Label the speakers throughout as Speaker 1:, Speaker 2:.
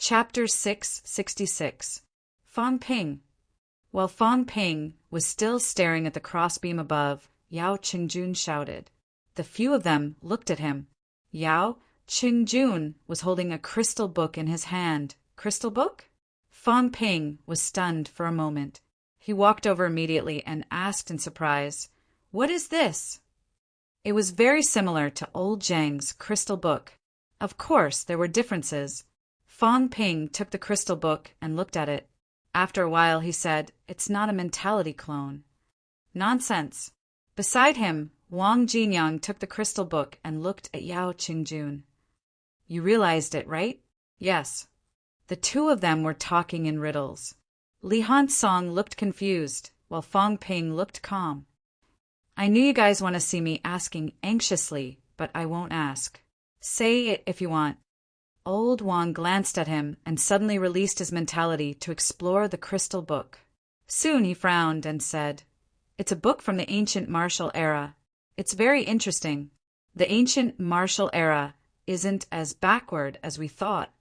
Speaker 1: Chapter 666. Fang Ping. While Fang Ping was still staring at the crossbeam above, Yao Qingjun shouted. The few of them looked at him. Yao Qingjun was holding a crystal book in his hand. Crystal book? Fang Ping was stunned for a moment. He walked over immediately and asked in surprise, "What is this?" It was very similar to old Zhang's crystal book. Of course, there were differences. Fang Ping took the crystal book and looked at it. After a while, he said, "It's not a mentality clone." Nonsense. Beside him, Wang Jinyang took the crystal book and looked at Yao Qingjun. "You realized it, right?" "Yes." The two of them were talking in riddles. Li Hansong looked confused, while Fang Ping looked calm. "I knew you guys want to see me asking anxiously, but I won't ask. Say it if you want." Old Wang glanced at him and suddenly released his mentality to explore the crystal book. Soon he frowned and said, "It's a book from the ancient martial era. It's very interesting. The ancient martial era isn't as backward as we thought."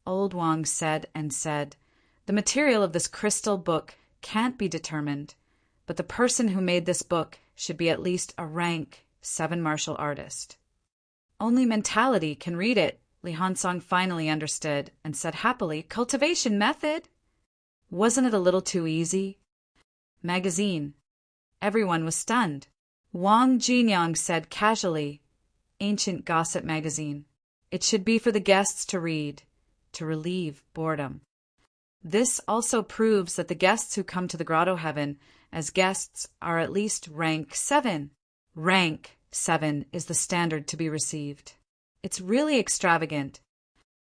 Speaker 1: Old Wang said, "The material of this crystal book can't be determined, but the person who made this book should be at least a rank 7 martial artist." "Only mentality can read it," Li Hansong finally understood and said happily, "Cultivation method? Wasn't it a little too easy?" "Magazine." Everyone was stunned. Wang Jinyang said casually, "Ancient gossip magazine. It should be for the guests to read, to relieve boredom." This also proves that the guests who come to the Grotto Heaven as guests are at least rank 7. Rank 7 is the standard to be received. It's really extravagant.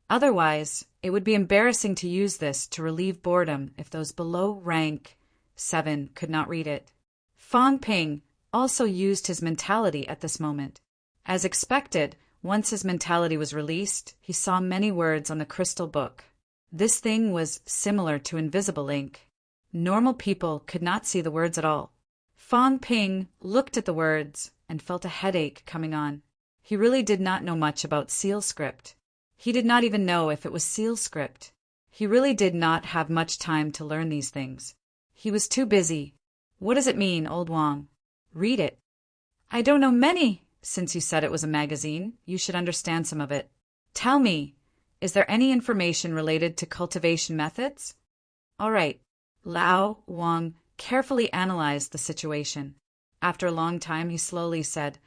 Speaker 1: Otherwise, it would be embarrassing to use this to relieve boredom if those below rank 7 could not read it. Fang Ping also used his mentality at this moment. As expected, once his mentality was released, he saw many words on the crystal book. This thing was similar to invisible ink. Normal people could not see the words at all. Fang Ping looked at the words and felt a headache coming on. He really did not know much about seal script. He did not even know if it was seal script. He really did not have much time to learn these things. He was too busy. "What does it mean, Old Wang?" "Read it." "I don't know many. Since you said it was a magazine, you should understand some of it. Tell me, is there any information related to cultivation methods?" "All right." Lao Wang carefully analyzed the situation. After a long time, he slowly said,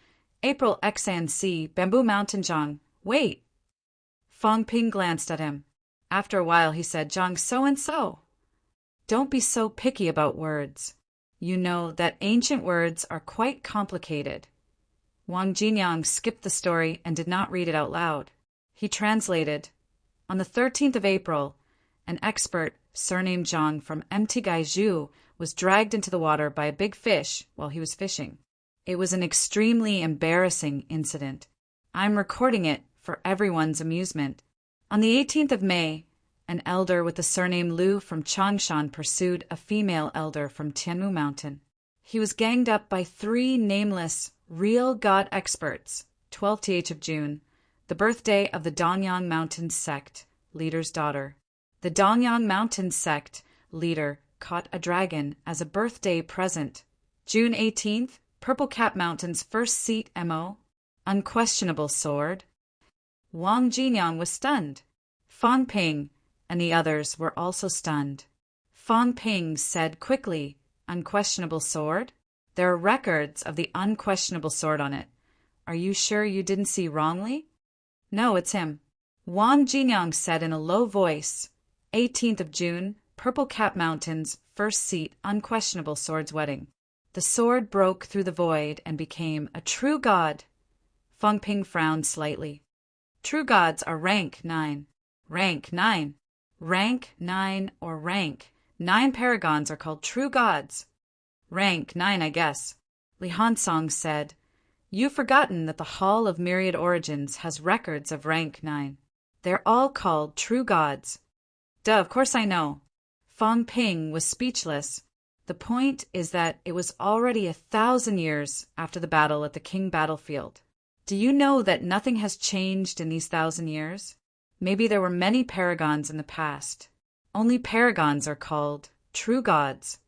Speaker 1: "April XNC, Bamboo Mountain Zhang. Wait." Fang Ping glanced at him. After a while, he said, "Zhang so-and-so." Don't be so picky about words. You know that ancient words are quite complicated. Wang Jinyang skipped the story and did not read it out loud. He translated, "On the 13th of April, an expert, surnamed Zhang from Mtgaizhou, was dragged into the water by a big fish while he was fishing. It was an extremely embarrassing incident. I'm recording it for everyone's amusement. On the 18th of May, an elder with the surname Liu from Changshan pursued a female elder from Tianmu Mountain. He was ganged up by 3 nameless, real god experts, 12th of June, the birthday of the Dongyang Mountain sect, leader's daughter. The Dongyang Mountain sect leader caught a dragon as a birthday present. June 18th, Purple Cap Mountain's first seat MO, unquestionable sword. Wang Jinyang was stunned. Fang Ping and the others were also stunned. Fang Ping said quickly, "Unquestionable sword? There are records of the unquestionable sword on it. Are you sure you didn't see wrongly?" "No, it's him." Wang Jinyang said in a low voice, 18th of June, Purple Cap Mountain's first seat unquestionable sword's wedding. The sword broke through the void and became a true god. Fang Ping frowned slightly. "True gods are rank 9. Rank 9. Rank 9 or rank 9 paragons are called true gods." "Rank 9, I guess." Li Hansong said, "You've forgotten that the Hall of Myriad Origins has records of rank 9. They're all called true gods." "Duh, of course I know." Fang Ping was speechless. The point is that it was already 1,000 years after the battle at the King battlefield. Do you know that nothing has changed in these 1,000 years? Maybe there were many paragons in the past. Only paragons are called true gods.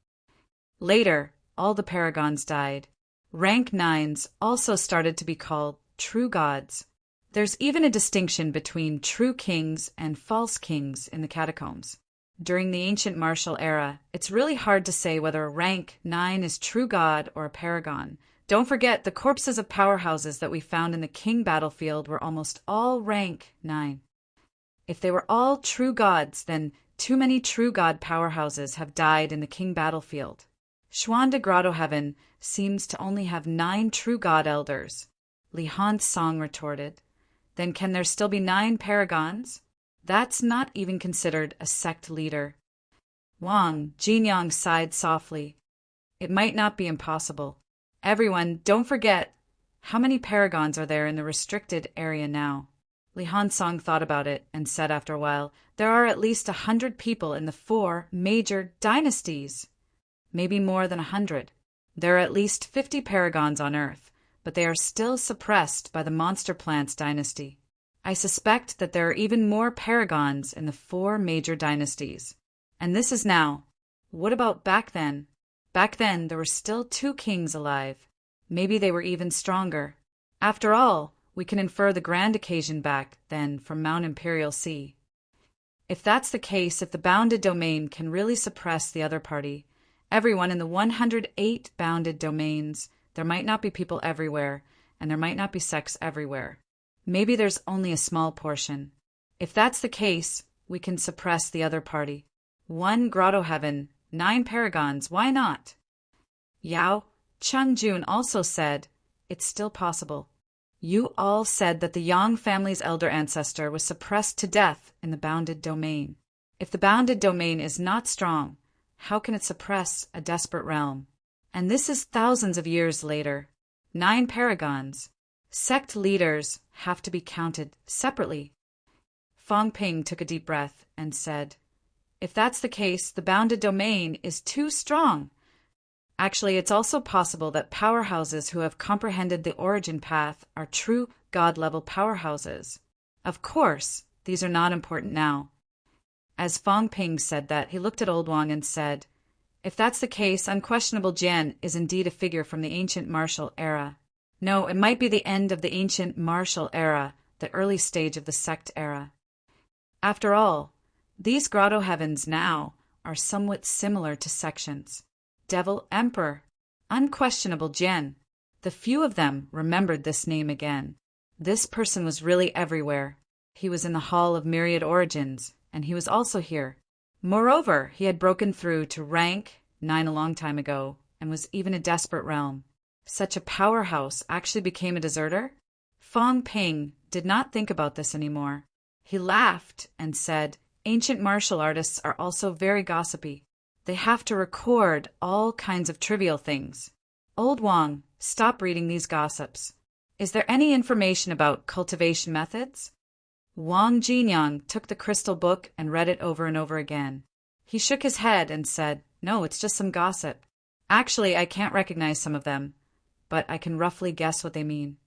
Speaker 1: Later, all the paragons died. Rank 9s also started to be called true gods. There's even a distinction between true kings and false kings in the catacombs. During the ancient martial era, it's really hard to say whether a rank 9 is true god or a paragon. Don't forget, the corpses of powerhouses that we found in the king battlefield were almost all rank 9. If they were all true gods, then too many true god powerhouses have died in the king battlefield. Xuan de Grotto Heaven seems to only have 9 true god elders. Li Han's song retorted. Then can there still be 9 paragons? That's not even considered a sect leader. Wang Jinyang sighed softly. It might not be impossible. Everyone, don't forget, how many paragons are there in the restricted area now? Li Hansong thought about it and said after a while, there are at least 100 people in the 4 major dynasties. Maybe more than 100. There are at least 50 paragons on Earth, but they are still suppressed by the Monster Plants dynasty. I suspect that there are even more paragons in the 4 major dynasties. And this is now. What about back then? Back then, there were still 2 kings alive. Maybe they were even stronger. After all, we can infer the grand occasion back then from Mount Imperial Sea. If that's the case, if the bounded domain can really suppress the other party, everyone in the 108 bounded domains, there might not be people everywhere, and there might not be sects everywhere. Maybe there's only a small portion. If that's the case, we can suppress the other party. 1 grotto heaven, 9 paragons, why not? Yao Chungjun also said, it's still possible. You all said that the Yang family's elder ancestor was suppressed to death in the bounded domain. If the bounded domain is not strong, how can it suppress a desperate realm? And this is thousands of years later. 9 paragons. Sect leaders have to be counted separately. Fong Ping took a deep breath and said, if that's the case, the bounded domain is too strong. Actually, it's also possible that powerhouses who have comprehended the origin path are true god-level powerhouses. Of course, these are not important now. As Fong Ping said that, he looked at Old Wang and said, if that's the case, Unquestionable Jian is indeed a figure from the ancient martial era. No, it might be the end of the ancient martial era, the early stage of the sect era. After all, these grotto heavens now are somewhat similar to sections. Devil Emperor, Unquestionable Jian. The few of them remembered this name again. This person was really everywhere. He was in the Hall of Myriad Origins, and he was also here. Moreover, he had broken through to rank 9 a long time ago, and was even a desperate realm. Such a powerhouse actually became a deserter? Fong Ping did not think about this anymore. He laughed and said, ancient martial artists are also very gossipy. They have to record all kinds of trivial things. Old Wang, stop reading these gossips. Is there any information about cultivation methods? Wang Jinyang took the crystal book and read it over and over again. He shook his head and said, no, it's just some gossip. Actually, I can't recognize some of them, but I can roughly guess what they mean.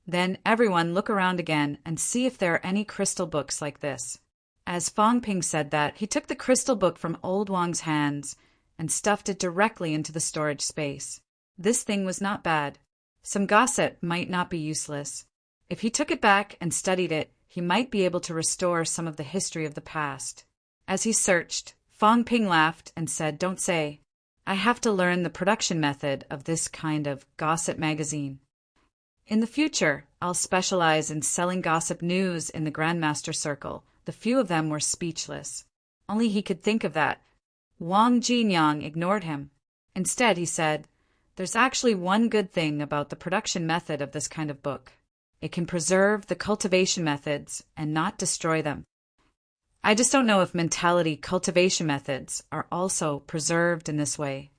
Speaker 1: Then everyone look around again and see if there are any crystal books like this. As Fong Ping said that, he took the crystal book from Old Wang's hands and stuffed it directly into the storage space. This thing was not bad. Some gossip might not be useless. If he took it back and studied it, he might be able to restore some of the history of the past. As he searched, Fong Ping laughed and said, don't say. I have to learn the production method of this kind of gossip magazine. In the future, I'll specialize in selling gossip news in the Grandmaster Circle. The few of them were speechless. Only he could think of that. Wang Jinyang ignored him. Instead, he said, there's actually one good thing about the production method of this kind of book. It can preserve the cultivation methods and not destroy them. I just don't know if mentality cultivation methods are also preserved in this way.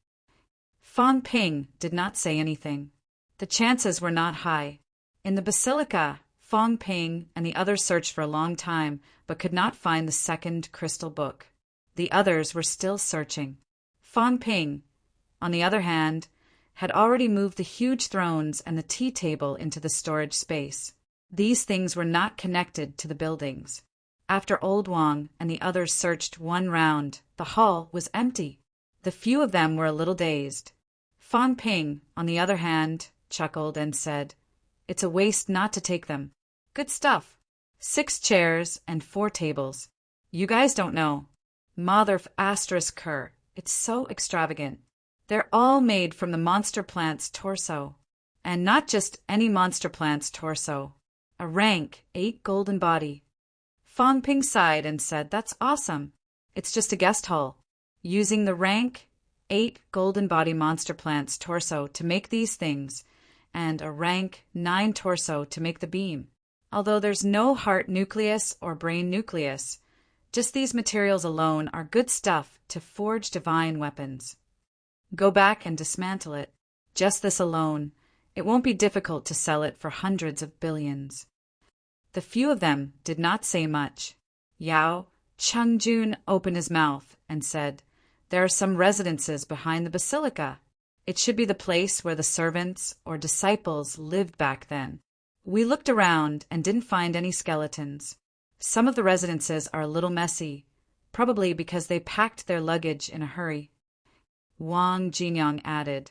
Speaker 1: Fong Ping did not say anything. The chances were not high. In the basilica, Fong Ping and the others searched for a long time, but could not find the second crystal book. The others were still searching. Fong Ping, on the other hand, had already moved the huge thrones and the tea table into the storage space. These things were not connected to the buildings. After Old Wang and the others searched one round, the hall was empty. The few of them were a little dazed. Fan Ping, on the other hand, chuckled and said, "It's a waste not to take them. Good stuff. 6 chairs and 4 tables. You guys don't know. Mother asterisk her. It's so extravagant. They're all made from the monster plant's torso. And not just any monster plant's torso. A rank 8 golden body." Fan Ping sighed and said, "That's awesome. It's just a guest hall. Using the rank 8 golden body monster plant's torso to make these things, and a rank 9 torso to make the beam. Although there's no heart nucleus or brain nucleus, just these materials alone are good stuff to forge divine weapons. Go back and dismantle it. Just this alone, it won't be difficult to sell it for hundreds of billions." The few of them did not say much. Yao Chengjun opened his mouth and said, "There are some residences behind the basilica. It should be the place where the servants or disciples lived back then. We looked around and didn't find any skeletons. Some of the residences are a little messy, probably because they packed their luggage in a hurry." Wang Jinyang added,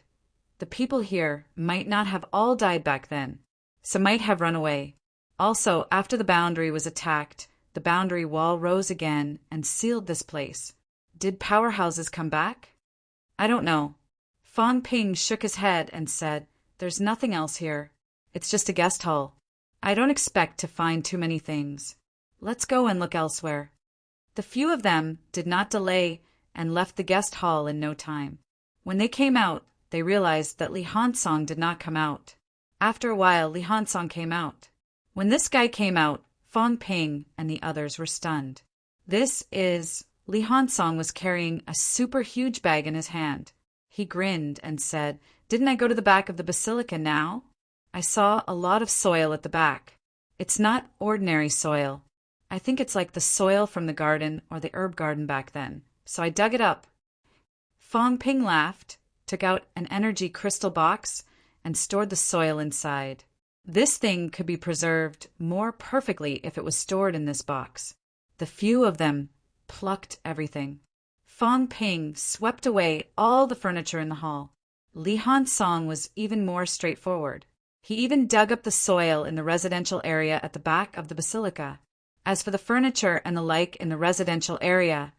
Speaker 1: "The people here might not have all died back then. Some might have run away. Also, after the boundary was attacked, the boundary wall rose again and sealed this place. Did powerhouses come back? I don't know." Fan Ping shook his head and said, "There's nothing else here. It's just a guest hall. I don't expect to find too many things. Let's go and look elsewhere." The few of them did not delay and left the guest hall in no time. When they came out, they realized that Li Hansong did not come out. After a while, Li Hansong came out. When this guy came out, Fan Ping and the others were stunned. Li Hansong was carrying a super huge bag in his hand. He grinned and said, "Didn't I go to the back of the basilica now? I saw a lot of soil at the back. It's not ordinary soil. I think it's like the soil from the garden or the herb garden back then. So I dug it up." Fan Ping laughed, took out an energy crystal box, and stored the soil inside. This thing could be preserved more perfectly if it was stored in this box. The few of them plucked everything. Fan Ping swept away all the furniture in the hall. Li Hansong was even more straightforward. He even dug up the soil in the residential area at the back of the basilica. As for the furniture and the like in the residential area,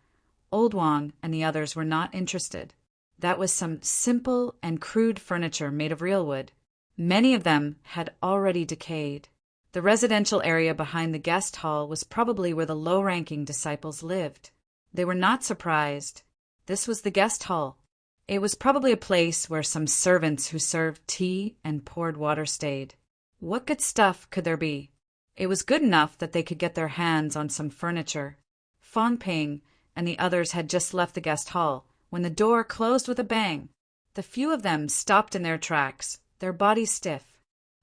Speaker 1: Old Wang and the others were not interested. That was some simple and crude furniture made of real wood. Many of them had already decayed. The residential area behind the guest hall was probably where the low-ranking disciples lived. They were not surprised. This was the guest hall. It was probably a place where some servants who served tea and poured water stayed. What good stuff could there be? It was good enough that they could get their hands on some furniture. Fan Ping and the others had just left the guest hall when the door closed with a bang. The few of them stopped in their tracks, their bodies stiff.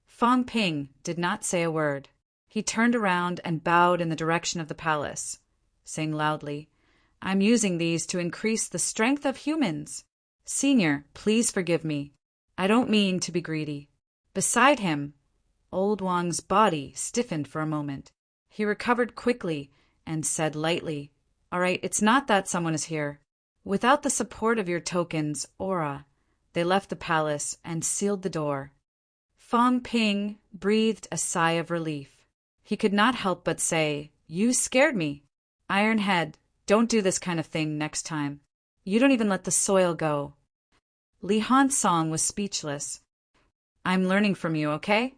Speaker 1: Fan Ping did not say a word. He turned around and bowed in the direction of the palace, saying loudly, "I'm using these to increase the strength of humans. Senior, please forgive me. I don't mean to be greedy." Beside him, Old Wang's body stiffened for a moment. He recovered quickly and said lightly, "All right, it's not that someone is here. Without the support of your token's aura." They left the palace and sealed the door. Fan Ping breathed a sigh of relief. He could not help but say, "You scared me. Ironhead, don't do this kind of thing next time. You don't even let the soil go." Li Hansong was speechless. "I'm learning from you, okay?"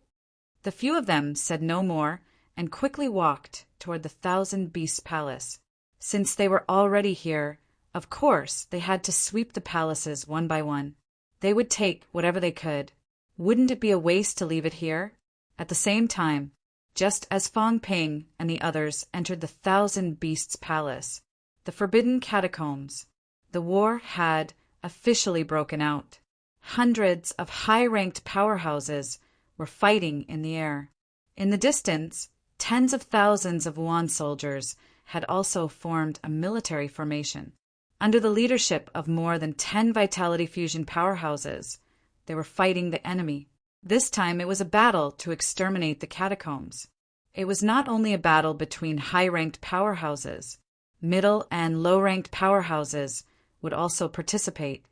Speaker 1: The few of them said no more and quickly walked toward the Thousand Beasts Palace. Since they were already here, of course they had to sweep the palaces one by one. They would take whatever they could. Wouldn't it be a waste to leave it here? At the same time, just as Fan Ping and the others entered the Thousand Beasts Palace, the Forbidden Catacombs, the war had officially broken out. Hundreds of high-ranked powerhouses were fighting in the air. In the distance, tens of thousands of Yuan soldiers had also formed a military formation. Under the leadership of more than 10 vitality fusion powerhouses, they were fighting the enemy. This time it was a battle to exterminate the catacombs. It was not only a battle between high-ranked powerhouses. Middle and low-ranked powerhouses would also participate.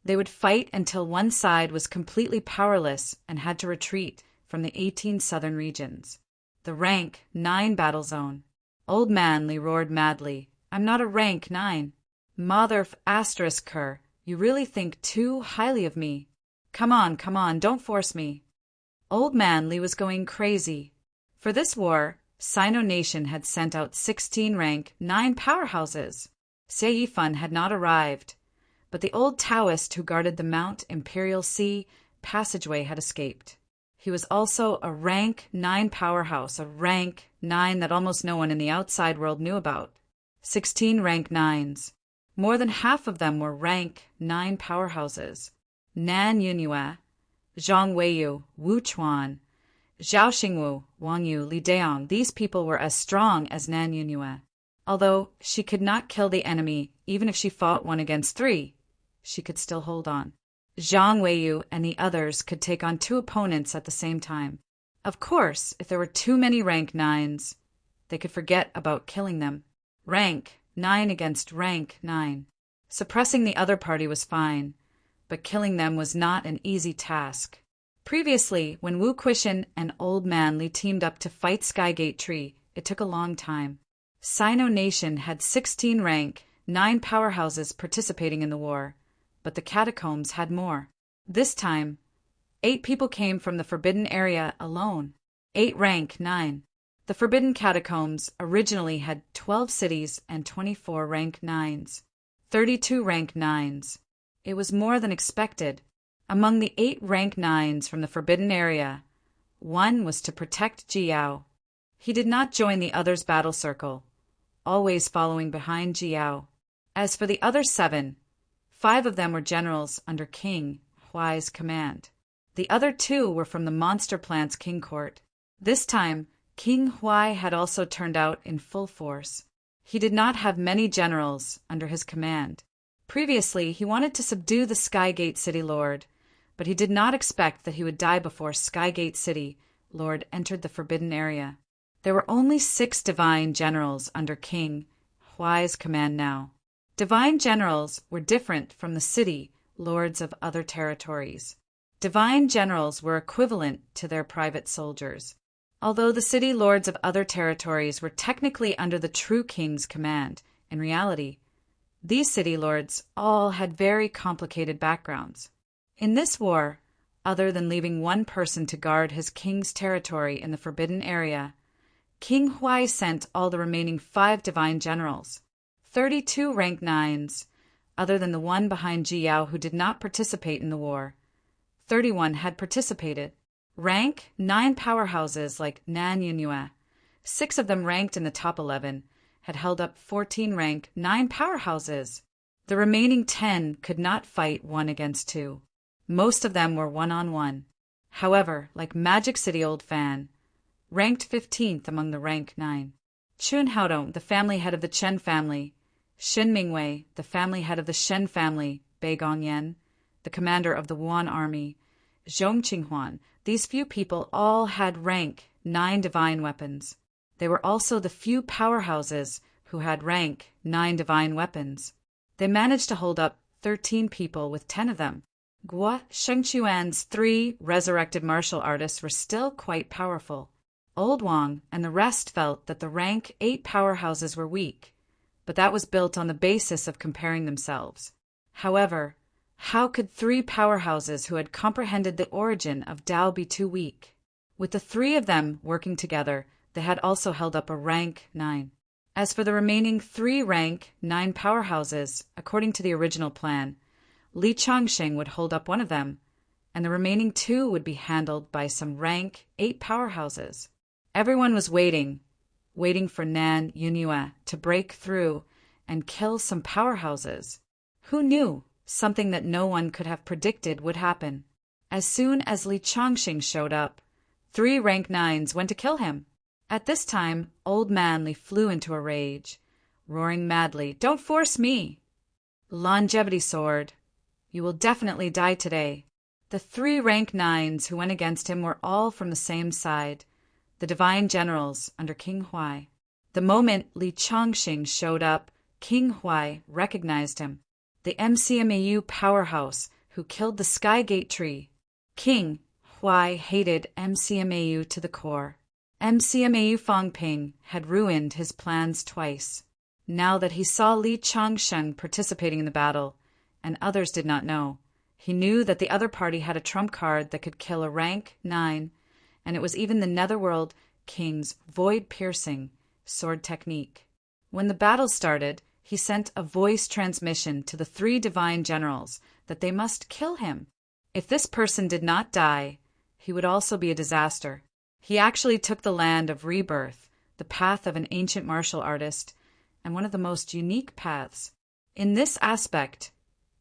Speaker 1: They would fight until one side was completely powerless and had to retreat from the 18 southern regions. The Rank 9 battle zone. Old Manly roared madly, "I'm not a Rank 9. Mother of asterisk her, you really think too highly of me. Come on, don't force me." Old Manly was going crazy. For this war, Sino Nation had sent out 16 Rank 9 powerhouses. Seifun had not arrived, but the old Taoist who guarded the Mount Imperial Sea passageway had escaped. He was also a Rank 9 powerhouse, a Rank 9 that almost no one in the outside world knew about. 16 Rank 9s. More than half of them were Rank 9 powerhouses. Nan Yunyue, Zhang Weiyu, Wu Chuan, Zhao Xingwu, Wang Yu, Li Deong, these people were as strong as Nan Yunyue. Although she could not kill the enemy, even if she fought 1 against 3, she could still hold on. Zhang Weiyu and the others could take on 2 opponents at the same time. Of course, if there were too many Rank 9s, they could forget about killing them. Rank 9 against Rank 9. Suppressing the other party was fine, but killing them was not an easy task. Previously, when Wu Quishan and Old Manly teamed up to fight Skygate Tree, it took a long time. Sino Nation had 16 Rank 9 powerhouses participating in the war, but the Catacombs had more. This time, 8 people came from the Forbidden Area alone. 8 Rank 9. The Forbidden Catacombs originally had 12 cities and 24 Rank 9s. 32 Rank 9s. It was more than expected. Among the 8 Rank 9s from the Forbidden Area, 1 was to protect Jiao. He did not join the others' battle circle, always following behind Jiao. As for the other 7, 5 of them were generals under King Huai's command. The other 2 were from the Monster Plant's king court. This time, King Huai had also turned out in full force. He did not have many generals under his command. Previously, he wanted to subdue the Skygate City Lord, but he did not expect that he would die before Skygate City Lord entered the Forbidden Area. There were only 6 divine generals under King Huai's command now. Divine generals were different from the city lords of other territories. Divine generals were equivalent to their private soldiers. Although the city lords of other territories were technically under the true king's command, in reality, these city lords all had very complicated backgrounds. In this war, other than leaving 1 person to guard his king's territory in the Forbidden Area, King Huai sent all the remaining 5 divine generals. 32 Rank 9s, other than the 1 behind Jiao who did not participate in the war. 31 had participated. Rank 9 powerhouses like Nan Yunyue, 6 of them ranked in the top 11, had held up 14 Rank 9 powerhouses. The remaining 10 could not fight 1 against 2. Most of them were 1-on-1. However, like Magic City Old Fan, ranked 15th among the Rank 9. Chun Haodong, the family head of the Chen family, Shin Mingwei, the family head of the Shen family, Bei Gongyan, the commander of the Wuan army, Zhong Qinghuan, these few people all had Rank 9 divine weapons. They were also the few powerhouses who had Rank 9 divine weapons. They managed to hold up 13 people with 10 of them. Guo Shengchuan's 3 resurrected martial artists were still quite powerful. Old Wang and the rest felt that the Rank 8 powerhouses were weak, but that was built on the basis of comparing themselves. However, how could 3 powerhouses who had comprehended the origin of Dao be too weak? With the 3 of them working together, they had also held up a Rank 9. As for the remaining 3 Rank 9 powerhouses, according to the original plan, Li Changsheng would hold up one of them, and the remaining 2 would be handled by some Rank 8 powerhouses. Everyone was waiting for Nan Yunyue to break through and kill some powerhouses. Who knew? Something that no one could have predicted would happen. As soon as Li Changxing showed up, 3 Rank 9s went to kill him. At this time, Old Manly flew into a rage, roaring madly, "Don't force me! Longevity sword. You will definitely die today." The 3 Rank 9s who went against him were all from the same side, the divine generals under King Huai. The moment Li Changxing showed up, King Huai recognized him. The MCMAU powerhouse who killed the Skygate tree. King Huai hated MCMAU to the core. MCMAU Fangping had ruined his plans twice. Now that he saw Li Changsheng participating in the battle, and others did not know, he knew that the other party had a trump card that could kill a rank 9, and it was even the Netherworld King's void-piercing sword technique. When the battle started, he sent a voice transmission to the 3 divine generals that they must kill him. If this person did not die, he would also be a disaster. He actually took the land of rebirth, the path of an ancient martial artist, and one of the most unique paths. In this aspect,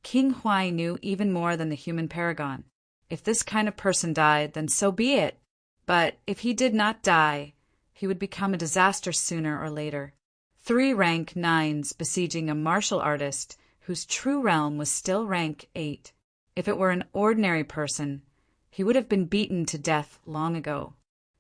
Speaker 1: King Huai knew even more than the human paragon. If this kind of person died, then so be it. But if he did not die, he would become a disaster sooner or later. 3 rank 9s besieging a martial artist whose true realm was still rank 8. If it were an ordinary person, he would have been beaten to death long ago.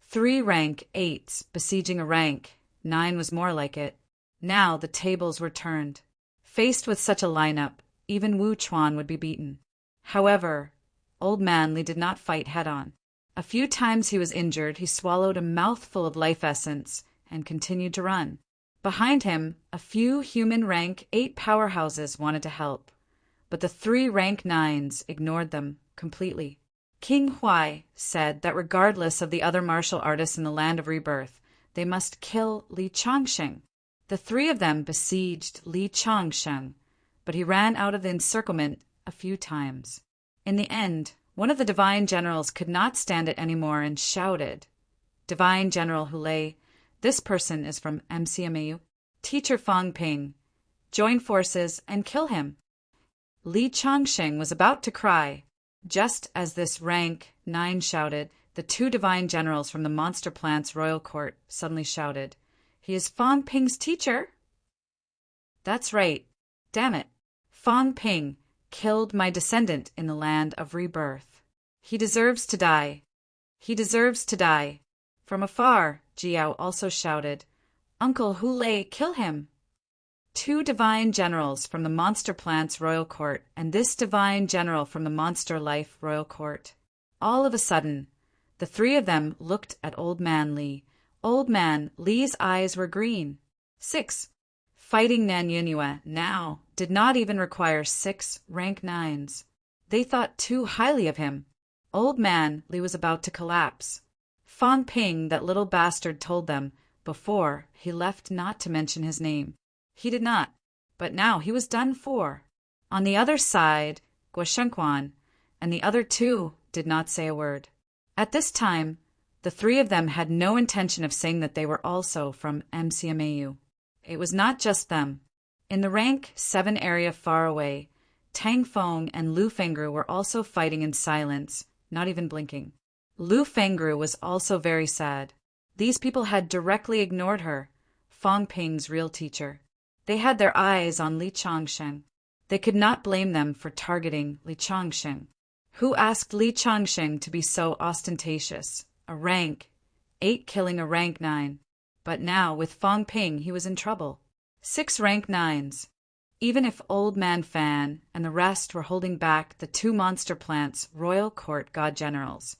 Speaker 1: 3 rank 8s besieging a rank 9 was more like it. Now the tables were turned. Faced with such a lineup, even Wu Chuan would be beaten. However, Old Man Li did not fight head-on. A few times he was injured, he swallowed a mouthful of life essence and continued to run. Behind him, a few human rank 8 powerhouses wanted to help, but the 3 rank 9s ignored them completely. King Huai said that regardless of the other martial artists in the land of rebirth, they must kill Li Changsheng. The 3 of them besieged Li Changsheng, but he ran out of the encirclement a few times. In the end, one of the divine generals could not stand it anymore and shouted, "Divine General Hulei, this person is from MCMAU. Teacher Fang Ping, join forces and kill him." Li Changsheng was about to cry. Just as this rank 9 shouted, the 2 divine generals from the Monster Plant's royal court suddenly shouted, "He is Fang Ping's teacher." That's right. Damn it. Fang Ping killed my descendant in the land of rebirth. He deserves to die. He deserves to die. From afar, Jiao also shouted, "Uncle Hulei, kill him." 2 divine generals from the Monster Plant's royal court and this divine general from the Monster Life royal court. All of a sudden, the 3 of them looked at Old Man Li. Old Man Li's eyes were green. 6. Fighting Nan Yunhua now did not even require 6 rank 9s. They thought too highly of him. Old Man Li was about to collapse. Fang Ping, that little bastard, told them before he left not to mention his name. He did not, but now he was done for. On the other side, Guo Shengquan and the other 2 did not say a word. At this time, the 3 of them had no intention of saying that they were also from MCMAU. It was not just them. In the rank 7 area far away, Tang Feng and Lu Fengru were also fighting in silence, not even blinking. Lu Fengru was also very sad. These people had directly ignored her, Fang Ping's real teacher. They had their eyes on Li Changsheng. They could not blame them for targeting Li Changsheng. Who asked Li Changsheng to be so ostentatious? A rank 8 killing a rank 9. But now, with Fang Ping, he was in trouble. 6 rank 9s. Even if Old Man Fan and the rest were holding back the 2 Monster Plant's royal court god generals,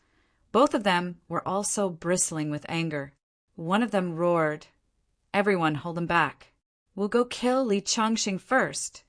Speaker 1: both of them were also bristling with anger. One of them roared, "Everyone hold them back. We'll go kill Li Changxing first.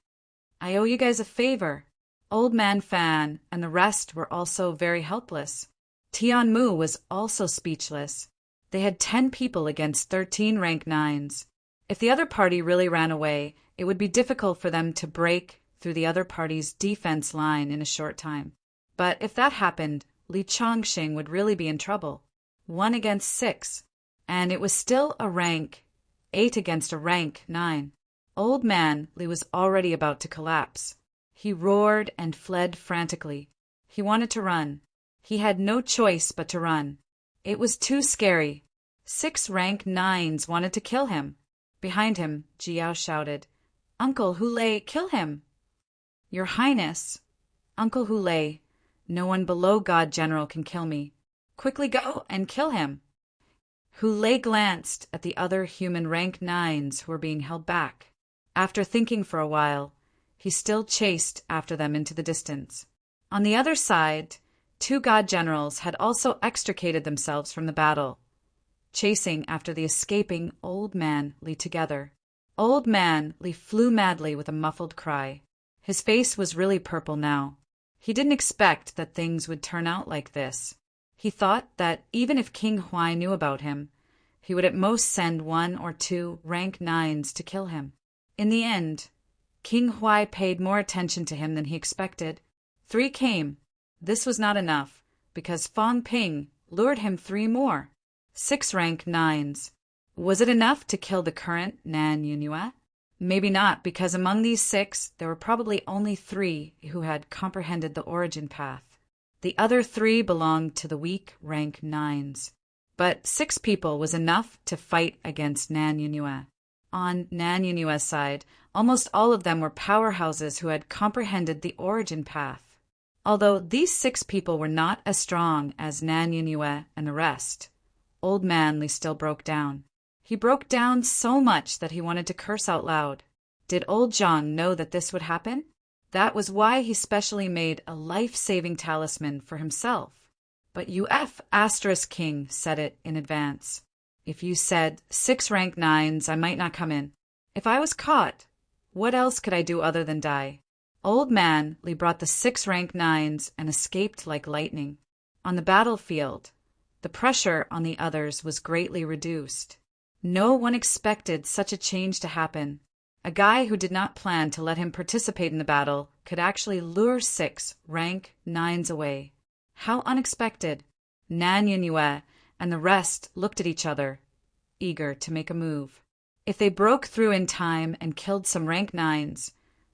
Speaker 1: I owe you guys a favor." Old Man Fan and the rest were also very helpless. Tian Mu was also speechless. They had 10 people against 13 rank 9s. If the other party really ran away, it would be difficult for them to break through the other party's defense line in a short time. But if that happened, Li Changxing would really be in trouble. 1 against 6, and it was still a rank 8 against a rank 9. Old Man Li was already about to collapse. He roared and fled frantically. He wanted to run. He had no choice but to run. It was too scary. 6 rank 9s wanted to kill him. Behind him, Jiao shouted, "Uncle Hulei, kill him!" "Your Highness, Uncle Hulei, no one below God General can kill me. Quickly go and kill him." Hu Lei glanced at the other human rank 9s who were being held back. After thinking for a while, he still chased after them into the distance. On the other side, 2 god generals had also extricated themselves from the battle, chasing after the escaping Old Man Li together. Old Man Li flew madly with a muffled cry. His face was really purple now. He didn't expect that things would turn out like this. He thought that even if King Huai knew about him, he would at most send 1 or 2 rank 9s to kill him. In the end, King Huai paid more attention to him than he expected. 3 came. This was not enough, because Fang Ping lured him 3 more. 6 rank 9s. Was it enough to kill the current Nan Yunhua? Maybe not, because among these 6, there were probably only 3 who had comprehended the origin path. The other 3 belonged to the weak rank 9s. But 6 people was enough to fight against Nan Yunhua. On Nan Yunhua's side, almost all of them were powerhouses who had comprehended the origin path. Although these 6 people were not as strong as Nan Yunhua and the rest, Old Man Li still broke down. He broke down so much that he wanted to curse out loud. Did old Zhang know that this would happen? That was why he specially made a life-saving talisman for himself. But UF** King said it in advance. If you said 6 rank 9s, I might not come in. If I was caught, what else could I do other than die? Old Man Li brought the 6 rank 9s and escaped like lightning. On the battlefield, the pressure on the others was greatly reduced. No one expected such a change to happen. A guy who did not plan to let him participate in the battle could actually lure 6 rank 9s away. How unexpected! Nan Yunhua and the rest looked at each other, eager to make a move. If they broke through in time and killed some rank 9s,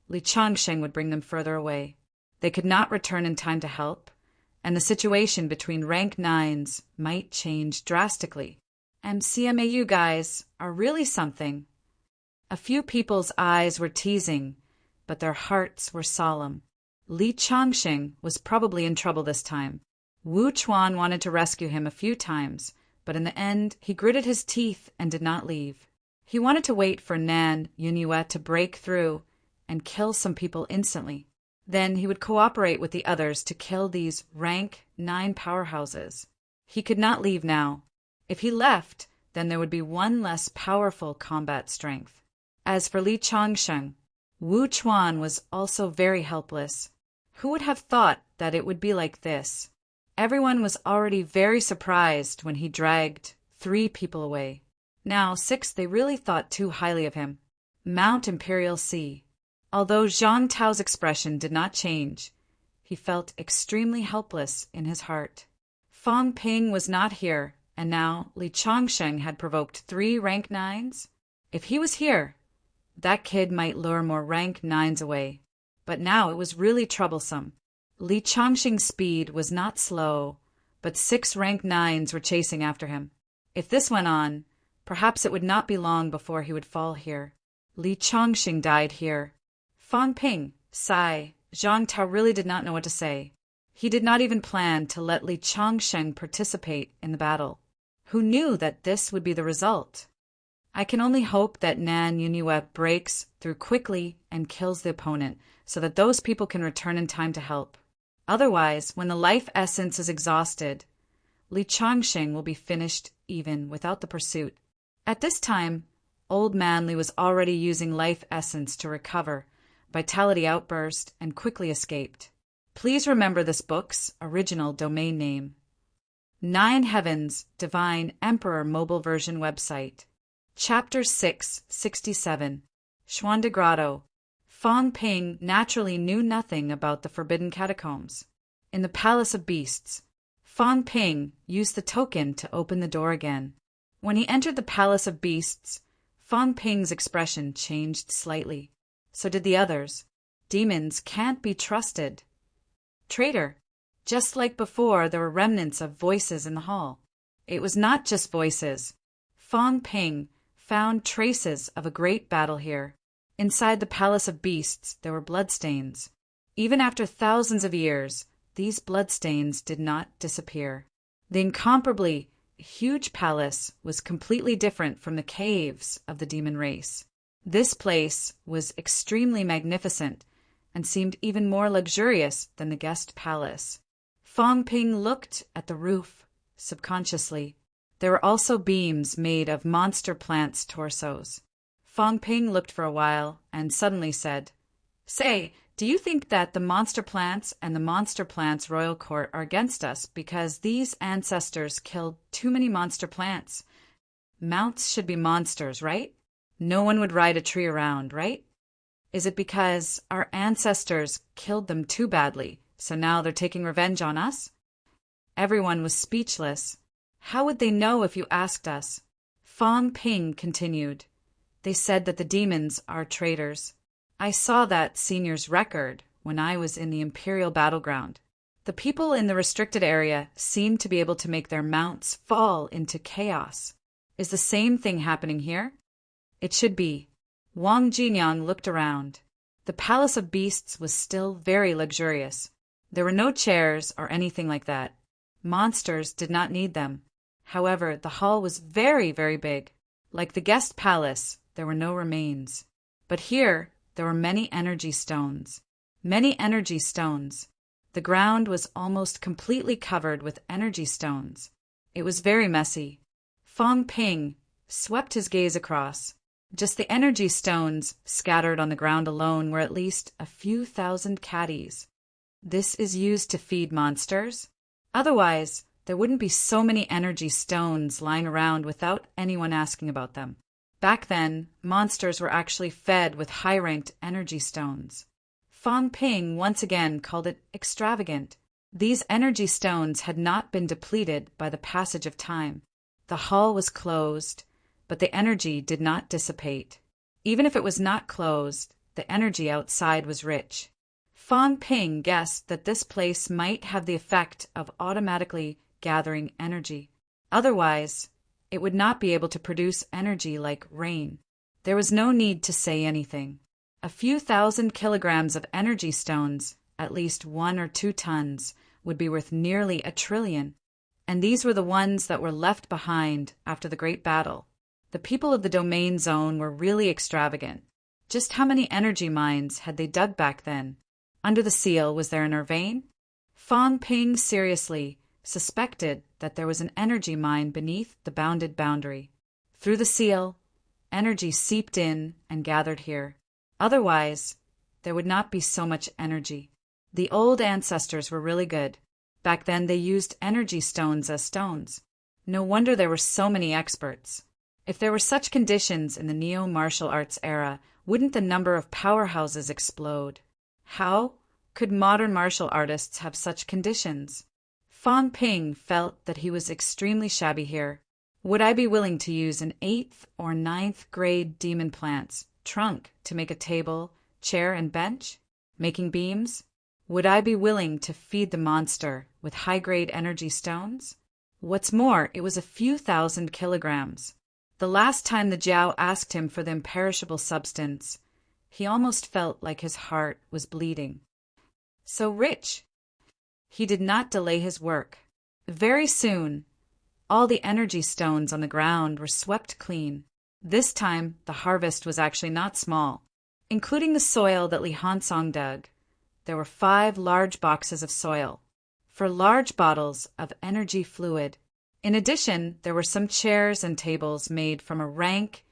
Speaker 1: Li Changsheng would bring them further away. They could not return in time to help, and the situation between rank 9s might change drastically. MCMAU guys are really something. A few people's eyes were teasing, but their hearts were solemn. Li Changsheng was probably in trouble this time. Wu Chuan wanted to rescue him a few times, but in the end he gritted his teeth and did not leave. He wanted to wait for Nan Yunhua to break through and kill some people instantly. Then he would cooperate with the others to kill these rank 9 powerhouses. He could not leave now. If he left, then there would be 1 less powerful combat strength. As for Li Changsheng, Wu Chuan was also very helpless. Who would have thought that it would be like this? Everyone was already very surprised when he dragged 3 people away. Now 6 they really thought too highly of him. Mount Imperial Sea. Although Zhang Tao's expression did not change, he felt extremely helpless in his heart. Fang Ping was not here, and now Li Changsheng had provoked 3 rank 9s. If he was here, that kid might lure more rank 9s away. But now it was really troublesome. Li Changsheng's speed was not slow, but 6 rank 9s were chasing after him. If this went on, perhaps it would not be long before he would fall here. Li Changsheng died here. Fang Ping, sigh. Zhang Tao really did not know what to say. He did not even plan to let Li Changsheng participate in the battle. Who knew that this would be the result? I can only hope that Nan Yunhua breaks through quickly and kills the opponent, so that those people can return in time to help. Otherwise, when the life essence is exhausted, Li Changsheng will be finished even without the pursuit. At this time, Old Man Li was already using life essence to recover, vitality outburst, and quickly escaped. Please remember this book's original domain name. 9 Heavens Divine Emperor Mobile Version Website. Chapter 667. Xuan de Grotto. Fang Ping naturally knew nothing about the Forbidden Catacombs. In the Palace of Beasts, Fang Ping used the token to open the door again. When he entered the Palace of Beasts, Fang Ping's expression changed slightly. So did the others. Demons can't be trusted. Traitor. Just like before, there were remnants of voices in the hall. It was not just voices. Fang Ping found traces of a great battle here. Inside the Palace of Beasts, there were bloodstains. Even after thousands of years, these bloodstains did not disappear. The incomparably huge palace was completely different from the caves of the demon race. This place was extremely magnificent and seemed even more luxurious than the guest palace. Fang Ping looked at the roof subconsciously. There were also beams made of monster plants' torsos. Fang Ping looked for a while and suddenly said, "Say, do you think that the monster plants and the monster plants royal court are against us because these ancestors killed too many monster plants? Mounts should be monsters, right? No one would ride a tree around, right? Is it because our ancestors killed them too badly, so now they're taking revenge on us?" Everyone was speechless. How would they know if you asked us? Fang Ping continued. They said that the demons are traitors. I saw that senior's record when I was in the Imperial battleground. The people in the restricted area seemed to be able to make their mounts fall into chaos. Is the same thing happening here? It should be. Wang Jinyang looked around. The Palace of Beasts was still very luxurious. There were no chairs or anything like that. Monsters did not need them. However, the hall was very, very big. Like the guest palace, there were no remains. But here, there were many energy stones. Many energy stones. The ground was almost completely covered with energy stones. It was very messy. Fang Ping swept his gaze across. Just the energy stones scattered on the ground alone were at least a few thousand caddies. This is used to feed monsters. Otherwise, there wouldn't be so many energy stones lying around without anyone asking about them. Back then, monsters were actually fed with high-ranked energy stones. Fang Ping once again called it extravagant. These energy stones had not been depleted by the passage of time. The hall was closed, but the energy did not dissipate. Even if it was not closed, the energy outside was rich. Fang Ping guessed that this place might have the effect of automatically gathering energy. Otherwise, it would not be able to produce energy like rain. There was no need to say anything. A few thousand kilograms of energy stones, at least 1 or 2 tons, would be worth nearly $1 trillion. And these were the ones that were left behind after the Great Battle. The people of the domain zone were really extravagant. Just how many energy mines had they dug back then? Under the seal, was there an vein? Fang Ping seriously suspected that there was an energy mine beneath the bounded boundary. Through the seal, energy seeped in and gathered here. Otherwise, there would not be so much energy. The old ancestors were really good. Back then they used energy stones as stones. No wonder there were so many experts. If there were such conditions in the neo-martial arts era, wouldn't the number of powerhouses explode? How could modern martial artists have such conditions? Fang Ping felt that he was extremely shabby here. Would I be willing to use an 8th or 9th grade demon plant's trunk to make a table, chair, and bench? Making beams? Would I be willing to feed the monster with high-grade energy stones? What's more, it was a few thousand kilograms. The last time the Jiao asked him for the imperishable substance, he almost felt like his heart was bleeding. So rich. He did not delay his work. Very soon, all the energy stones on the ground were swept clean. This time, the harvest was actually not small. Including the soil that Li Hansong dug, there were 5 large boxes of soil, for large bottles of energy fluid. In addition, there were some chairs and tables made from a rank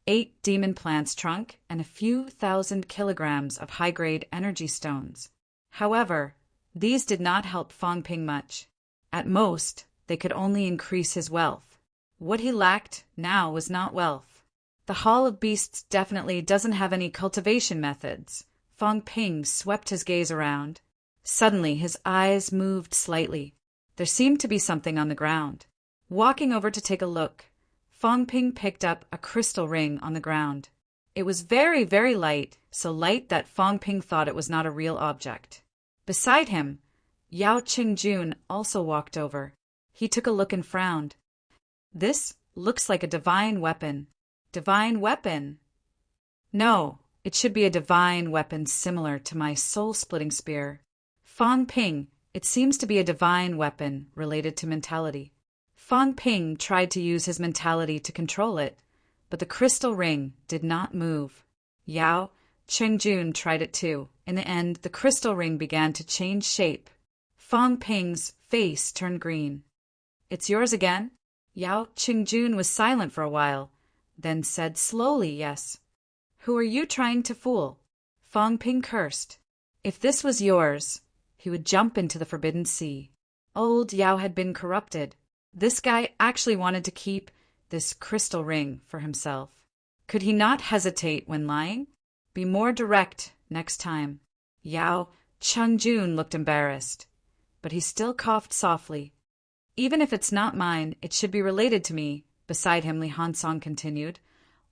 Speaker 1: 8 demon plants trunk and a few thousand kilograms of high-grade energy stones. However, these did not help Fang Ping much. At most, they could only increase his wealth. What he lacked now was not wealth. The Hall of Beasts definitely doesn't have any cultivation methods. Fang Ping swept his gaze around. Suddenly, his eyes moved slightly. There seemed to be something on the ground. Walking over to take a look, Fang Ping picked up a crystal ring on the ground. It was very, very light, so light that Fang Ping thought it was not a real object. Beside him, Yao Qingjun also walked over. He took a look and frowned. This looks like a divine weapon. Divine weapon? No, it should be a divine weapon similar to my soul-splitting spear. Fang Ping, it seems to be a divine weapon related to mentality. Fang Ping tried to use his mentality to control it, but the crystal ring did not move. Yao Chengjun tried it too. In the end, the crystal ring began to change shape. Fang Ping's face turned green. "It's yours again?" Yao Chengjun was silent for a while, then said slowly, "Yes." "Who are you trying to fool?" Fang Ping cursed. If this was yours, he would jump into the forbidden sea. Old Yao had been corrupted. This guy actually wanted to keep this crystal ring for himself. Could he not hesitate when lying? Be more direct next time. Yao Chengjun looked embarrassed, but he still coughed softly. "Even if it's not mine, it should be related to me." Beside him, Li Hansong continued.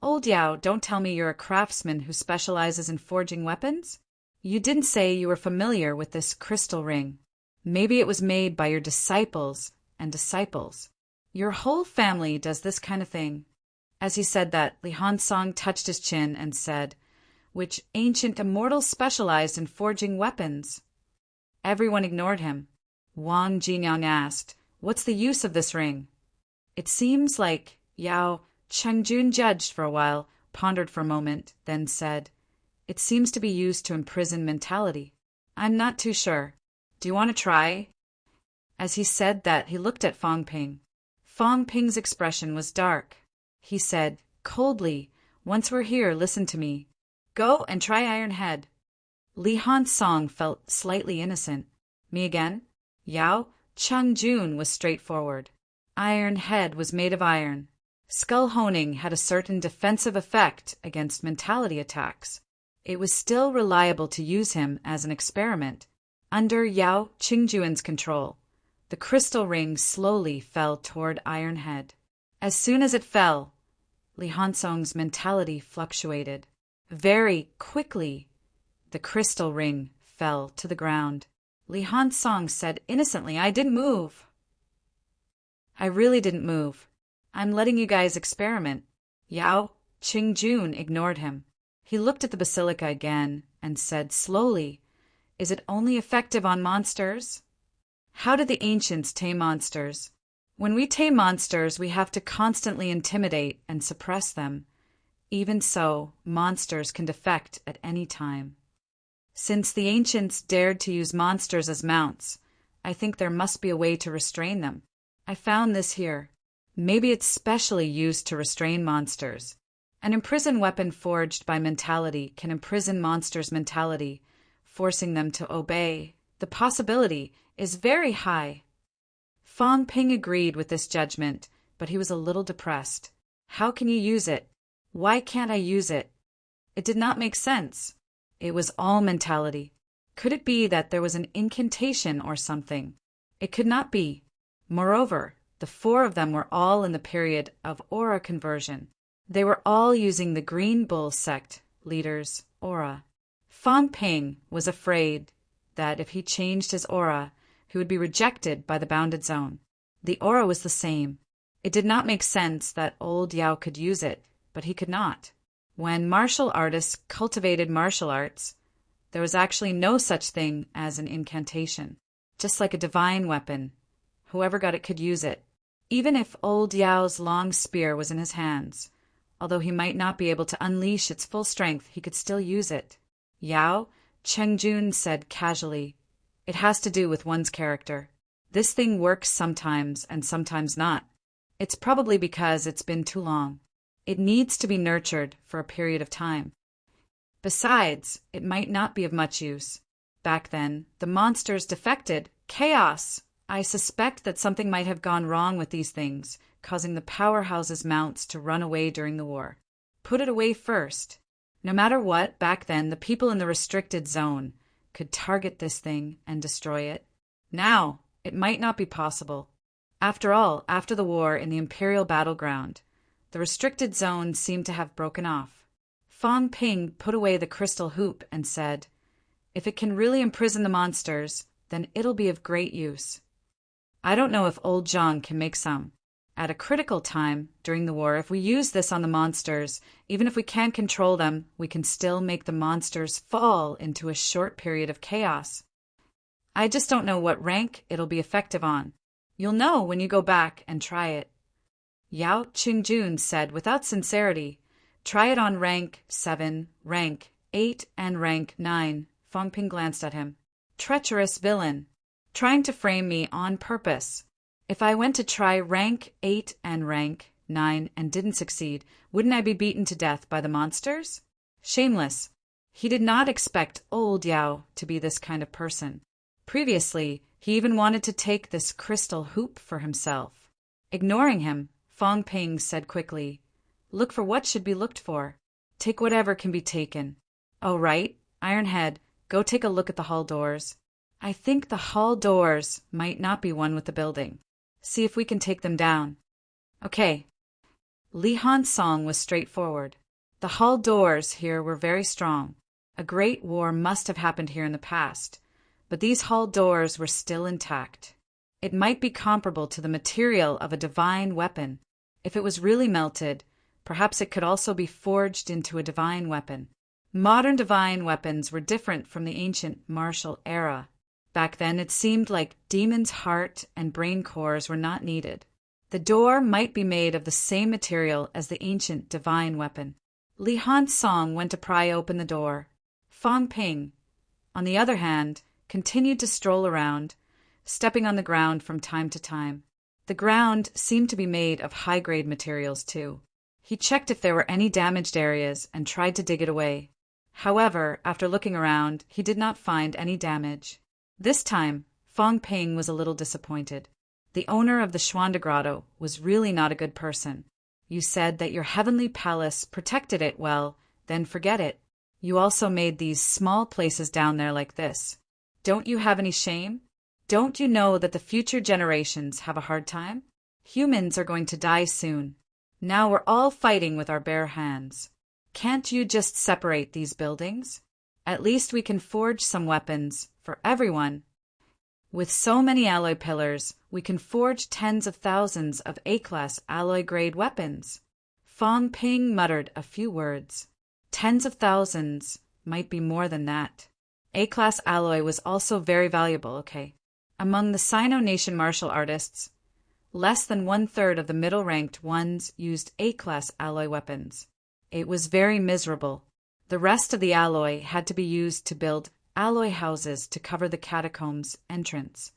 Speaker 1: "Old Yao, don't tell me you're a craftsman who specializes in forging weapons? You didn't say you were familiar with this crystal ring. Maybe it was made by your disciples and disciples. Your whole family does this kind of thing." As he said that, Li Hansong touched his chin and said, "Which ancient immortal specialized in forging weapons?" Everyone ignored him. Wang Jinyang asked, "What's the use of this ring?" "It seems like..." Yao Chengjun judged for a while, pondered for a moment, then said, "It seems to be used to imprison mentality. I'm not too sure. Do you want to try?" As he said that, he looked at Fang Ping. Fang Ping's expression was dark. He said, coldly, "Once we're here, listen to me. Go and try Iron Head." Li Hansong felt slightly innocent. "Me again?" Yao Chengjun was straightforward. Iron Head was made of iron. Skull honing had a certain defensive effect against mentality attacks. It was still reliable to use him as an experiment. Under Yao Chengjun's control, the crystal ring slowly fell toward Iron Head. As soon as it fell, Li Hansong's mentality fluctuated. Very quickly, the crystal ring fell to the ground. Li Hansong said innocently, "I didn't move. I really didn't move. I'm letting you guys experiment." Yao Chengjun ignored him. He looked at the basilica again and said slowly, "Is it only effective on monsters?" How did the ancients tame monsters? When we tame monsters, we have to constantly intimidate and suppress them. Even so, monsters can defect at any time. Since the ancients dared to use monsters as mounts, I think there must be a way to restrain them. I found this here. Maybe it's specially used to restrain monsters. An imprisoned weapon forged by mentality can imprison monsters' mentality, forcing them to obey. The possibility is very high. Fang Ping agreed with this judgment, but he was a little depressed. How can you use it? Why can't I use it? It did not make sense. It was all mentality. Could it be that there was an incantation or something? It could not be. Moreover, the four of them were all in the period of aura conversion. They were all using the Green Bull sect leader's aura. Fang Ping was afraid that if he changed his aura, he would be rejected by the bounded zone. The aura was the same. It did not make sense that old Yao could use it, but he could not. When martial artists cultivated martial arts, there was actually no such thing as an incantation. Just like a divine weapon, whoever got it could use it. Even if old Yao's long spear was in his hands, although he might not be able to unleash its full strength, he could still use it. Yao Chengjun said casually, "It has to do with one's character. This thing works sometimes and sometimes not. It's probably because it's been too long. It needs to be nurtured for a period of time. Besides, it might not be of much use. Back then, the monsters defected. Chaos! I suspect that something might have gone wrong with these things, causing the powerhouse's mounts to run away during the war. Put it away first. No matter what, back then, the people in the restricted zone could target this thing and destroy it. Now, it might not be possible. After all, after the war in the Imperial battleground, the restricted zone seemed to have broken off. Fang Ping put away the crystal hoop and said, "If it can really imprison the monsters, then it'll be of great use. I don't know if old Zhang can make some. At a critical time during the war, if we use this on the monsters, even if we can't control them, we can still make the monsters fall into a short period of chaos. I just don't know what rank it'll be effective on. You'll know when you go back and try it. Yao Qingjun said without sincerity, "Try it on rank 7, rank 8, and rank 9. Fang Ping glanced at him. Treacherous villain. Trying to frame me on purpose. If I went to try rank 8 and rank 9 and didn't succeed, wouldn't I be beaten to death by the monsters? Shameless." He did not expect old Yao to be this kind of person. Previously, he even wanted to take this crystal hoop for himself. Ignoring him, Fang Ping said quickly, "Look for what should be looked for. Take whatever can be taken. Oh, right, Ironhead, go take a look at the hall doors. I think the hall doors might not be one with the building. See if we can take them down." Okay. Li Han's song was straightforward. The hall doors here were very strong. A great war must have happened here in the past, but these hall doors were still intact. It might be comparable to the material of a divine weapon. If it was really melted, perhaps it could also be forged into a divine weapon. Modern divine weapons were different from the ancient martial era. Back then, it seemed like demon's heart and brain cores were not needed. The door might be made of the same material as the ancient divine weapon. Li Han's song went to pry open the door. Fang Ping, on the other hand, continued to stroll around, stepping on the ground from time to time. The ground seemed to be made of high-grade materials, too. He checked if there were any damaged areas and tried to dig it away. However, after looking around, he did not find any damage. This time, Fang Ping was a little disappointed. The owner of the Xuanda Grotto was really not a good person. You said that your heavenly palace protected it well, then forget it. You also made these small places down there like this. Don't you have any shame? Don't you know that the future generations have a hard time? Humans are going to die soon. Now we're all fighting with our bare hands. Can't you just separate these buildings? At least we can forge some weapons for everyone. With so many alloy pillars, we can forge tens of thousands of A-class alloy-grade weapons. Fang Ping muttered a few words. Tens of thousands might be more than that. A-class alloy was also very valuable, okay? Among the Sino Nation martial artists, less than 1/3 of the middle-ranked ones used A-class alloy weapons. It was very miserable. The rest of the alloy had to be used to build alloy houses to cover the catacombs' entrance.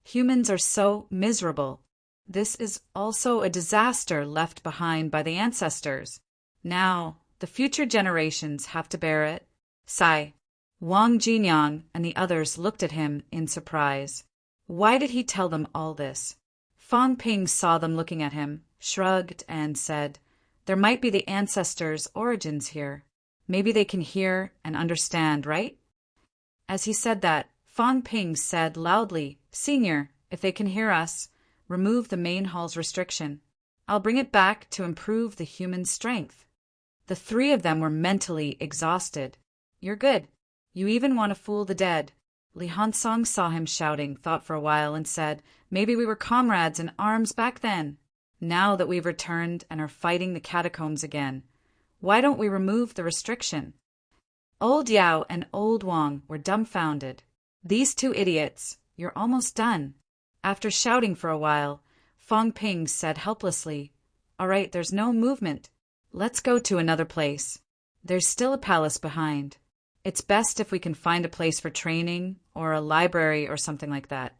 Speaker 1: Humans are so miserable. This is also a disaster left behind by the ancestors. Now, the future generations have to bear it. Sigh. Wang Jinyang and the others looked at him in surprise. Why did he tell them all this? Fang Ping saw them looking at him, shrugged, and said, "There might be the ancestors' origins here. Maybe they can hear and understand, right?" As he said that, Fang Ping said loudly, "Senior, if they can hear us, remove the main hall's restriction. I'll bring it back to improve the human strength." The three of them were mentally exhausted. "You're good. You even want to fool the dead." Li Hansong saw him shouting, thought for a while, and said, "Maybe we were comrades in arms back then. Now that we've returned and are fighting the catacombs again, why don't we remove the restriction?" Old Yao and Old Wang were dumbfounded. "These two idiots, you're almost done." After shouting for a while, Fang Ping said helplessly, "All right, there's no movement. Let's go to another place. There's still a palace behind. It's best if we can find a place for training or a library or something like that.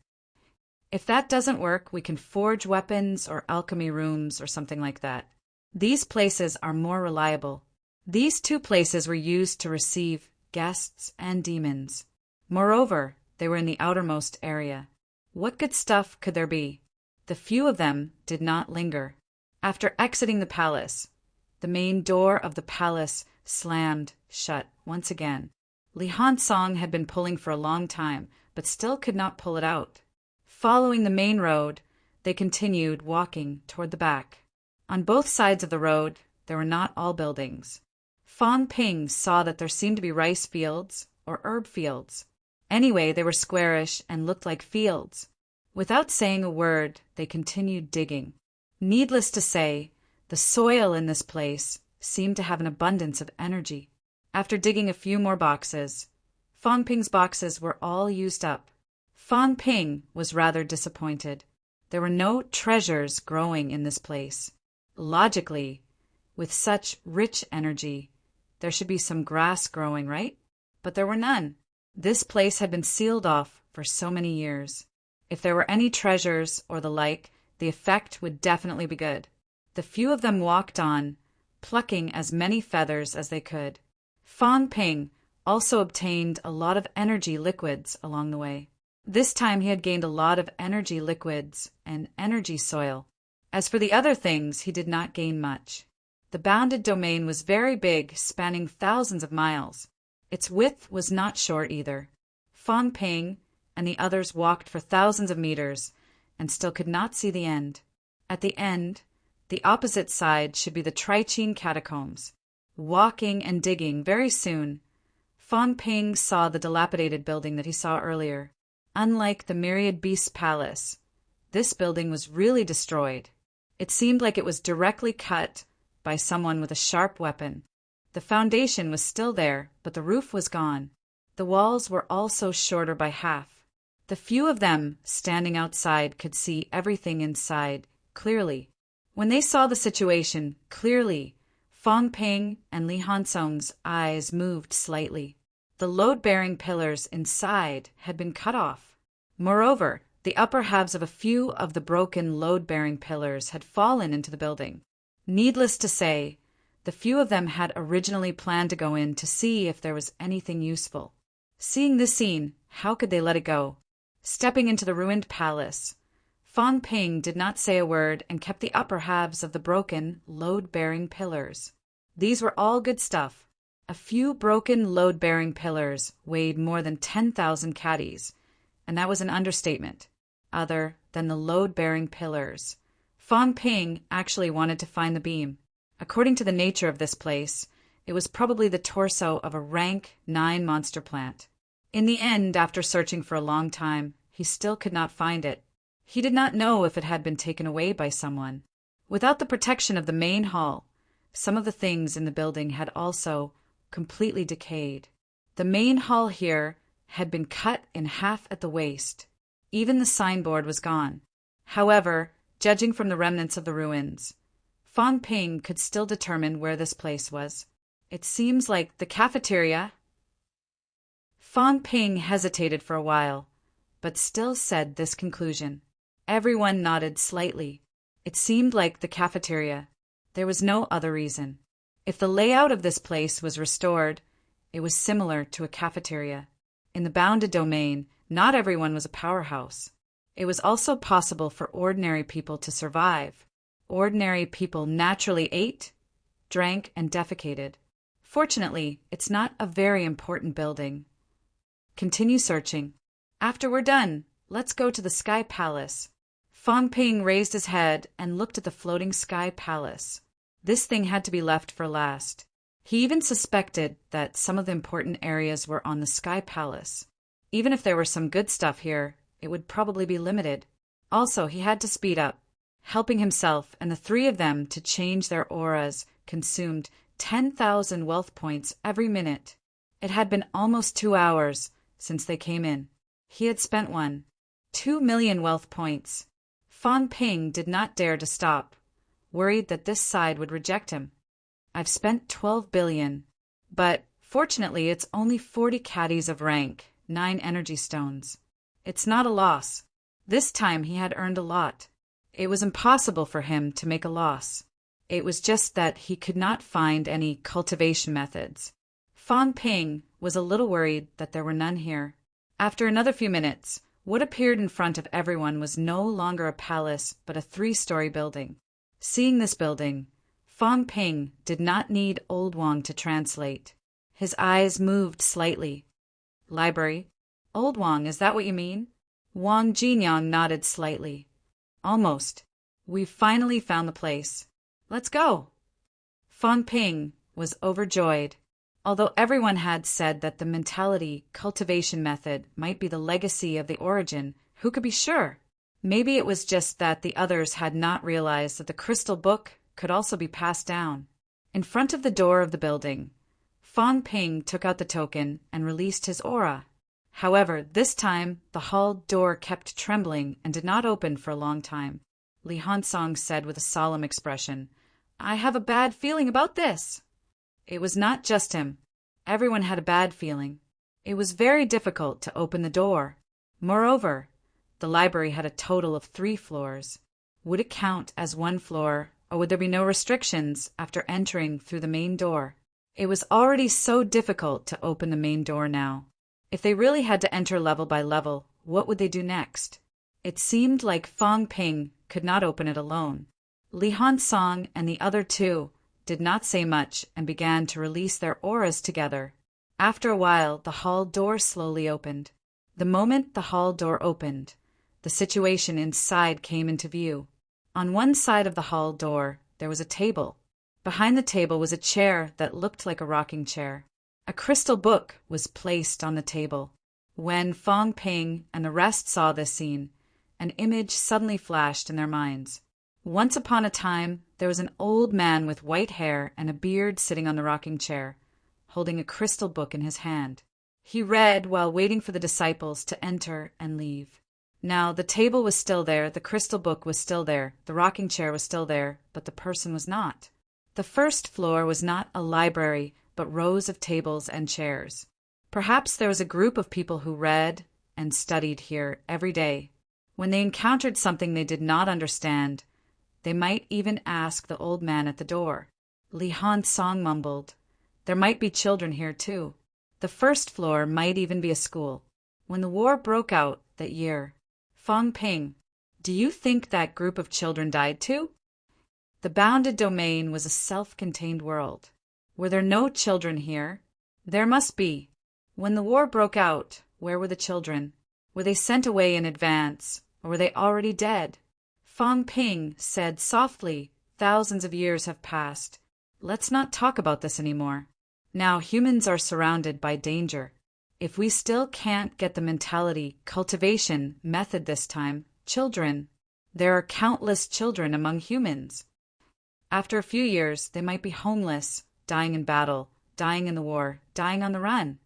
Speaker 1: If that doesn't work, we can forge weapons or alchemy rooms or something like that. These places are more reliable." These two places were used to receive guests and demons. Moreover, they were in the outermost area. What good stuff could there be? The few of them did not linger. After exiting the palace, the main door of the palace slammed shut once again. Li Hansong had been pulling for a long time, but still could not pull it out. Following the main road, they continued walking toward the back. On both sides of the road, there were not all buildings. Fang Ping saw that there seemed to be rice fields or herb fields. Anyway, they were squarish and looked like fields. Without saying a word, they continued digging. Needless to say, the soil in this place seemed to have an abundance of energy. After digging a few more boxes, Fang Ping's boxes were all used up. Fang Ping was rather disappointed. There were no treasures growing in this place. Logically, with such rich energy, there should be some grass growing, right? But there were none. This place had been sealed off for so many years. If there were any treasures or the like, the effect would definitely be good. The few of them walked on, plucking as many feathers as they could. Fan Ping also obtained a lot of energy liquids along the way. This time he had gained a lot of energy liquids and energy soil. As for the other things, he did not gain much. The bounded domain was very big, spanning thousands of miles. Its width was not short either. Fan Ping and the others walked for thousands of meters and still could not see the end. At the end, the opposite side should be the Trichine catacombs. Walking and digging very soon, Fan Ping saw the dilapidated building that he saw earlier. Unlike the Myriad Beasts Palace, this building was really destroyed. It seemed like it was directly cut by someone with a sharp weapon. The foundation was still there, but the roof was gone. The walls were also shorter by half. The few of them standing outside could see everything inside clearly. When they saw the situation clearly, Fan Ping and Li Hansong's eyes moved slightly. The load-bearing pillars inside had been cut off. Moreover, the upper halves of a few of the broken load-bearing pillars had fallen into the building. Needless to say, the few of them had originally planned to go in to see if there was anything useful. Seeing this scene, how could they let it go? Stepping into the ruined palace, Fan Ping did not say a word and kept the upper halves of the broken, load-bearing pillars. These were all good stuff. A few broken load-bearing pillars weighed more than 10,000 caddies, and that was an understatement. Other than the load-bearing pillars, Fan Ping actually wanted to find the beam. According to the nature of this place, it was probably the torso of a rank 9 monster plant. In the end, after searching for a long time, he still could not find it. He did not know if it had been taken away by someone. Without the protection of the main hall, some of the things in the building had also completely decayed. The main hall here had been cut in half at the waist. Even the signboard was gone. However, judging from the remnants of the ruins, Fan Ping could still determine where this place was. It seems like the cafeteria. Fan Ping hesitated for a while, but still said this conclusion. Everyone nodded slightly. It seemed like the cafeteria. There was no other reason. If the layout of this place was restored, it was similar to a cafeteria. In the bounded domain, not everyone was a powerhouse. It was also possible for ordinary people to survive. Ordinary people naturally ate, drank, and defecated. Fortunately, it's not a very important building. Continue searching. After we're done, let's go to the Sky Palace. Fan Ping raised his head and looked at the floating Sky Palace. This thing had to be left for last. He even suspected that some of the important areas were on the Sky Palace. Even if there were some good stuff here, it would probably be limited. Also, he had to speed up. Helping himself and the three of them to change their auras consumed 10,000 wealth points every minute. It had been almost 2 hours since they came in. He had spent 2 million wealth points. Fan Ping did not dare to stop, worried that this side would reject him. I've spent 12 billion, but fortunately it's only 40 caddies of rank, 9 energy stones. It's not a loss. This time he had earned a lot. It was impossible for him to make a loss. It was just that he could not find any cultivation methods. Fan Ping was a little worried that there were none here. After another few minutes, what appeared in front of everyone was no longer a palace but a 3-story building. Seeing this building, Fan Ping did not need Old Wang to translate. His eyes moved slightly. Library? Old Wang, is that what you mean? Wang Jinyang nodded slightly. Almost. We've finally found the place. Let's go. Fan Ping was overjoyed. Although everyone had said that the mentality cultivation method might be the legacy of the origin, who could be sure? Maybe it was just that the others had not realized that the crystal book could also be passed down. In front of the door of the building, Fan Ping took out the token and released his aura. However, this time, the hall door kept trembling and did not open for a long time. Li Hansong said with a solemn expression, "I have a bad feeling about this." It was not just him. Everyone had a bad feeling. It was very difficult to open the door. Moreover, the library had a total of 3 floors. Would it count as one floor, or would there be no restrictions after entering through the main door? It was already so difficult to open the main door now. If they really had to enter level by level, what would they do next? It seemed like Fong Ping could not open it alone. Li Hansong and the other 2 did not say much and began to release their auras together. After a while, the hall door slowly opened. The moment the hall door opened, the situation inside came into view. On one side of the hall door, there was a table. Behind the table was a chair that looked like a rocking chair. A crystal book was placed on the table. When Fong Ping and the rest saw this scene, an image suddenly flashed in their minds. Once upon a time, there was an old man with white hair and a beard sitting on the rocking chair, holding a crystal book in his hand. He read while waiting for the disciples to enter and leave. Now, the table was still there, the crystal book was still there, the rocking chair was still there, but the person was not. The first floor was not a library, but rows of tables and chairs. Perhaps there was a group of people who read and studied here every day. When they encountered something they did not understand, they might even ask the old man at the door. Li Hansong mumbled, "There might be children here too. The first floor might even be a school." When the war broke out that year, Fong Ping, do you think that group of children died too? The bounded domain was a self-contained world. Were there no children here? There must be. When the war broke out, where were the children? Were they sent away in advance, or were they already dead? Fong Ping said softly, "Thousands of years have passed. Let's not talk about this anymore. Now humans are surrounded by danger. If we still can't get the mentality cultivation method this time, children, there are countless children among humans. After a few years, they might be homeless, dying in battle, dying in the war, dying on the run."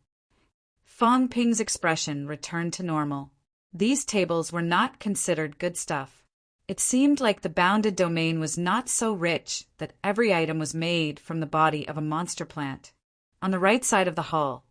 Speaker 1: Fong Ping's expression returned to normal. These tables were not considered good stuff. It seemed like the bounded domain was not so rich that every item was made from the body of a monster plant. On the right side of the hall,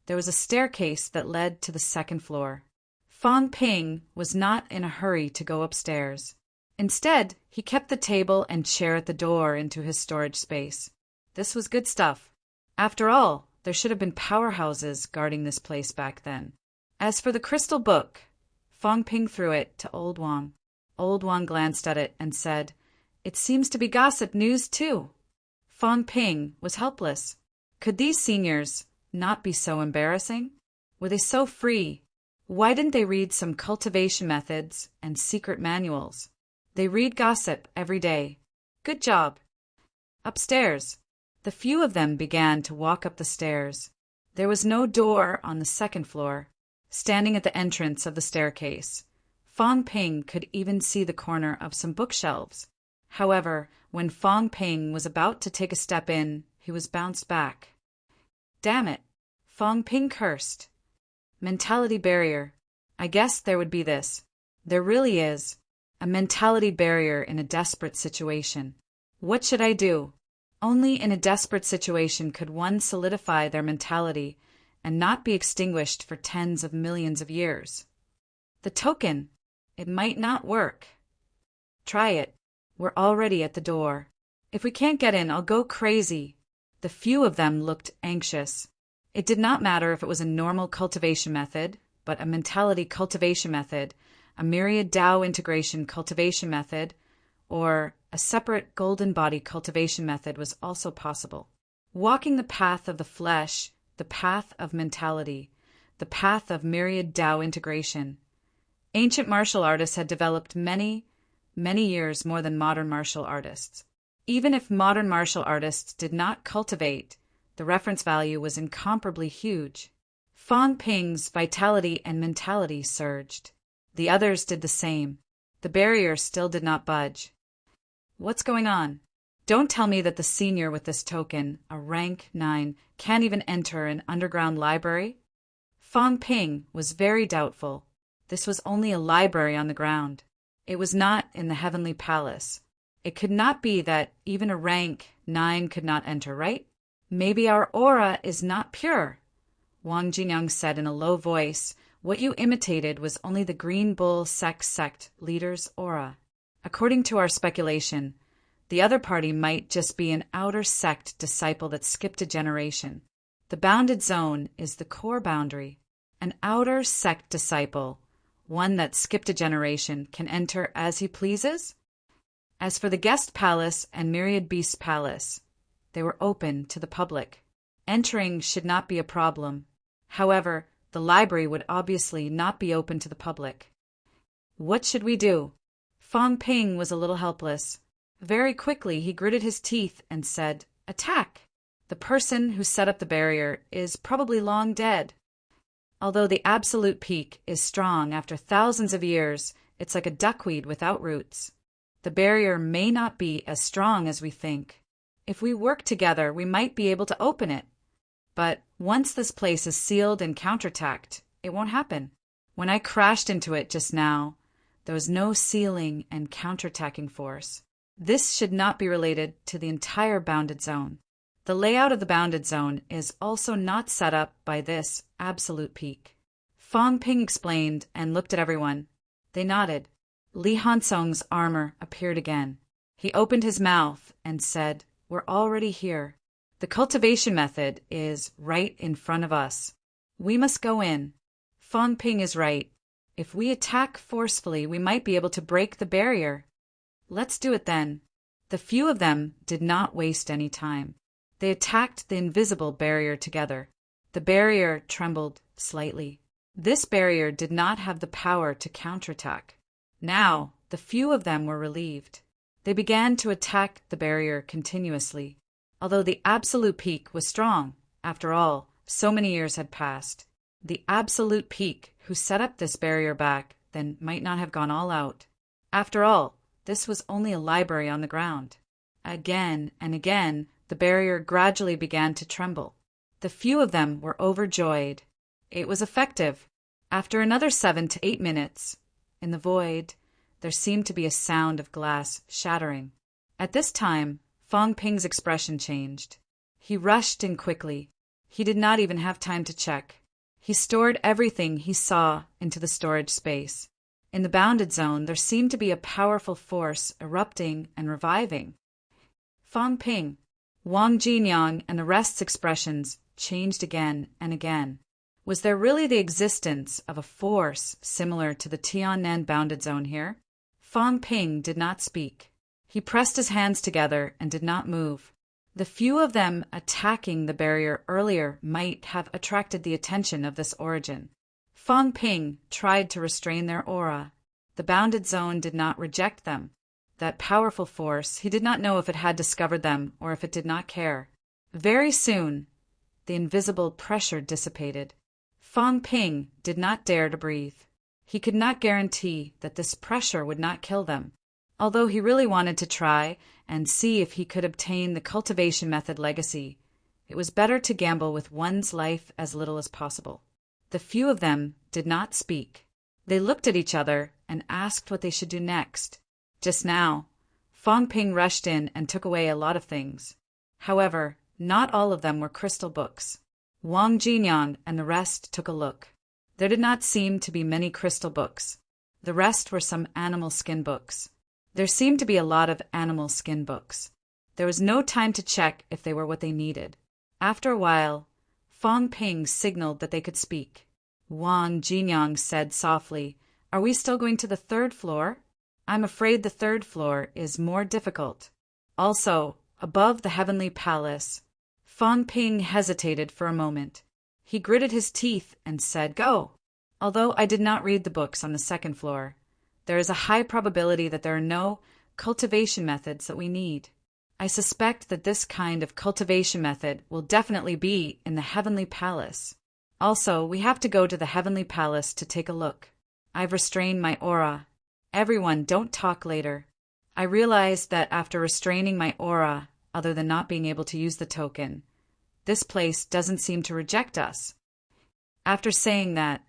Speaker 1: there was a staircase that led to the second floor. Fong Ping was not in a hurry to go upstairs. Instead, he kept the table and chair at the door into his storage space. This was good stuff. After all, there should have been powerhouses guarding this place back then. As for the crystal book, Fong Ping threw it to Old Wang. Old Wang glanced at it and said, "It seems to be gossip news too." Fong Ping was helpless. Could these seniors not be so embarrassing? Were they so free? Why didn't they read some cultivation methods and secret manuals? They read gossip every day. Good job. Upstairs, the few of them began to walk up the stairs. There was no door on the second floor. Standing at the entrance of the staircase, Fong Ping could even see the corner of some bookshelves. However, when Fong Ping was about to take a step in, he was bounced back. "Damn it," Fong Ping cursed. Mentality barrier. I guess there would be this. There really is. A mentality barrier in a desperate situation. What should I do? Only in a desperate situation could one solidify their mentality and not be extinguished for tens of millions of years. The token. It might not work. Try it. We're already at the door. If we can't get in, I'll go crazy. The few of them looked anxious. It did not matter if it was a normal cultivation method, but a mentality cultivation method, a myriad Tao integration cultivation method, or a separate golden body cultivation method was also possible. Walking the path of the flesh, the path of mentality, the path of myriad Tao integration. Ancient martial artists had developed many years more than modern martial artists. Even if modern martial artists did not cultivate, the reference value was incomparably huge. Fong Ping's vitality and mentality surged. The others did the same. The barrier still did not budge. What's going on? Don't tell me that the senior with this token, a rank 9, can't even enter an underground library? Fang Ping was very doubtful. This was only a library on the ground. It was not in the heavenly palace. It could not be that even a rank 9 could not enter, right? Maybe our aura is not pure. Wang Jinyang said in a low voice, what you imitated was only the Green Bull sect leader's aura. According to our speculation, the other party might just be an outer sect disciple that skipped a generation. The bounded zone is the core boundary. An outer sect disciple, one that skipped a generation, can enter as he pleases? As for the guest palace and myriad beast palace, they were open to the public. Entering should not be a problem. However, the library would obviously not be open to the public. What should we do? Fang Ping was a little helpless. Very quickly he gritted his teeth and said, "Attack!" The person who set up the barrier is probably long dead. Although the absolute peak is strong after thousands of years, it's like a duckweed without roots. The barrier may not be as strong as we think. If we work together, we might be able to open it. But once this place is sealed and counterattacked, it won't happen. When I crashed into it just now, there was no sealing and counterattacking force. This should not be related to the entire bounded zone. The layout of the bounded zone is also not set up by this absolute peak. Fang Ping explained and looked at everyone. They nodded. Li Hansong's armor appeared again. He opened his mouth and said, "We're already here. The cultivation method is right in front of us. We must go in." Fang Ping is right. If we attack forcefully, we might be able to break the barrier. Let's do it then. The few of them did not waste any time. They attacked the invisible barrier together. The barrier trembled slightly. This barrier did not have the power to counterattack. Now, the few of them were relieved. They began to attack the barrier continuously. Although the absolute peak was strong, after all, so many years had passed. The absolute peak who set up this barrier back then might not have gone all out. After all, this was only a library on the ground. Again and again, the barrier gradually began to tremble. The few of them were overjoyed. It was effective. After another 7 to 8 minutes, in the void, there seemed to be a sound of glass shattering. At this time, Fang Ping's expression changed. He rushed in quickly. He did not even have time to check. He stored everything he saw into the storage space. In the bounded zone, there seemed to be a powerful force erupting and reviving. Fang Ping, Wang Jinyang, and the rest's expressions changed again and again. Was there really the existence of a force similar to the Tiannan bounded zone here? Fang Ping did not speak. He pressed his hands together and did not move. The few of them attacking the barrier earlier might have attracted the attention of this origin. Fang Ping tried to restrain their aura. The bounded zone did not reject them. That powerful force, he did not know if it had discovered them or if it did not care. Very soon, the invisible pressure dissipated. Fang Ping did not dare to breathe. He could not guarantee that this pressure would not kill them. Although he really wanted to try and see if he could obtain the cultivation method legacy, it was better to gamble with one's life as little as possible. The few of them did not speak. They looked at each other and asked what they should do next. Just now, Fang Ping rushed in and took away a lot of things. However, not all of them were crystal books. Wang Jinyang and the rest took a look. There did not seem to be many crystal books. The rest were some animal skin books. There seemed to be a lot of animal skin books. There was no time to check if they were what they needed. After a while, Fang Ping signaled that they could speak. Wang Jinyang said softly, "Are we still going to the 3rd floor? I'm afraid the 3rd floor is more difficult." Also, above the heavenly palace, Fang Ping hesitated for a moment. He gritted his teeth and said, "Go." Although I did not read the books on the 2nd floor, there is a high probability that there are no cultivation methods that we need. I suspect that this kind of cultivation method will definitely be in the heavenly palace. Also, we have to go to the heavenly palace to take a look. I've restrained my aura. Everyone, don't talk later. I realized that after restraining my aura, other than not being able to use the token, this place doesn't seem to reject us. After saying that,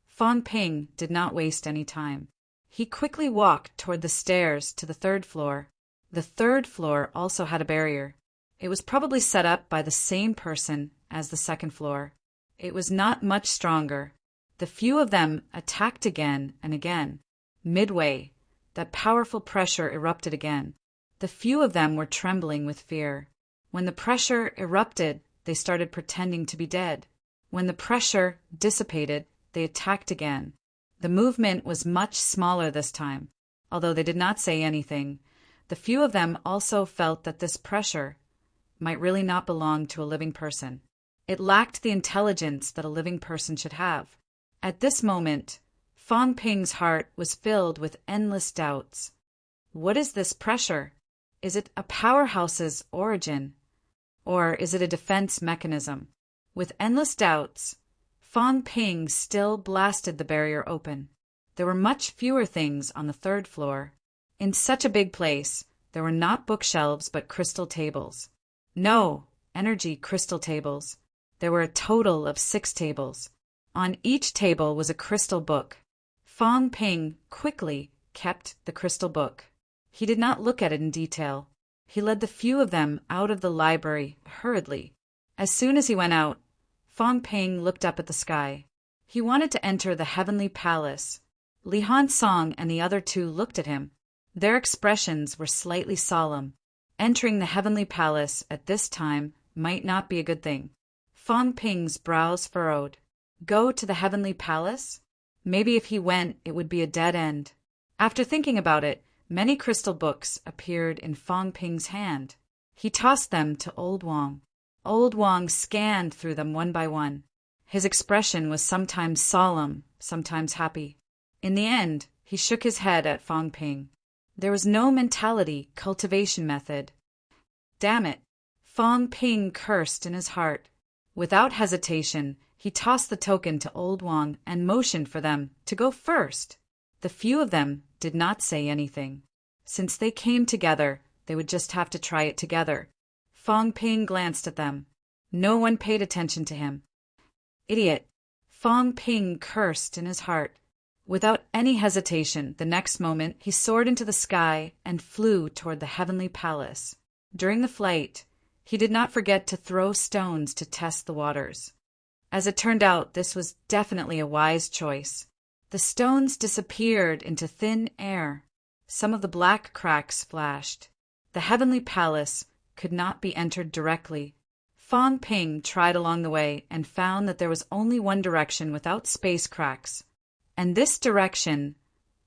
Speaker 1: Fang Ping did not waste any time. He quickly walked toward the stairs to the third floor. The third floor also had a barrier. It was probably set up by the same person as the second floor. It was not much stronger. The few of them attacked again and again. Midway, that powerful pressure erupted again. The few of them were trembling with fear. When the pressure erupted, they started pretending to be dead. When the pressure dissipated, they attacked again. The movement was much smaller this time. Although they did not say anything, the few of them also felt that this pressure might really not belong to a living person. It lacked the intelligence that a living person should have. At this moment, Fang Ping's heart was filled with endless doubts. What is this pressure? Is it a powerhouse's origin? Or is it a defense mechanism? With endless doubts, Fang Ping still blasted the barrier open. There were much fewer things on the third floor. In such a big place, there were not bookshelves but crystal tables. No, energy crystal tables. There were a total of 6 tables. On each table was a crystal book. Fang Ping quickly kept the crystal book. He did not look at it in detail. He led the few of them out of the library hurriedly. As soon as he went out, Fang Ping looked up at the sky. He wanted to enter the heavenly palace. Li Han Song and the other 2 looked at him. Their expressions were slightly solemn. Entering the heavenly palace at this time might not be a good thing. Fang Ping's brows furrowed. Go to the heavenly palace? Maybe if he went, it would be a dead end. After thinking about it, many crystal books appeared in Fang Ping's hand. He tossed them to Old Wang. Old Wang scanned through them one by one. His expression was sometimes solemn, sometimes happy. In the end, he shook his head at Fang Ping. There was no mentality cultivation method. Damn it! Fang Ping cursed in his heart. Without hesitation, he tossed the token to Old Wang and motioned for them to go first. The few of them did not say anything. Since they came together, they would just have to try it together. Fang Ping glanced at them. No one paid attention to him. Idiot! Fang Ping cursed in his heart. Without any hesitation, the next moment he soared into the sky and flew toward the heavenly palace. During the flight, he did not forget to throw stones to test the waters. As it turned out, this was definitely a wise choice. The stones disappeared into thin air. Some of the black cracks flashed. The heavenly palace could not be entered directly. Fang Ping tried along the way and found that there was only one direction without space cracks. And this direction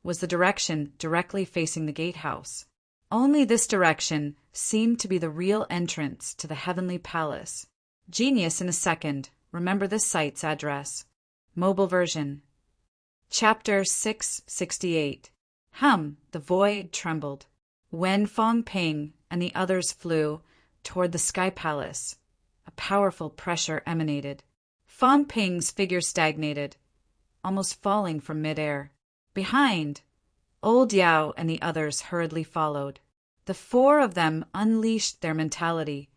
Speaker 1: was the direction directly facing the gatehouse. Only this direction seemed to be the real entrance to the heavenly palace. Genius in a second. Remember this site's address. Mobile version. Chapter 668. The void trembled. When Fang Ping and the others flew toward the sky palace, a powerful pressure emanated. Fang Ping's figure stagnated, almost falling from midair. Behind, Old Yao and the others hurriedly followed. The 4 of them unleashed their mentality,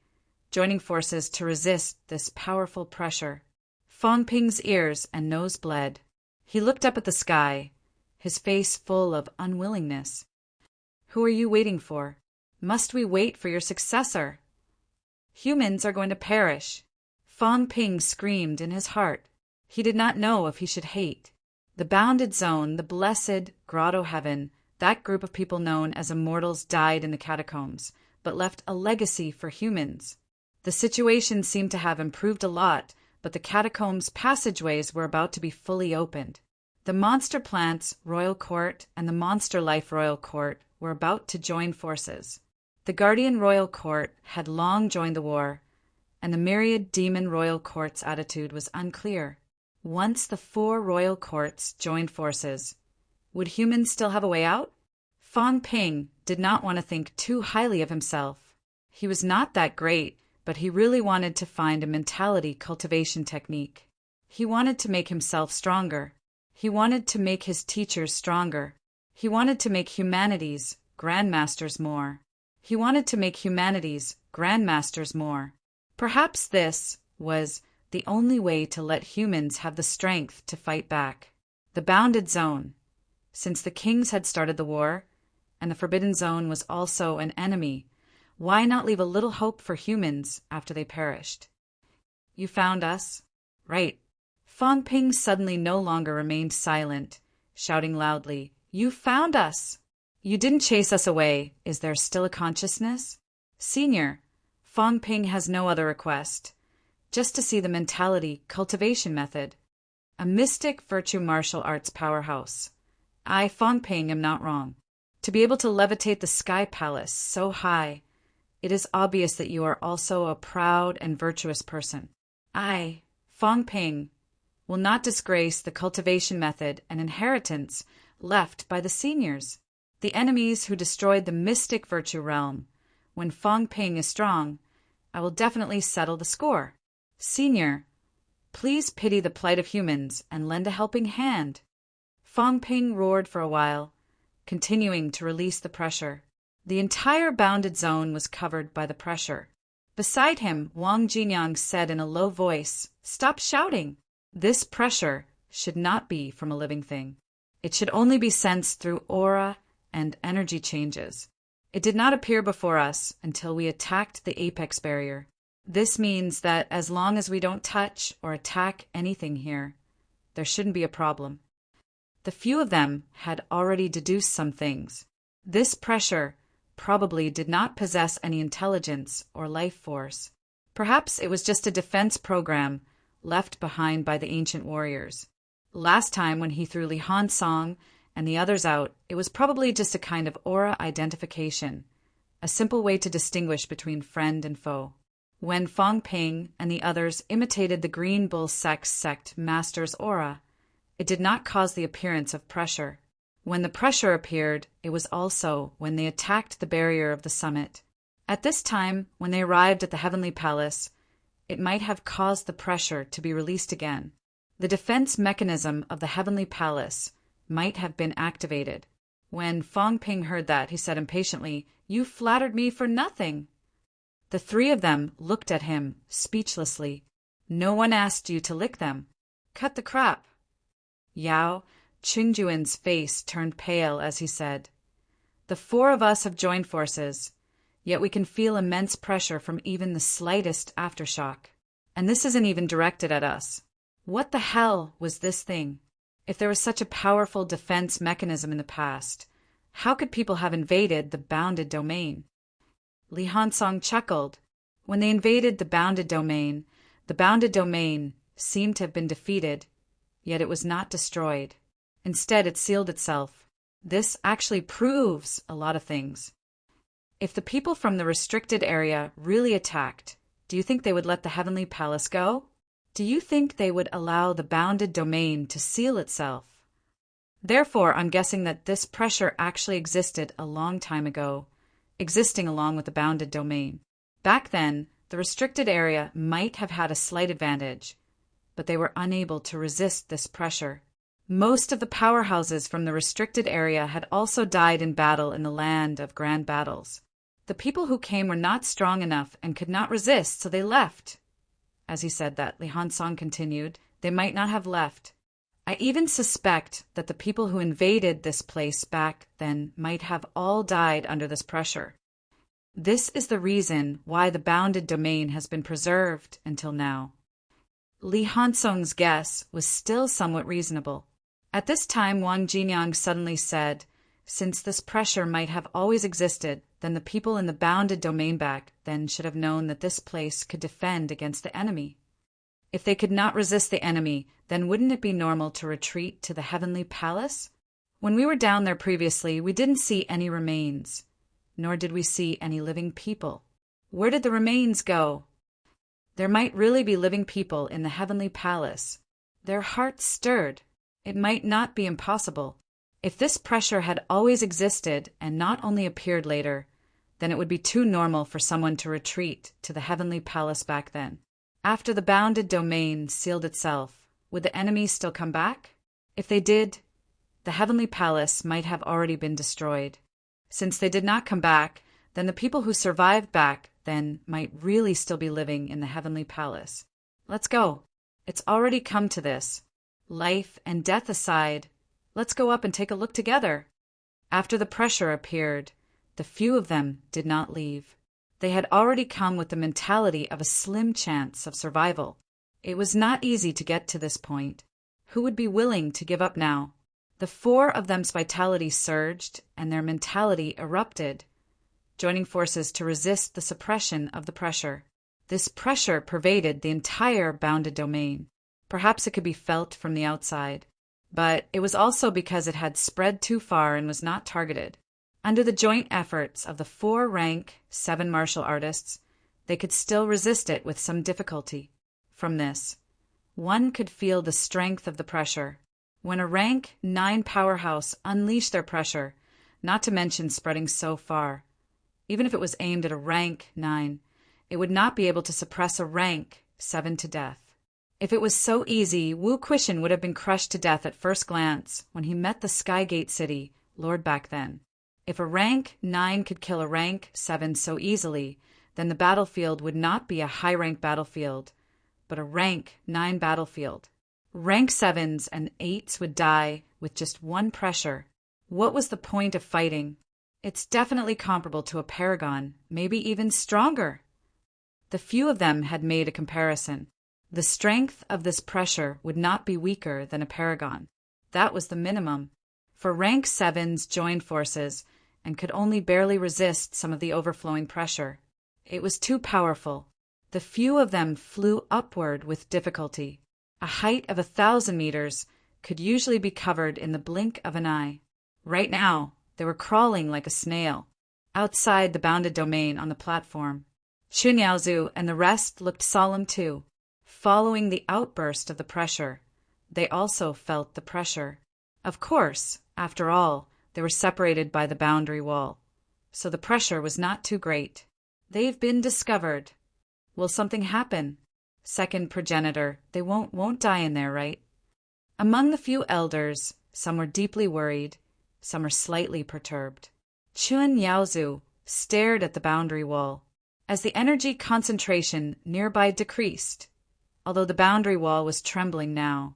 Speaker 1: joining forces to resist this powerful pressure. Fang Ping's ears and nose bled. He looked up at the sky, his face full of unwillingness. Who are you waiting for? Must we wait for your successor? Humans are going to perish. Fang Ping screamed in his heart. He did not know if he should hate. The bounded zone, the blessed grotto heaven, that group of people known as immortals died in the catacombs, but left a legacy for humans. The situation seemed to have improved a lot, but the catacombs' passageways were about to be fully opened. The Monster Plants Royal Court and the Monster Life Royal Court were about to join forces. The Guardian Royal Court had long joined the war, and the Myriad Demon Royal Court's attitude was unclear. Once the 4 royal courts joined forces, would humans still have a way out? Fang Ping did not want to think too highly of himself. He was not that great, but he really wanted to find a mentality cultivation technique. He wanted to make himself stronger. He wanted to make his teachers stronger. He wanted to make humanity's grandmasters more. Perhaps this was the only way to let humans have the strength to fight back. The bounded zone. Since the kings had started the war, and the Forbidden Zone was also an enemy, why not leave a little hope for humans after they perished? You found us? Right. Fang Ping suddenly no longer remained silent, shouting loudly, "You found us! You didn't chase us away. Is there still a consciousness?" Senior, Fang Ping has no other request, just to see the mentality cultivation method. A mystic virtue martial arts powerhouse. I, Fang Ping, am not wrong. To be able to levitate the sky palace so high, it is obvious that you are also a proud and virtuous person. I, Fang Ping, will not disgrace the cultivation method and inheritance left by the seniors, the enemies who destroyed the mystic virtue realm. When Fang Ping is strong, I will definitely settle the score. Senior, please pity the plight of humans and lend a helping hand. Fang Ping roared for a while, continuing to release the pressure. The entire bounded zone was covered by the pressure. Beside him, Wang Jinyang said in a low voice, "Stop shouting! This pressure should not be from a living thing. It should only be sensed through aura and energy changes. It did not appear before us until we attacked the apex barrier. This means that as long as we don't touch or attack anything here, there shouldn't be a problem." The few of them had already deduced some things. This pressure probably did not possess any intelligence or life force. Perhaps it was just a defense program left behind by the ancient warriors. Last time when he threw Li Hansong and the others out, it was probably just a kind of aura identification, a simple way to distinguish between friend and foe. When Fang Ping and the others imitated the Green Bull sect master's aura, it did not cause the appearance of pressure. When the pressure appeared, it was also when they attacked the barrier of the summit. At this time, when they arrived at the Heavenly Palace, it might have caused the pressure to be released again. The defense mechanism of the Heavenly Palace might have been activated. When Fang Ping heard that, he said impatiently, "You flattered me for nothing." The three of them looked at him speechlessly. "No one asked you to lick them. Cut the crap." Yao Qingjuan's face turned pale as he said, "The four of us have joined forces, yet we can feel immense pressure from even the slightest aftershock. And this isn't even directed at us. What the hell was this thing? If there was such a powerful defense mechanism in the past, how could people have invaded the bounded domain?" Li Hansong chuckled. When they invaded the bounded domain seemed to have been defeated, yet it was not destroyed. Instead, it sealed itself. This actually proves a lot of things. If the people from the restricted area really attacked, do you think they would let the Heavenly Palace go? Do you think they would allow the bounded domain to seal itself? Therefore, I'm guessing that this pressure actually existed a long time ago, existing along with the bounded domain. Back then, the restricted area might have had a slight advantage, but they were unable to resist this pressure. Most of the powerhouses from the restricted area had also died in battle in the land of grand battles. The people who came were not strong enough and could not resist, so they left. As he said that, Li Hansong continued, "They might not have left. I even suspect that the people who invaded this place back then might have all died under this pressure. This is the reason why the bounded domain has been preserved until now." Li Hansong's guess was still somewhat reasonable. At this time, Wang Jinyang suddenly said, "Since this pressure might have always existed, then the people in the bounded domain back then should have known that this place could defend against the enemy. If they could not resist the enemy, then wouldn't it be normal to retreat to the Heavenly Palace? When we were down there previously, we didn't see any remains, nor did we see any living people. Where did the remains go? There might really be living people in the Heavenly Palace. Their hearts stirred. It might not be impossible. If this pressure had always existed and not only appeared later, then it would be too normal for someone to retreat to the Heavenly Palace back then. After the bounded domain sealed itself, would the enemies still come back? If they did, the Heavenly Palace might have already been destroyed. Since they did not come back, then the people who survived back then might really still be living in the Heavenly Palace. Let's go. It's already come to this. Life and death aside, let's go up and take a look together. After the pressure appeared, the few of them did not leave. They had already come with the mentality of a slim chance of survival. It was not easy to get to this point. Who would be willing to give up now? The four of them's vitality surged and their mentality erupted, joining forces to resist the suppression of the pressure. This pressure pervaded the entire bounded domain. Perhaps it could be felt from the outside, but it was also because it had spread too far and was not targeted. Under the joint efforts of the 4 rank 7 martial artists, they could still resist it with some difficulty. From this, one could feel the strength of the pressure. When a rank 9 powerhouse unleashed their pressure, not to mention spreading so far, even if it was aimed at a rank 9, it would not be able to suppress a rank 7 to death. If it was so easy, Wu Quishan would have been crushed to death at first glance when he met the Skygate City Lord back then. If a rank 9 could kill a rank 7 so easily, then the battlefield would not be a high-rank battlefield, but a rank 9 battlefield. Rank 7s and 8s would die with just one pressure. What was the point of fighting? It's definitely comparable to a paragon, maybe even stronger. The few of them had made a comparison. The strength of this pressure would not be weaker than a paragon. That was the minimum. For rank 7s joined forces and could only barely resist some of the overflowing pressure. It was too powerful. The few of them flew upward with difficulty. A height of 1,000 meters could usually be covered in the blink of an eye. Right now, they were crawling like a snail, outside the bounded domain on the platform. Chun Yaozu and the rest looked solemn too. Following the outburst of the pressure, they also felt the pressure. Of course, after all, they were separated by the boundary wall, so the pressure was not too great. They've been discovered. Will something happen? Second progenitor, they won't die in there, right? Among the few elders, some were deeply worried, some were slightly perturbed. Chun Yaozu stared at the boundary wall. As the energy concentration nearby decreased, although the boundary wall was trembling now,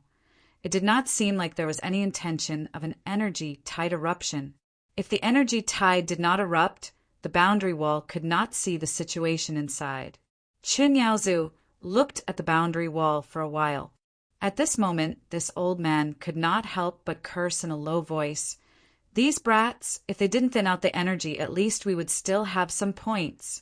Speaker 1: it did not seem like there was any intention of an energy tide eruption. If the energy tide did not erupt, the boundary wall could not see the situation inside. Chun Yaozu looked at the boundary wall for a while. At this moment, this old man could not help but curse in a low voice. These brats, if they didn't thin out the energy, at least we would still have some points.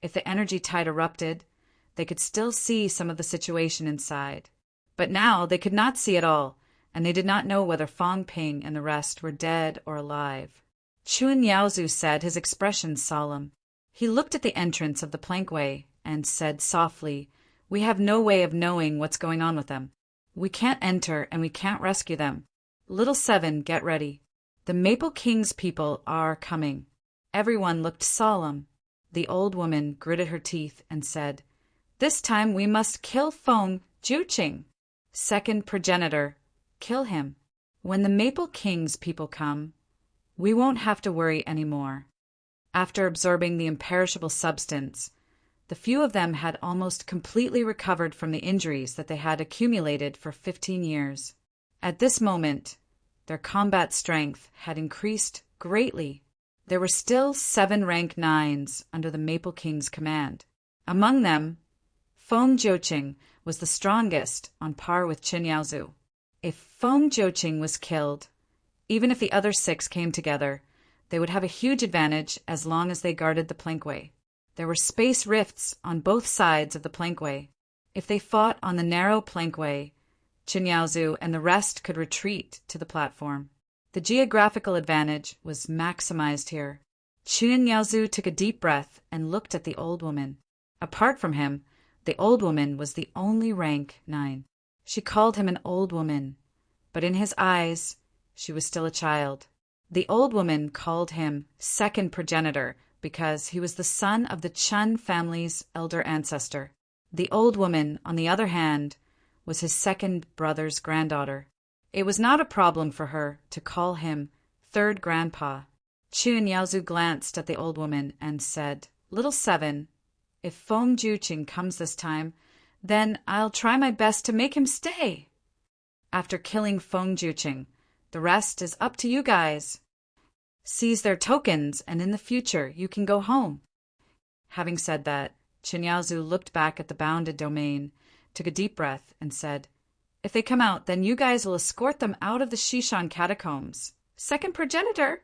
Speaker 1: If the energy tide erupted, they could still see some of the situation inside. But now they could not see at all, and they did not know whether Fang Ping and the rest were dead or alive. Chun Yaozu said, his expression solemn. He looked at the entrance of the plankway and said softly, "We have no way of knowing what's going on with them. We can't enter and we can't rescue them. Little 7, get ready. The Maple King's people are coming." Everyone looked solemn. The old woman gritted her teeth and said, "This time we must kill Feng Juqing. Second progenitor, kill him. When the Maple King's people come, we won't have to worry anymore." After absorbing the imperishable substance, the few of them had almost completely recovered from the injuries that they had accumulated for 15 years. At this moment, their combat strength had increased greatly. There were still 7 rank 9s under the Maple King's command. Among them, Feng Juqing was the strongest, on par with Chun Yaozu. If Feng Juqing was killed, even if the other 6 came together, they would have a huge advantage as long as they guarded the plankway. There were space rifts on both sides of the plankway. If they fought on the narrow plankway, Chun Yaozu and the rest could retreat to the platform. The geographical advantage was maximized here. Chun Yaozu took a deep breath and looked at the old woman. Apart from him, the old woman was the only rank 9. She called him an old woman, but in his eyes, she was still a child. The old woman called him second progenitor because he was the son of the Chun family's elder ancestor. The old woman, on the other hand, was his second brother's granddaughter. It was not a problem for her to call him third grandpa. Chun Yaozu glanced at the old woman and said, "Little 7, if Feng Juqing comes this time, Then I'll try my best to make him stay. After killing Feng Juqing, the rest is up to you guys. Seize their tokens, and in the future you can go home. Having said that, Chen Yaozu looked back at the bounded domain, took a deep breath, and said, If they come out, then you guys will escort them out of the Shishan catacombs. Second progenitor!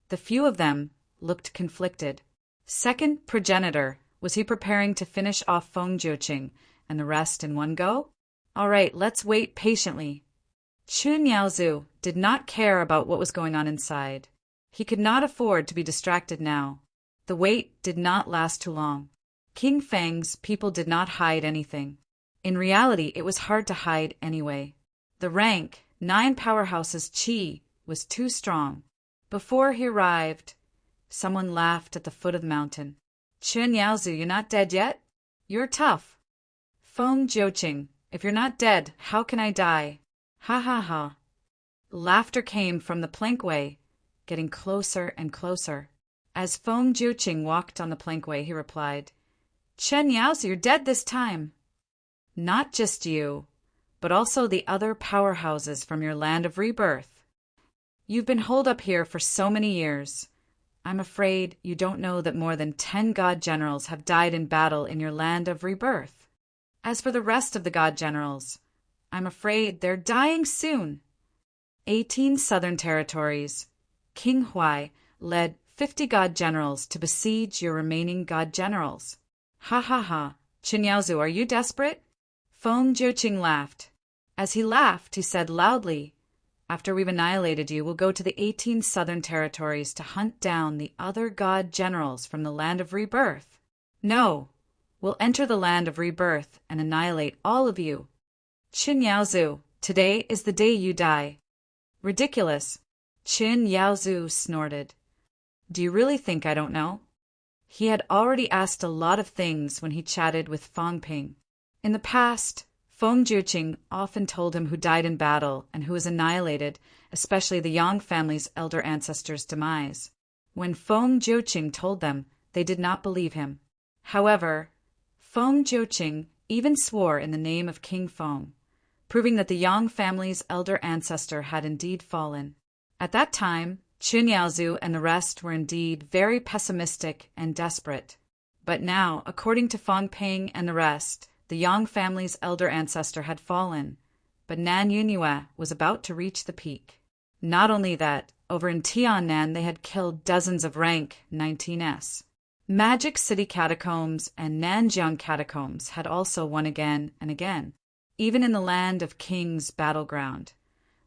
Speaker 1: The few of them looked conflicted. Second progenitor, was he preparing to finish off Feng Juqing and the rest in one go? All right, let's wait patiently. Chen Yaozu did not care about what was going on inside. He could not afford to be distracted now. The wait did not last too long. King Feng's people did not hide anything. In reality, it was hard to hide anyway. The rank 9 powerhouses Qi was too strong. Before he arrived, someone laughed at the foot of the mountain. Chen Yaozu, you're not dead yet? You're tough. Feng Juqing, if you're not dead, how can I die? Ha ha ha. Laughter came from the plankway, getting closer and closer. As Feng Juqing walked on the plankway, he replied, Chen Yaozu, you're dead this time. Not just you, but also the other powerhouses from your land of rebirth. You've been holed up here for so many years. I'm afraid you don't know that more than 10 god generals have died in battle in your land of rebirth. As for the rest of the god generals, I'm afraid they're dying soon. 18 southern territories. King Huai led 50 god generals to besiege your remaining god generals. Ha ha ha. Chen Yaozu, are you desperate? Feng Juqing laughed. As he laughed, he said loudly, After we've annihilated you, we'll go to the 18 southern territories to hunt down the other god generals from the land of rebirth. No, we'll enter the land of rebirth and annihilate all of you. Chen Yaozu, today is the day you die. Ridiculous. Chen Yaozu snorted. Do you really think I don't know? He had already asked a lot of things when he chatted with Fang Ping. In the past, Feng Juqing often told him who died in battle and who was annihilated, especially the Yang family's elder ancestors' demise. When Feng Juqing told them, they did not believe him. However, Feng Juqing even swore in the name of King Feng, proving that the Yang family's elder ancestor had indeed fallen. At that time, Chen Yaozu and the rest were indeed very pessimistic and desperate. But now, according to Fang Ping and the rest, the Yang family's elder ancestor had fallen, but Nan Yunyue was about to reach the peak. Not only that, over in Tiannan they had killed dozens of rank 19s. Magic City catacombs and Nanjiang catacombs had also won again and again. Even in the land of King's battleground,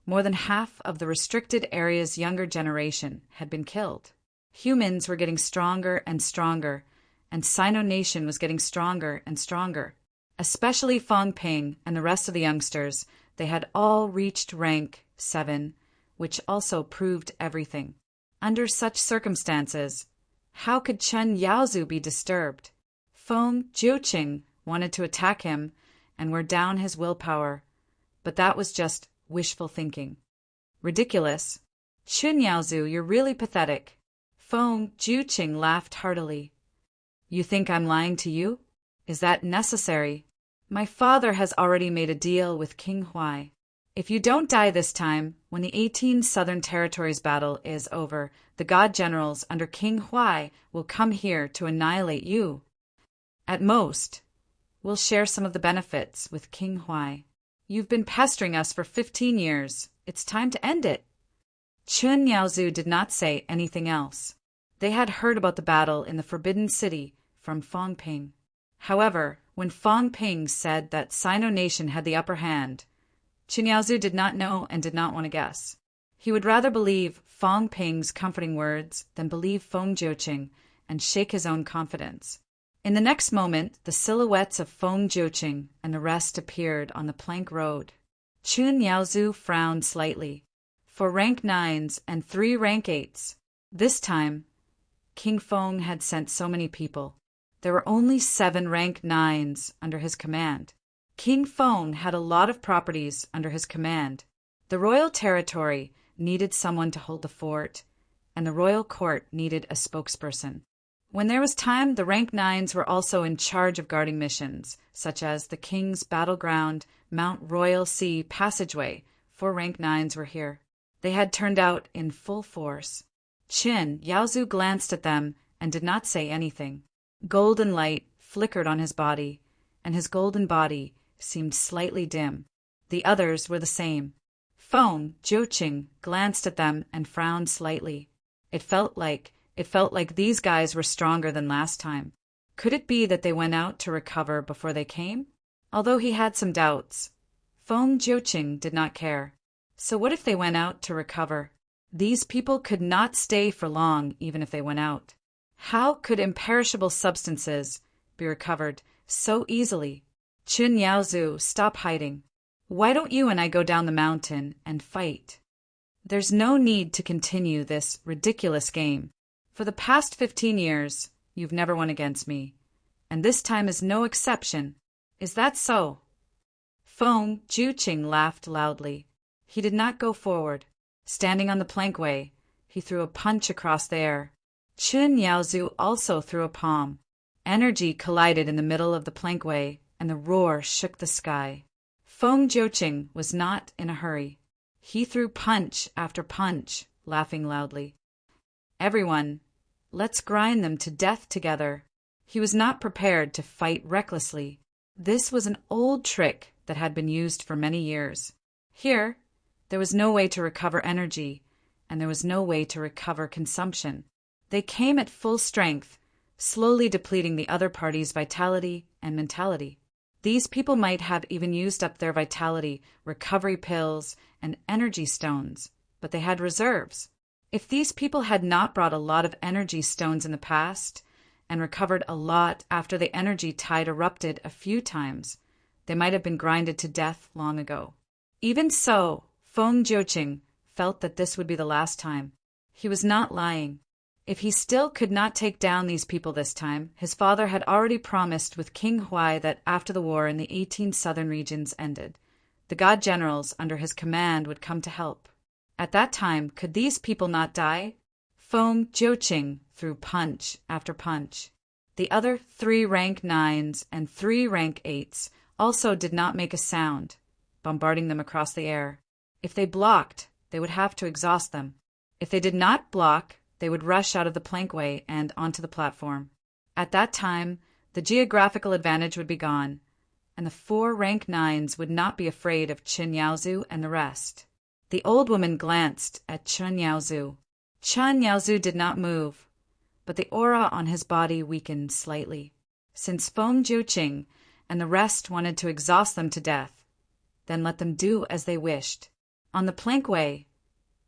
Speaker 1: more than half of the restricted area's younger generation had been killed. Humans were getting stronger and stronger, and Sino Nation was getting stronger and stronger. Especially Fang Ping and the rest of the youngsters, they had all reached rank 7, which also proved everything. Under such circumstances, how could Chen Yaozu be disturbed? Feng Juqing wanted to attack him and wear down his willpower, but that was just wishful thinking. Ridiculous. Chen Yaozu, you're really pathetic. Feng Juqing laughed heartily. You think I'm lying to you? Is that necessary? My father has already made a deal with King Huai. If you don't die this time, when the 18 Southern Territories battle is over, the god generals under King Huai will come here to annihilate you. At most, we'll share some of the benefits with King Huai. You've been pestering us for 15 years. It's time to end it. Chen Yaozu did not say anything else. They had heard about the battle in the Forbidden City from Fang Ping. However, when Fang Ping said that Sino Nation had the upper hand, Chen Yaozu did not know and did not want to guess. He would rather believe Fang Ping's comforting words than believe Feng Juqing and shake his own confidence. In the next moment, the silhouettes of Feng Juqing and the rest appeared on the plank road. Chen Yaozu frowned slightly. 4 rank 9s and 3 rank 8s. This time, King Feng had sent so many people. There were only 7 rank 9s under his command. King Feng had a lot of properties under his command. The royal territory needed someone to hold the fort, and the royal court needed a spokesperson. When there was time, the rank 9s were also in charge of guarding missions, such as the King's Battleground, Mount Royal Sea Passageway. 4 rank 9s were here. They had turned out in full force. Qin Yaozu glanced at them and did not say anything. Golden light flickered on his body, and his golden body seemed slightly dim. The others were the same. Feng Jiuqing glanced at them and frowned slightly. It felt like these guys were stronger than last time. Could it be that they went out to recover before they came? Although he had some doubts, Feng Jiuqing did not care. So what if they went out to recover? These people could not stay for long even if they went out. How could imperishable substances be recovered so easily? Qin Yaozu, stop hiding. Why don't you and I go down the mountain and fight? There's no need to continue this ridiculous game. For the past 15 years, you've never won against me, and this time is no exception. Is that so? Feng Jiuqing laughed loudly. He did not go forward. Standing on the plankway, he threw a punch across the air. Qin Yaozu also threw a palm. Energy collided in the middle of the plankway, and the roar shook the sky. Feng Jiuqing was not in a hurry. He threw punch after punch, laughing loudly. Everyone, let's grind them to death together. He was not prepared to fight recklessly. This was an old trick that had been used for many years. Here, there was no way to recover energy, and there was no way to recover consumption. They came at full strength, slowly depleting the other party's vitality and mentality. These people might have even used up their vitality, recovery pills, and energy stones, but they had reserves. If these people had not brought a lot of energy stones in the past, and recovered a lot after the energy tide erupted a few times, they might have been grinded to death long ago. Even so, Feng Jiuqing felt that this would be the last time. He was not lying. If he still could not take down these people this time, his father had already promised with King Huai that after the war in the 18 southern regions ended, the god generals under his command would come to help. At that time, could these people not die? Feng Jiuqing threw punch after punch. The other 3 rank 9s and 3 rank 8s also did not make a sound, bombarding them across the air. If they blocked, they would have to exhaust them. If they did not block, they would rush out of the plankway and onto the platform. At that time, the geographical advantage would be gone, and the 4 rank 9s would not be afraid of Qin Yaozu and the rest. The old woman glanced at Qin Yaozu. Qin Yaozu did not move, but the aura on his body weakened slightly. Since Feng Jiuqing and the rest wanted to exhaust them to death, then let them do as they wished. On the plankway,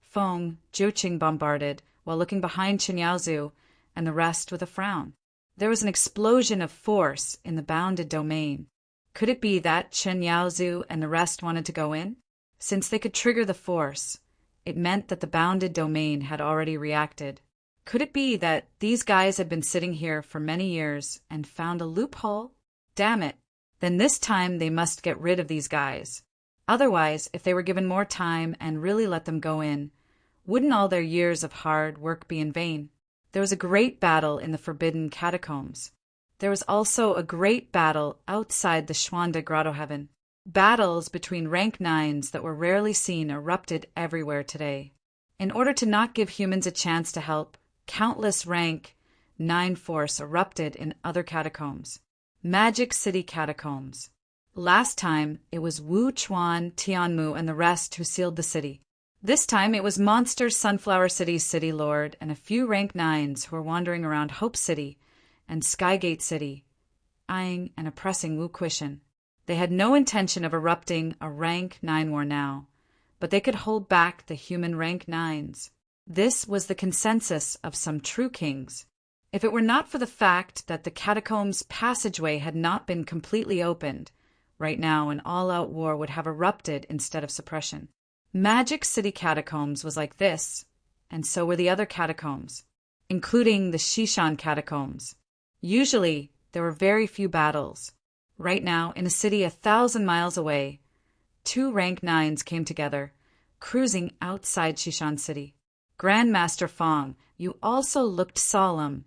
Speaker 1: Feng Jiuqing bombarded, while looking behind Qin Yaozu and the rest with a frown. There was an explosion of force in the bounded domain. Could it be that Qin Yaozu and the rest wanted to go in? Since they could trigger the force, it meant that the bounded domain had already reacted. Could it be that these guys had been sitting here for many years and found a loophole? Damn it. Then this time they must get rid of these guys. Otherwise, if they were given more time and really let them go in, wouldn't all their years of hard work be in vain? There was a great battle in the forbidden catacombs. There was also a great battle outside the Xuande Grotto Heaven. Battles between rank 9s that were rarely seen erupted everywhere today. In order to not give humans a chance to help, countless rank 9 force erupted in other catacombs. Magic City Catacombs. Last time, it was Wu Chuan, Tianmu, and the rest who sealed the city. This time, it was Monster Sunflower City's city lord and a few rank 9s who were wandering around Hope City and Skygate City, eyeing and oppressing Wu Quishan. They had no intention of erupting a rank 9 war now, but they could hold back the human rank 9s. This was the consensus of some true kings. If it were not for the fact that the catacombs passageway had not been completely opened, right now an all-out war would have erupted instead of suppression. Magic City Catacombs was like this, and so were the other catacombs, including the Shishan Catacombs. Usually, there were very few battles. Right now, in a city 1,000 miles away, 2 rank 9s came together, cruising outside Shishan City. Grandmaster Fong, you also looked solemn.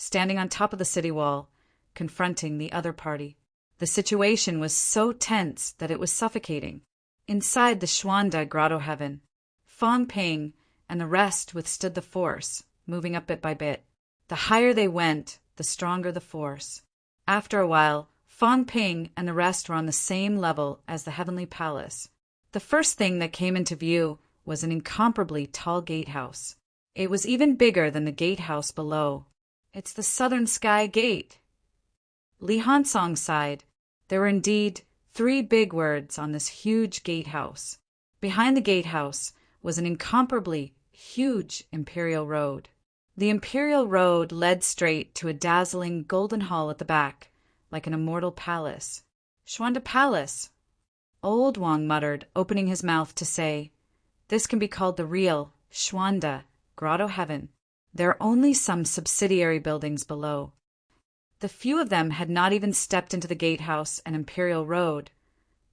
Speaker 1: standing on top of the city wall, confronting the other party. The situation was so tense that it was suffocating. Inside the Xuanda grotto heaven, Fang Ping and the rest withstood the force, moving up bit by bit. The higher they went, the stronger the force. After a while, Fang Ping and the rest were on the same level as the heavenly palace. The first thing that came into view was an incomparably tall gatehouse. It was even bigger than the gatehouse below. "It's the Southern Sky Gate." Li Hansong sighed. There were indeed 3 big words on this huge gatehouse. Behind the gatehouse was an incomparably huge imperial road. The imperial road led straight to a dazzling golden hall at the back, like an immortal palace. "Xuanda Palace," Old Wang muttered, opening his mouth to say, "This can be called the real Xuanda Grotto Heaven. There are only some subsidiary buildings below." The few of them had not even stepped into the gatehouse and imperial road,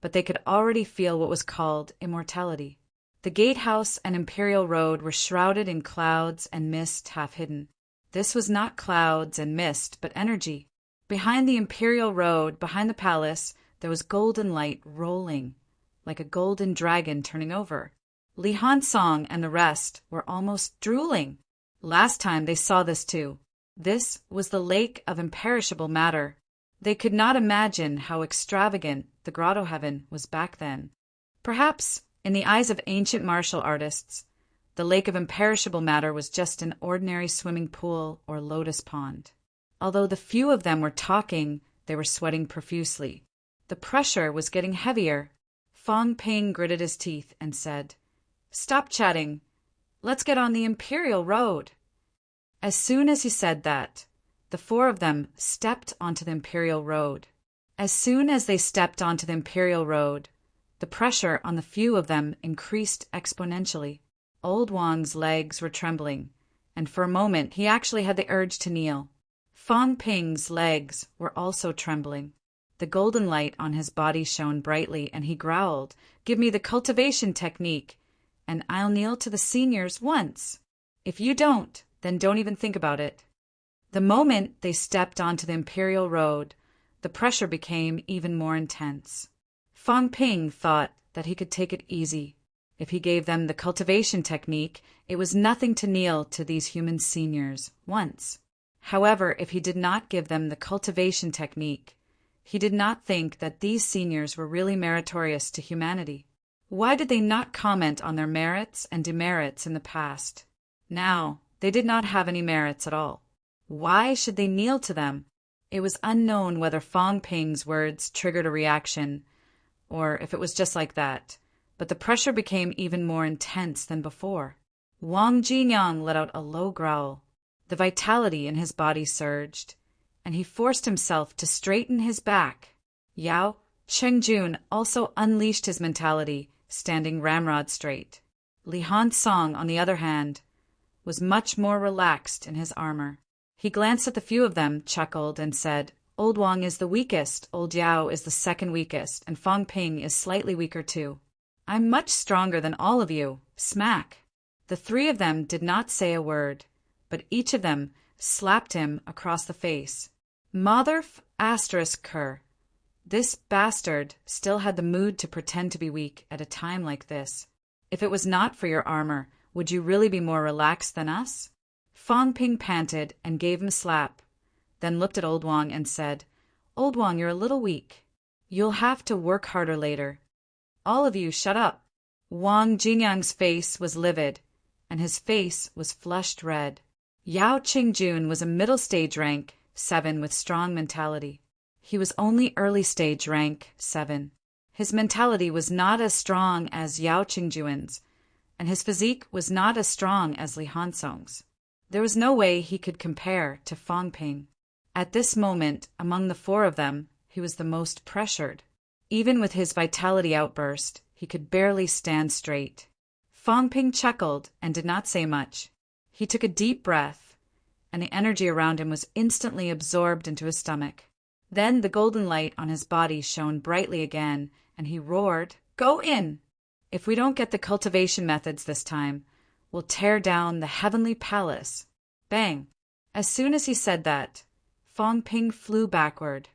Speaker 1: but they could already feel what was called immortality. The gatehouse and imperial road were shrouded in clouds and mist half hidden. This was not clouds and mist, but energy. Behind the imperial road, behind the palace, there was golden light rolling, like a golden dragon turning over. Li Hansong and the rest were almost drooling. Last time they saw this too. This was the lake of imperishable matter. They could not imagine how extravagant the grotto heaven was back then. Perhaps, in the eyes of ancient martial artists, the lake of imperishable matter was just an ordinary swimming pool or lotus pond. Although the few of them were talking, they were sweating profusely. The pressure was getting heavier. Fang Ping gritted his teeth and said, "Stop chatting. Let's get on the imperial road." As soon as he said that, the 4 of them stepped onto the imperial road. As soon as they stepped onto the imperial road, the pressure on the few of them increased exponentially. Old Wang's legs were trembling, and for a moment he actually had the urge to kneel. Fang Ping's legs were also trembling. The golden light on his body shone brightly, and he growled, "Give me the cultivation technique, and I'll kneel to the seniors once. If you don't, then don't even think about it." The moment they stepped onto the imperial road, the pressure became even more intense. Fang Ping thought that he could take it easy. If he gave them the cultivation technique, it was nothing to kneel to these human seniors once. However, if he did not give them the cultivation technique, he did not think that these seniors were really meritorious to humanity. Why did they not comment on their merits and demerits in the past? Now, they did not have any merits at all. Why should they kneel to them? It was unknown whether Fang Ping's words triggered a reaction, or if it was just like that, but the pressure became even more intense than before. Wang Jinyang let out a low growl. The vitality in his body surged, and he forced himself to straighten his back. Yao Chengjun also unleashed his mentality, standing ramrod straight. Li Hansong, on the other hand, was much more relaxed in his armor. He glanced at the few of them, chuckled, and said, "Old Wang is the weakest, Old Yao is the second weakest, and Fang Ping is slightly weaker too. I'm much stronger than all of you. Smack." The 3 of them did not say a word, but each of them slapped him across the face. Motherf asterisk cur. This bastard still had the mood to pretend to be weak at a time like this. If it was not for your armor, would you really be more relaxed than us? Fang Ping panted and gave him a slap, then looked at Old Wang and said, "Old Wang, you're a little weak. You'll have to work harder later. All of you shut up." Wang Jinyang's face was livid, and his face was flushed red. Yao Qingjun was a middle stage rank 7 with strong mentality. He was only early stage rank 7. His mentality was not as strong as Yao Qingjun's, and his physique was not as strong as Li Hansong's. There was no way he could compare to Fang Ping. At this moment, among the 4 of them, he was the most pressured. Even with his vitality outburst, he could barely stand straight. Fang Ping chuckled and did not say much. He took a deep breath, and the energy around him was instantly absorbed into his stomach. Then the golden light on his body shone brightly again, and he roared, "Go in! If we don't get the cultivation methods this time, we'll tear down the heavenly palace." Bang! As soon as he said that, Fong Ping flew backward,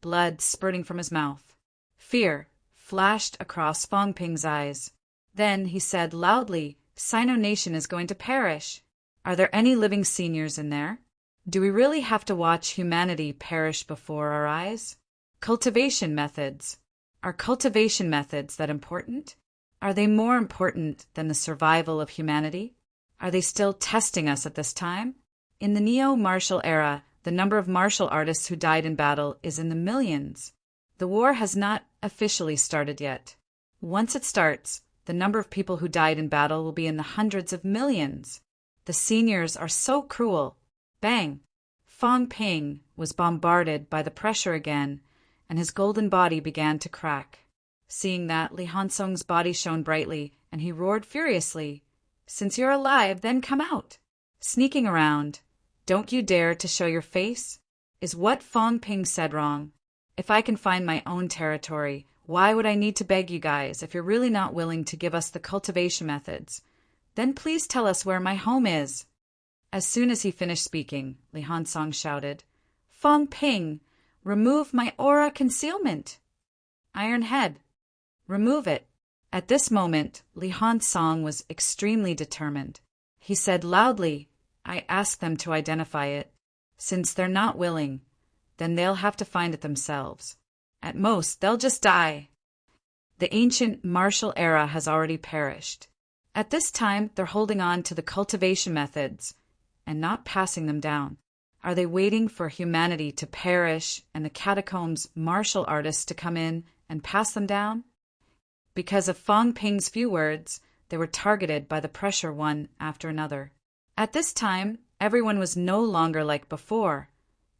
Speaker 1: blood spurting from his mouth. Fear flashed across Fong Ping's eyes. Then he said loudly, Sino Nation is going to perish. Are there any living seniors in there? Do we really have to watch humanity perish before our eyes? Cultivation methods. Are cultivation methods that important? Are they more important than the survival of humanity? Are they still testing us at this time? In the neo-martial era, the number of martial artists who died in battle is in the millions. The war has not officially started yet. Once it starts, the number of people who died in battle will be in the hundreds of millions. The seniors are so cruel. Bang! Fong Ping was bombarded by the pressure again, and his golden body began to crack. Seeing that, Li Hansong's body shone brightly, and he roared furiously, Since you're alive, then come out. Sneaking around, don't you dare to show your face? Is what Fong Ping said wrong? If I can find my own territory, why would I need to beg you guys if you're really not willing to give us the cultivation methods? Then please tell us where my home is. As soon as he finished speaking, Li Hansong shouted, Fong Ping, remove my aura concealment. Iron Head, remove it. At this moment, Li Hansong was extremely determined. He said loudly, I asked them to identify it. Since they're not willing, then they'll have to find it themselves. At most, they'll just die. The ancient martial era has already perished. At this time, they're holding on to the cultivation methods and not passing them down. Are they waiting for humanity to perish and the catacombs martial artists to come in and pass them down? Because of Fong Ping's few words, they were targeted by the pressure one after another. At this time, everyone was no longer like before,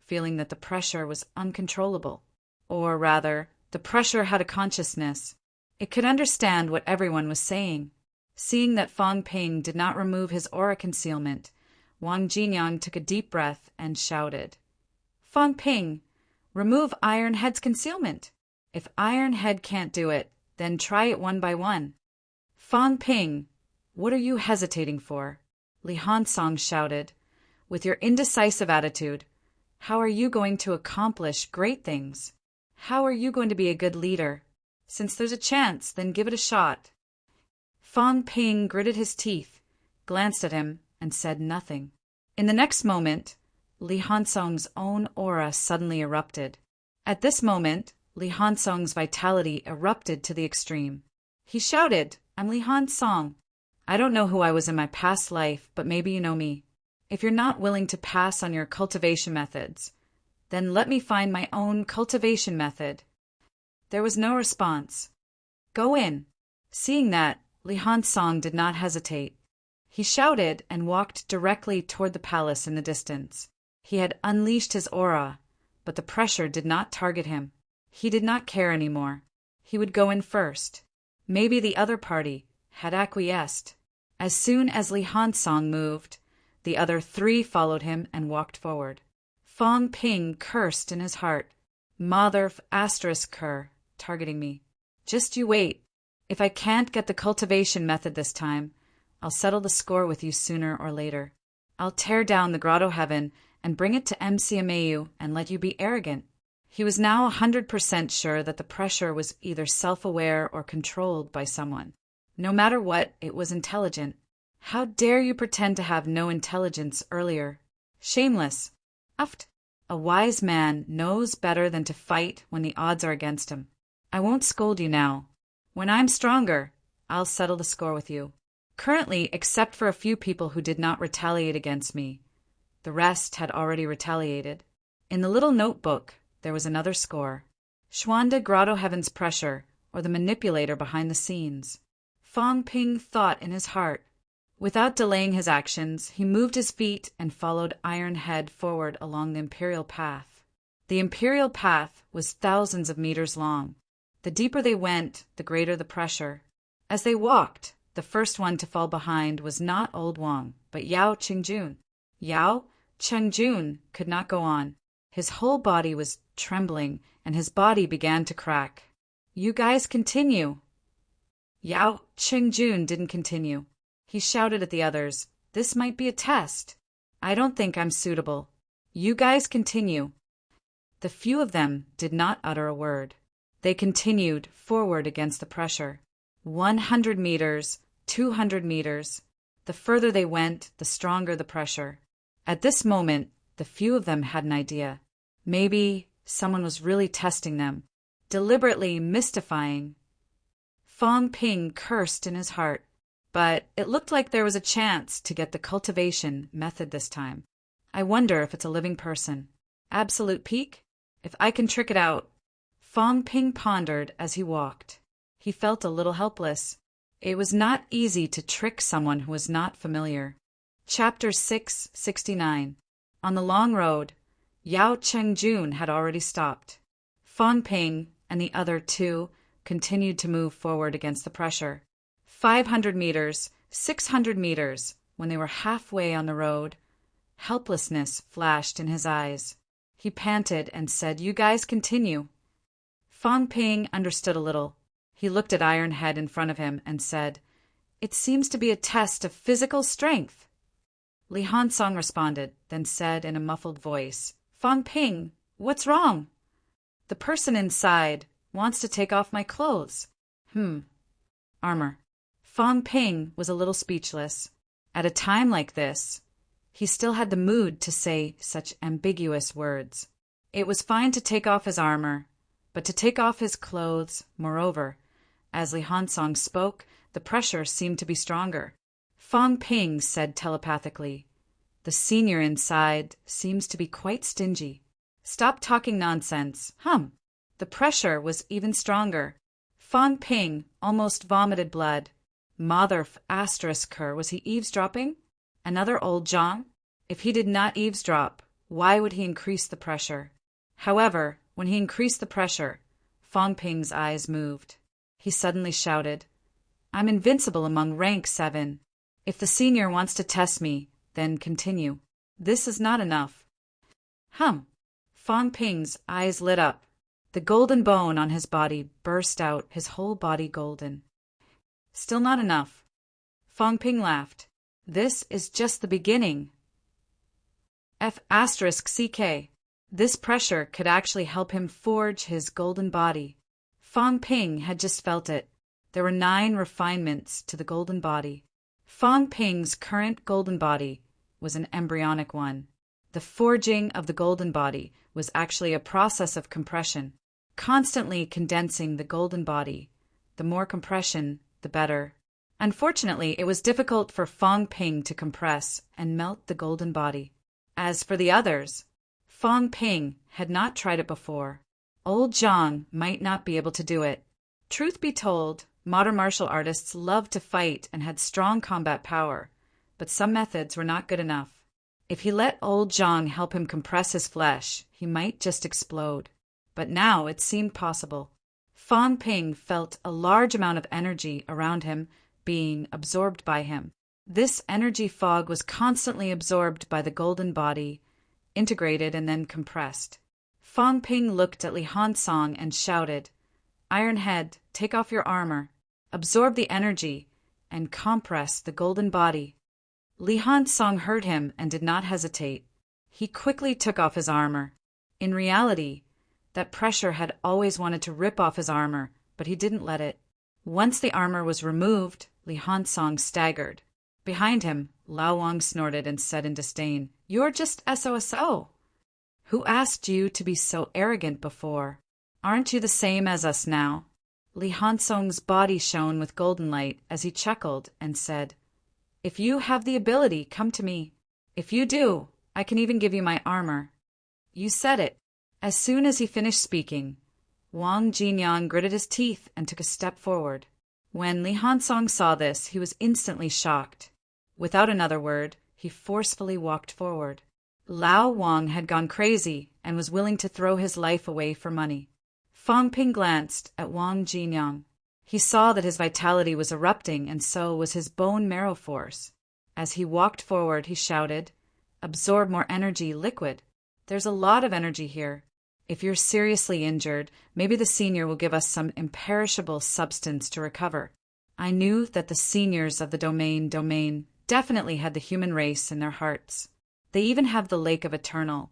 Speaker 1: feeling that the pressure was uncontrollable. Or rather, the pressure had a consciousness. It could understand what everyone was saying. Seeing that Fong Ping did not remove his aura concealment, Wang Jinyang took a deep breath and shouted, Fong Ping, remove Iron Head's concealment. If Iron Head can't do it, then try it one by one. Fong Ping, what are you hesitating for? Li Hansong shouted. With your indecisive attitude, how are you going to accomplish great things? How are you going to be a good leader? Since there's a chance, then give it a shot. Fong Ping gritted his teeth, glanced at him, and said nothing. In the next moment, Li Hansong's own aura suddenly erupted. At this moment, Li Hansong's vitality erupted to the extreme. He shouted, I'm Li Hansong. I don't know who I was in my past life, but maybe you know me. If you're not willing to pass on your cultivation methods, then let me find my own cultivation method. There was no response. Go in. Seeing that, Li Hansong did not hesitate. He shouted and walked directly toward the palace in the distance. He had unleashed his aura, but the pressure did not target him. He did not care anymore. He would go in first. Maybe the other party had acquiesced. As soon as Li Hansong moved, the other three followed him and walked forward. Fong Ping cursed in his heart. Mother ** cur, targeting me. Just you wait. If I can't get the cultivation method this time, I'll settle the score with you sooner or later. I'll tear down the grotto heaven and bring it to MCMAU and let you be arrogant. He was now 100% sure that the pressure was either self-aware or controlled by someone. No matter what, it was intelligent. How dare you pretend to have no intelligence earlier? Shameless. Uft. A wise man knows better than to fight when the odds are against him. I won't scold you now. When I'm stronger, I'll settle the score with you. Currently, except for a few people who did not retaliate against me, the rest had already retaliated. In the little notebook, there was another score. Schwanda Grotto Heaven's pressure, or the manipulator behind the scenes. Fong Ping thought in his heart. Without delaying his actions, he moved his feet and followed Iron Head forward along the Imperial Path. The Imperial Path was thousands of meters long. The deeper they went, the greater the pressure. As they walked, the first one to fall behind was not old Wang, but Yao Qingjun. Yao Qingjun could not go on. His whole body was trembling, and his body began to crack. You guys continue. Yao Qingjun didn't continue. He shouted at the others, this might be a test. I don't think I'm suitable. You guys continue. The few of them did not utter a word. They continued forward against the pressure. 100 meters, 200 meters. The further they went, the stronger the pressure. At this moment, the few of them had an idea. Maybe someone was really testing them, deliberately mystifying. Fong Ping cursed in his heart, but it looked like there was a chance to get the cultivation method this time. I wonder if it's a living person. Absolute peak? If I can trick it out. Fong Ping pondered as he walked. He felt a little helpless. It was not easy to trick someone who was not familiar. Chapter 669. On the long road, Yao Chengjun had already stopped. Fong Ping and the other two continued to move forward against the pressure. 500 meters, 600 meters. When they were halfway on the road, helplessness flashed in his eyes. He panted and said, "You guys continue." Fong Ping understood a little. He looked at Iron Head in front of him and said, "It seems to be a test of physical strength." Li Hansong responded, then said in a muffled voice, "Fong Ping, what's wrong?" "The person inside wants to take off my clothes." Armor. Fong Ping was a little speechless. At a time like this, he still had the mood to say such ambiguous words. It was fine to take off his armor, but to take off his clothes, moreover, as Li Hansong spoke, the pressure seemed to be stronger. Fong Ping said telepathically, "The senior inside seems to be quite stingy. Stop talking nonsense." The pressure was even stronger. Fong Ping almost vomited blood. Mother ***, was he eavesdropping? Another old Zhang? If he did not eavesdrop, why would he increase the pressure? However, when he increased the pressure, Fong Ping's eyes moved. He suddenly shouted, "I'm invincible among rank 7. If the senior wants to test me, then continue. This is not enough." Fong Ping's eyes lit up. The golden bone on his body burst out, his whole body golden. "Still not enough." Fong Ping laughed. "This is just the beginning." ***CK. This pressure could actually help him forge his golden body. Fong Ping had just felt it. There were 9 refinements to the golden body. Fong Ping's current golden body was an embryonic one. The forging of the golden body was actually a process of compression, constantly condensing the golden body. The more compression, the better. Unfortunately, it was difficult for Fong Ping to compress and melt the golden body. As for the others, Fong Ping had not tried it before. Old Zhang might not be able to do it. Truth be told, modern martial artists loved to fight and had strong combat power, but some methods were not good enough. If he let old Zhang help him compress his flesh, he might just explode. But now it seemed possible. Fong Ping felt a large amount of energy around him being absorbed by him. This energy fog was constantly absorbed by the golden body, integrated and then compressed. Fong Ping looked at Li Hansong and shouted, "Iron Head, take off your armor, absorb the energy, and compress the golden body." Li Hansong heard him and did not hesitate. He quickly took off his armor. In reality, that pressure had always wanted to rip off his armor, but he didn't let it. Once the armor was removed, Li Hansong staggered. Behind him, Lao Wang snorted and said in disdain, "You're just SOSO. Who asked you to be so arrogant before? Aren't you the same as us now?" Li Hansong's body shone with golden light as he chuckled and said, "If you have the ability, come to me. If you do, I can even give you my armor." "You said it." As soon as he finished speaking, Wang Jinyang gritted his teeth and took a step forward. When Li Hansong saw this, he was instantly shocked. Without another word, he forcefully walked forward. Lao Wang had gone crazy and was willing to throw his life away for money. Fong Ping glanced at Wang Jinyang. He saw that his vitality was erupting, and so was his bone marrow force. As he walked forward, he shouted, "Absorb more energy, liquid. There's a lot of energy here. If you're seriously injured, maybe the senior will give us some imperishable substance to recover." I knew that the seniors of the domain definitely had the human race in their hearts. They even have the Lake of Eternal.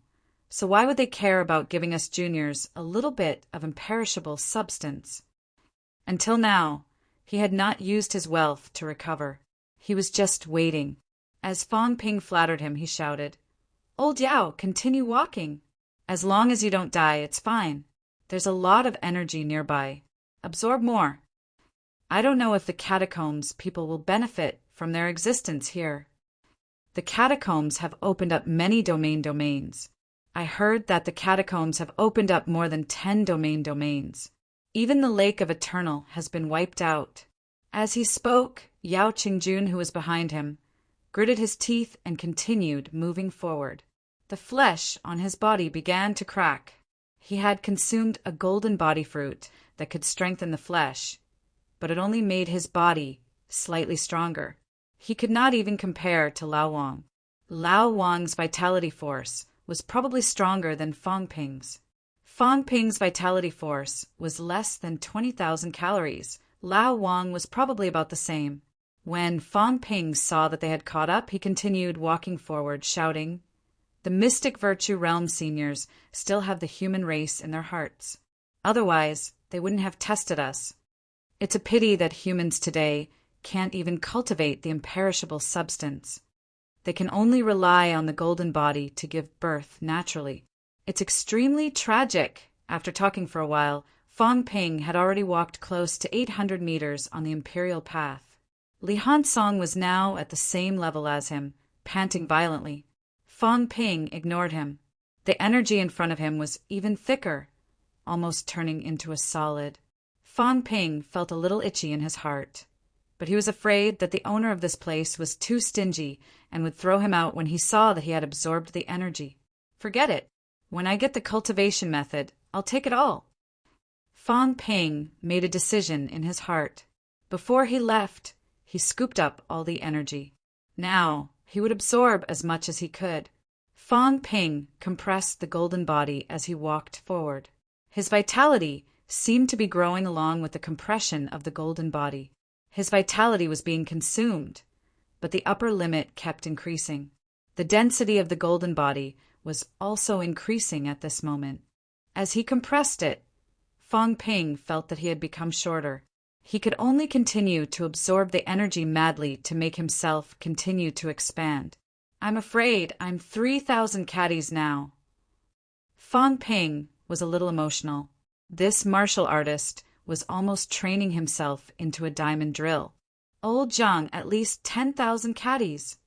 Speaker 1: So why would they care about giving us juniors a little bit of imperishable substance? Until now, he had not used his wealth to recover. He was just waiting. As Fong Ping flattered him, he shouted, "Old Yao, continue walking. As long as you don't die, it's fine. There's a lot of energy nearby. Absorb more. I don't know if the catacombs people will benefit from their existence here. The catacombs have opened up many domains. I heard that the catacombs have opened up more than 10 domains. Even the Lake of Eternal has been wiped out." As he spoke, Yao Qingjun, who was behind him, gritted his teeth and continued moving forward. The flesh on his body began to crack. He had consumed a golden body fruit that could strengthen the flesh, but it only made his body slightly stronger. He could not even compare to Lao Wang. Lao Wang's vitality force was probably stronger than Fong Ping's. Fong Ping's vitality force was less than 20,000 calories. Lao Wang was probably about the same. When Fong Ping saw that they had caught up, he continued walking forward, shouting, "The Mystic Virtue Realm seniors still have the human race in their hearts. Otherwise, they wouldn't have tested us. It's a pity that humans today can't even cultivate the imperishable substance. They can only rely on the golden body to give birth naturally. It's extremely tragic." After talking for a while, Fong Ping had already walked close to 800 meters on the imperial path. Li Hansong was now at the same level as him, panting violently. Fong Ping ignored him. The energy in front of him was even thicker, almost turning into a solid. Fong Ping felt a little itchy in his heart, but he was afraid that the owner of this place was too stingy and would throw him out when he saw that he had absorbed the energy. "Forget it. When I get the cultivation method, I'll take it all." Fong Ping made a decision in his heart. Before he left, he scooped up all the energy. Now, he would absorb as much as he could. Fong Ping compressed the golden body as he walked forward. His vitality seemed to be growing along with the compression of the golden body. His vitality was being consumed, but the upper limit kept increasing. The density of the golden body was also increasing at this moment. As he compressed it, Fong Ping felt that he had become shorter. He could only continue to absorb the energy madly to make himself continue to expand. "I'm afraid I'm 3,000 caddies now." Fong Ping was a little emotional. This martial artist was almost training himself into a diamond drill. Old Zhang at least 10,000 caddies.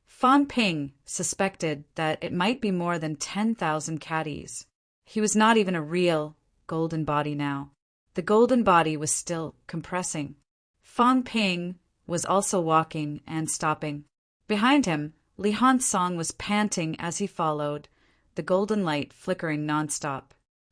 Speaker 1: Fong Ping suspected that it might be more than 10,000 caddies. He was not even a real golden body now. The golden body was still compressing. Fong Ping was also walking and stopping. Behind him, Li Hansong was panting as he followed, the golden light flickering nonstop.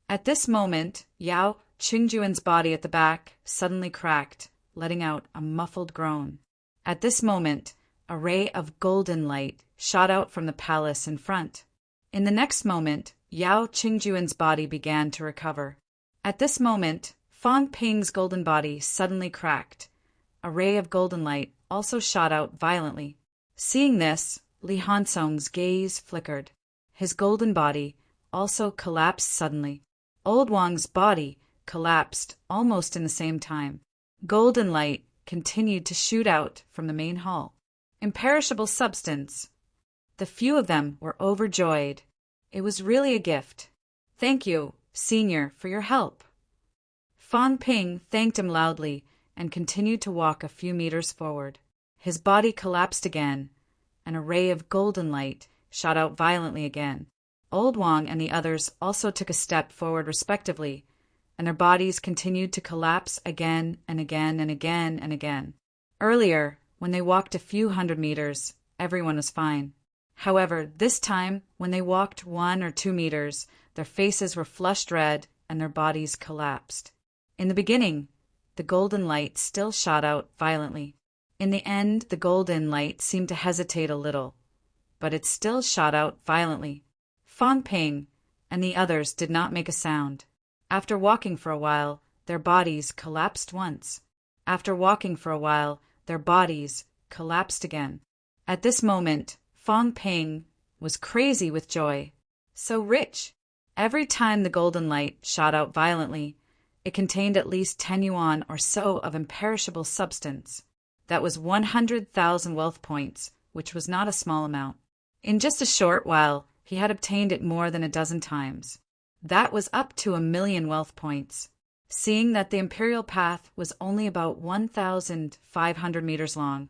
Speaker 1: At this moment, Yao Qingjuan's body at the back suddenly cracked, letting out a muffled groan. At this moment, a ray of golden light shot out from the palace in front. In the next moment, Yao Qingjuan's body began to recover. At this moment, Fong Ping's golden body suddenly cracked. A ray of golden light also shot out violently. Seeing this, Li Hansong's gaze flickered. His golden body also collapsed suddenly. Old Wang's body collapsed almost in the same time. Golden light continued to shoot out from the main hall. Imperishable substance. The few of them were overjoyed. It was really a gift. "Thank you, Senior, for your help." Fong Ping thanked him loudly and continued to walk a few meters forward. His body collapsed again, and a ray of golden light shot out violently again. Old Wang and the others also took a step forward respectively, and their bodies continued to collapse again and again and again and again. Earlier, when they walked a few hundred meters, everyone was fine. However, this time, when they walked 1 or 2 meters, their faces were flushed red and their bodies collapsed. In the beginning, the golden light still shot out violently. In the end, the golden light seemed to hesitate a little, but it still shot out violently. Fong Ping and the others did not make a sound. After walking for a while, their bodies collapsed once. After walking for a while, their bodies collapsed again. At this moment, Fong Ping was crazy with joy. So rich! Every time the golden light shot out violently, it contained at least 10 yuan or so of imperishable substance. That was 100,000 wealth points, which was not a small amount. In just a short while, he had obtained it more than a dozen times. That was up to 1,000,000 wealth points. Seeing that the imperial path was only about 1,500 meters long,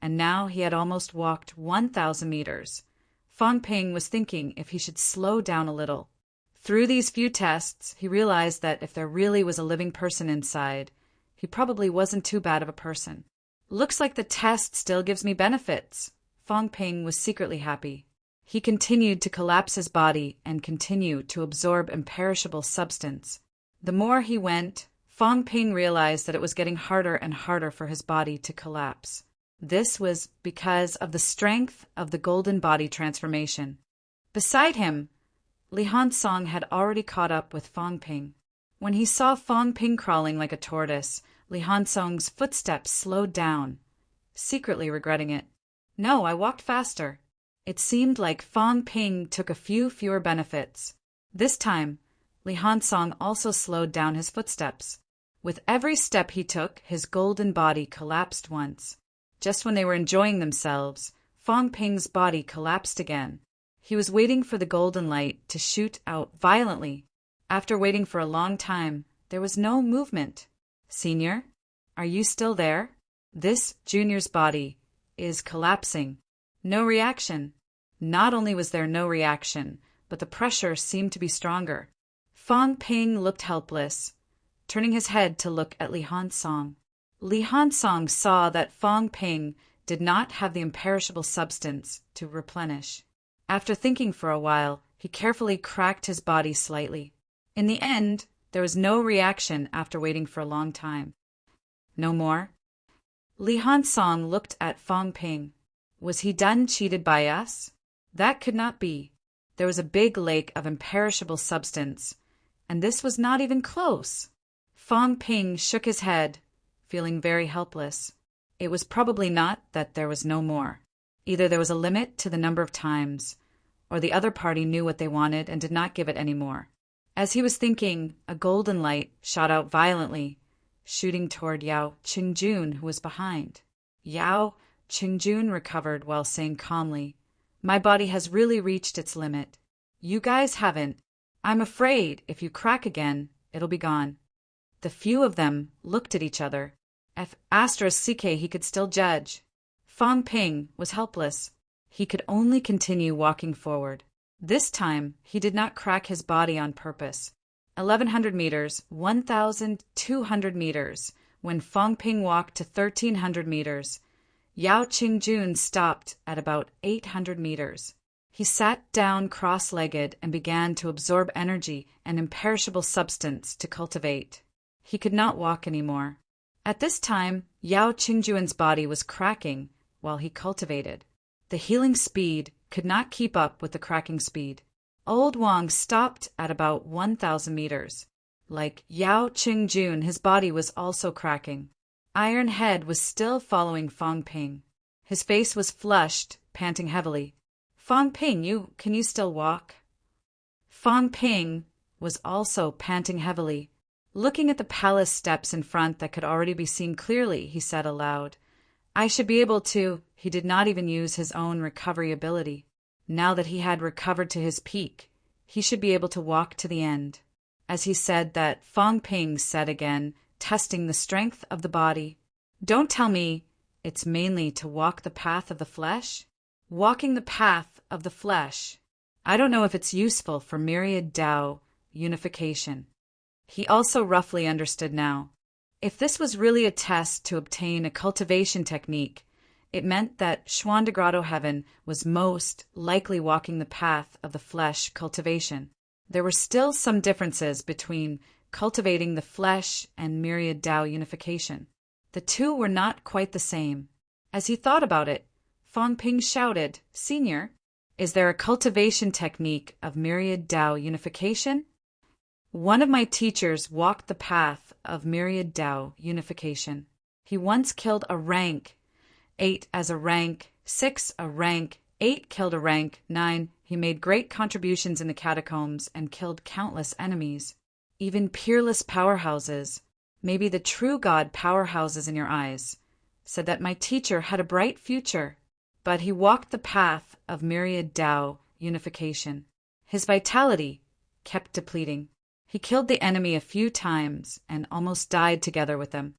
Speaker 1: and now he had almost walked 1,000 meters, Fang Ping was thinking if he should slow down a little. Through these few tests, he realized that if there really was a living person inside, he probably wasn't too bad of a person. Looks like the test still gives me benefits. Fang Ping was secretly happy. He continued to collapse his body and continue to absorb imperishable substance. The more he went, Fang Ping realized that it was getting harder and harder for his body to collapse. This was because of the strength of the golden body transformation. Beside him, Li Hansong had already caught up with Fang Ping. When he saw Fang Ping crawling like a tortoise, Li Hansong's footsteps slowed down, secretly regretting it. No, I walked faster. It seemed like Fang Ping took a few fewer benefits. This time, Li Hansong also slowed down his footsteps. With every step he took, his golden body collapsed once. Just when they were enjoying themselves, Fang Ping's body collapsed again. He was waiting for the golden light to shoot out violently. After waiting for a long time, there was no movement. Senior, are you still there? This junior's body is collapsing. No reaction. Not only was there no reaction, but the pressure seemed to be stronger. Fang Ping looked helpless, turning his head to look at Li Hansong. Li Hansong saw that Fang Ping did not have the imperishable substance to replenish. After thinking for a while, he carefully cracked his body slightly. In the end, there was no reaction after waiting for a long time. No more? Li Hansong looked at Fang Ping. Was he done cheated by us? That could not be. There was a big lake of imperishable substance, and this was not even close. Fang Ping shook his head, feeling very helpless. It was probably not that there was no more. Either there was a limit to the number of times, or the other party knew what they wanted and did not give it any more. As he was thinking, a golden light shot out violently, shooting toward Yao Qingjun, who was behind. Yao Qingjun recovered while saying calmly, "My body has really reached its limit. You guys haven't. I'm afraid if you crack again, it'll be gone." The few of them looked at each other. If *CK he could still judge. Fang Ping was helpless. He could only continue walking forward. This time, he did not crack his body on purpose. 1,100 meters, 1,200 meters. When Fang Ping walked to 1,300 meters, Yao Qingjun stopped at about 800 meters. He sat down cross-legged and began to absorb energy and imperishable substance to cultivate. He could not walk anymore. At this time, Yao Qingjun's body was cracking while he cultivated. The healing speed could not keep up with the cracking speed. Old Wang stopped at about 1,000 meters. Like Yao Qingjun, his body was also cracking. Iron Head was still following Fang Ping. His face was flushed, panting heavily. "Fang Ping, can you still walk?" Fang Ping was also panting heavily. Looking at the palace steps in front that could already be seen clearly, he said aloud, "I should be able to." He did not even use his own recovery ability. Now that he had recovered to his peak, he should be able to walk to the end. As he said that, Fang Ping said again, testing the strength of the body, "Don't tell me it's mainly to walk the path of the flesh?" Walking the path of the flesh. I don't know if it's useful for myriad Tao unification. He also roughly understood now. If this was really a test to obtain a cultivation technique, it meant that Xuan Heaven was most likely walking the path of the flesh cultivation. There were still some differences between cultivating the flesh and myriad Tao unification. The two were not quite the same. As he thought about it, Fang Ping shouted, "Senior, is there a cultivation technique of myriad Tao unification?" One of my teachers walked the path of myriad Tao unification. He once killed a rank 8 as a rank 6, a rank 8 killed a rank, 9 he made great contributions in the catacombs and killed countless enemies, even peerless powerhouses, maybe the true God powerhouses in your eyes, said that my teacher had a bright future, but he walked the path of myriad Tao unification. His vitality kept depleting. He killed the enemy a few times and almost died together with them.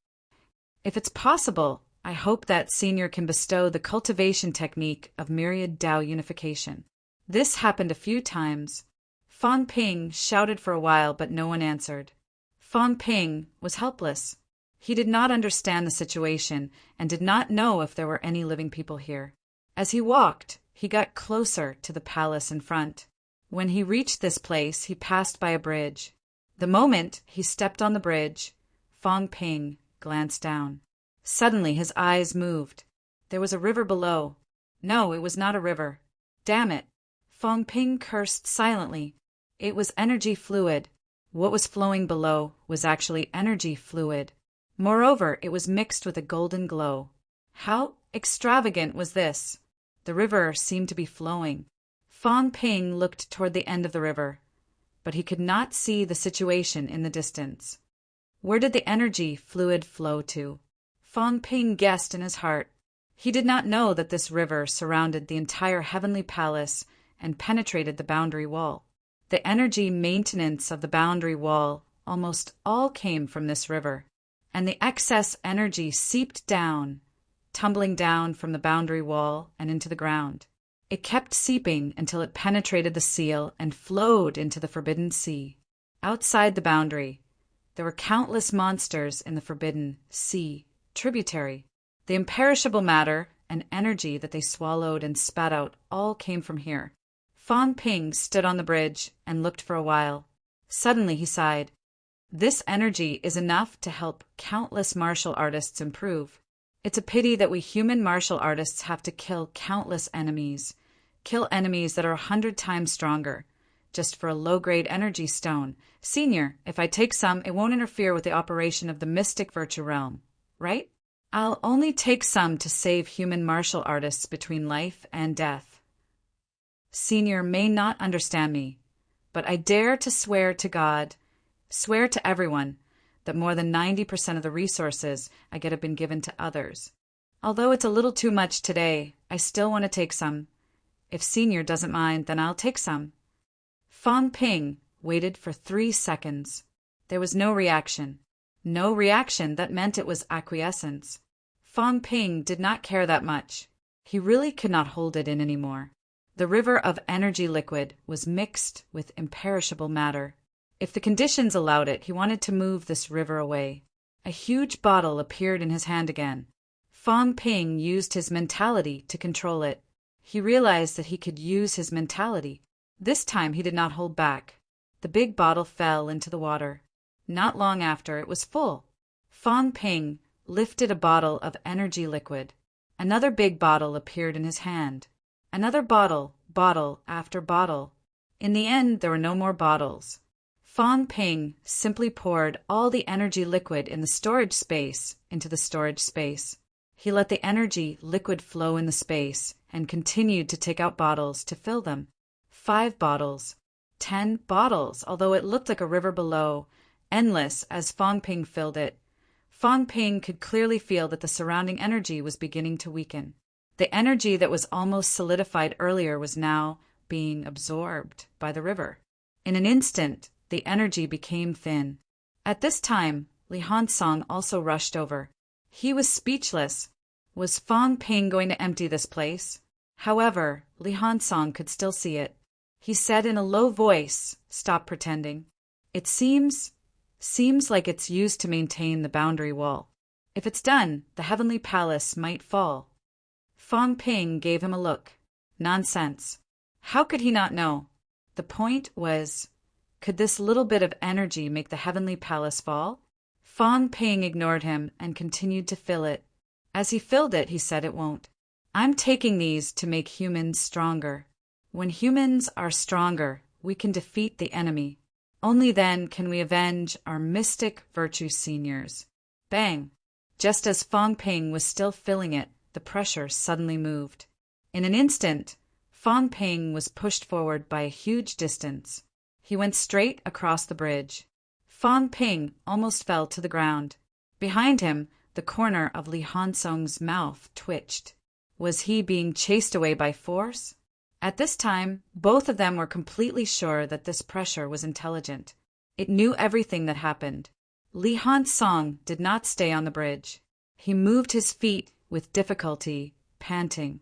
Speaker 1: If it's possible, I hope that Senior can bestow the cultivation technique of myriad Tao unification. This happened a few times. Fang Ping shouted for a while, but no one answered. Fang Ping was helpless. He did not understand the situation and did not know if there were any living people here. As he walked, he got closer to the palace in front. When he reached this place, he passed by a bridge. The moment he stepped on the bridge, Fang Ping glanced down. Suddenly his eyes moved. There was a river below. No, it was not a river. Damn it! Fang Ping cursed silently. It was energy fluid. What was flowing below was actually energy fluid. Moreover, it was mixed with a golden glow. How extravagant was this? The river seemed to be flowing. Fang Ping looked toward the end of the river, but he could not see the situation in the distance. Where did the energy fluid flow to? Fang Ping guessed in his heart. He did not know that this river surrounded the entire heavenly palace and penetrated the boundary wall. The energy maintenance of the boundary wall almost all came from this river, and the excess energy seeped down, tumbling down from the boundary wall and into the ground. It kept seeping until it penetrated the seal and flowed into the forbidden sea. Outside the boundary, there were countless monsters in the forbidden sea tributary. The imperishable matter and energy that they swallowed and spat out all came from here. Fang Ping stood on the bridge and looked for a while. Suddenly he sighed. This energy is enough to help countless martial artists improve. It's a pity that we human martial artists have to kill countless enemies, kill enemies that are 100 times stronger, just for a low-grade energy stone. Senior, if I take some, it won't interfere with the operation of the mystic virtue realm, right? I'll only take some to save human martial artists between life and death. Senior may not understand me, but I dare to swear to God, swear to everyone, that more than 90% of the resources I get have been given to others. Although it's a little too much today, I still want to take some. If Senior doesn't mind, then I'll take some. Fang Ping waited for 3 seconds. There was no reaction. No reaction, that meant it was acquiescence. Fang Ping did not care that much. He really could not hold it in anymore. The river of energy liquid was mixed with imperishable matter. If the conditions allowed it, he wanted to move this river away. A huge bottle appeared in his hand again. Fang Ping used his mentality to control it. He realized that he could use his mentality. This time he did not hold back. The big bottle fell into the water. Not long after, it was full. Fang Ping lifted a bottle of energy liquid. Another big bottle appeared in his hand. Another bottle, bottle after bottle. In the end, there were no more bottles. Fang Ping simply poured all the energy liquid in the storage space into the storage space. He let the energy liquid flow in the space and continued to take out bottles to fill them. 5 bottles, 10 bottles, although it looked like a river below, endless as Fang Ping filled it. Fang Ping could clearly feel that the surrounding energy was beginning to weaken. The energy that was almost solidified earlier was now being absorbed by the river. In an instant, the energy became thin. At this time, Li Hansong also rushed over. He was speechless. Was Fang Ping going to empty this place? However, Li Hansong could still see it. He said in a low voice, "Stop pretending. It seems like it's used to maintain the boundary wall. If it's done, the heavenly palace might fall." Fang Ping gave him a look. Nonsense. How could he not know? The point was, could this little bit of energy make the heavenly palace fall? Fang Ping ignored him and continued to fill it. As he filled it, he said, "It won't. I'm taking these to make humans stronger. When humans are stronger, we can defeat the enemy. Only then can we avenge our mystic virtue seniors." Bang! Just as Fang Ping was still filling it, the pressure suddenly moved. In an instant, Fang Ping was pushed forward by a huge distance. He went straight across the bridge. Fang Ping almost fell to the ground. Behind him, the corner of Li Hansong's mouth twitched. Was he being chased away by force? At this time, both of them were completely sure that this pressure was intelligent. It knew everything that happened. Li Hansong did not stay on the bridge. He moved his feet with difficulty, panting.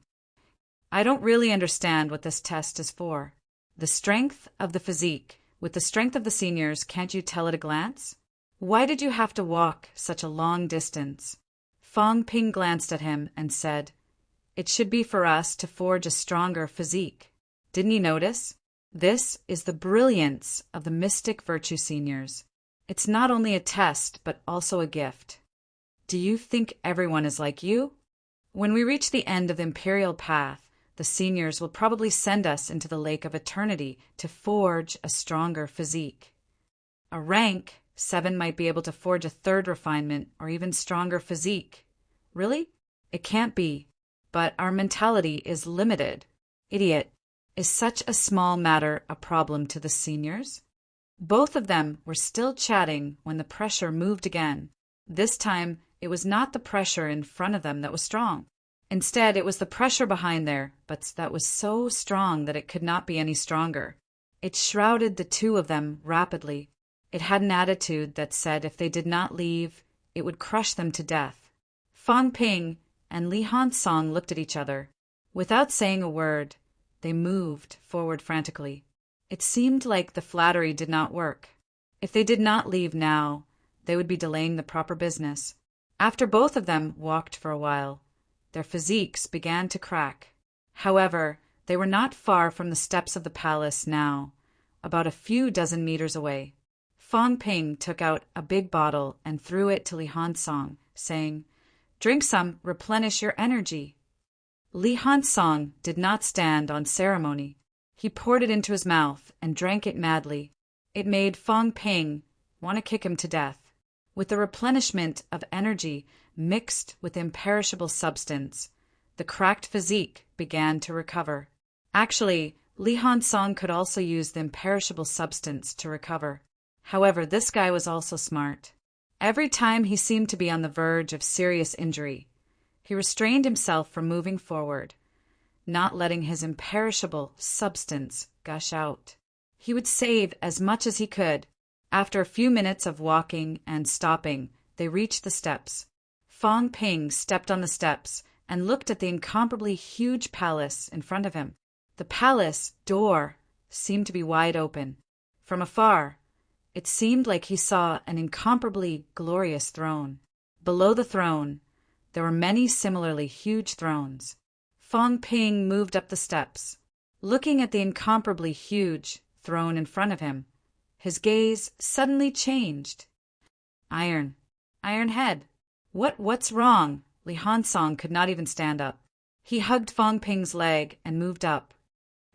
Speaker 1: I don't really understand what this test is for. The strength of the physique with the strength of the seniors, can't you tell at a glance? Why did you have to walk such a long distance? Fang Ping glanced at him and said, It should be for us to forge a stronger physique. Didn't you notice? This is the brilliance of the mystic virtue seniors. It's not only a test, but also a gift. Do you think everyone is like you? When we reach the end of the imperial path, the seniors will probably send us into the lake of eternity to forge a stronger physique. A rank 7 might be able to forge a third refinement or even stronger physique. Really? It can't be. But our mentality is limited. Idiot. Is such a small matter a problem to the seniors? Both of them were still chatting when the pressure moved again. This time, it was not the pressure in front of them that was strong. Instead, it was the pressure behind there, but that was so strong that it could not be any stronger. It shrouded the two of them rapidly. It had an attitude that said if they did not leave, it would crush them to death. Fang Ping and Li Hansong looked at each other. Without saying a word, they moved forward frantically. It seemed like the flattery did not work. If they did not leave now, they would be delaying the proper business. After both of them walked for a while, their physiques began to crack. However, they were not far from the steps of the palace now, about a few dozen meters away. Fang Ping took out a big bottle and threw it to Li Hansong, saying, Drink some, replenish your energy. Li Hansong did not stand on ceremony. He poured it into his mouth and drank it madly. It made Fang Ping want to kick him to death. With the replenishment of energy mixed with imperishable substance, the cracked physique began to recover. Actually, Li Hansong could also use the imperishable substance to recover. However, this guy was also smart. Every time he seemed to be on the verge of serious injury, he restrained himself from moving forward, not letting his imperishable substance gush out. He would save as much as he could. After a few minutes of walking and stopping, they reached the steps. Fang Ping stepped on the steps and looked at the incomparably huge palace in front of him. The palace door seemed to be wide open. From afar, it seemed like he saw an incomparably glorious throne. Below the throne, there were many similarly huge thrones. Fang Ping moved up the steps, looking at the incomparably huge throne in front of him. His gaze suddenly changed. Iron head. What's wrong? Li Hansong could not even stand up. He hugged Fang Ping's leg and moved up.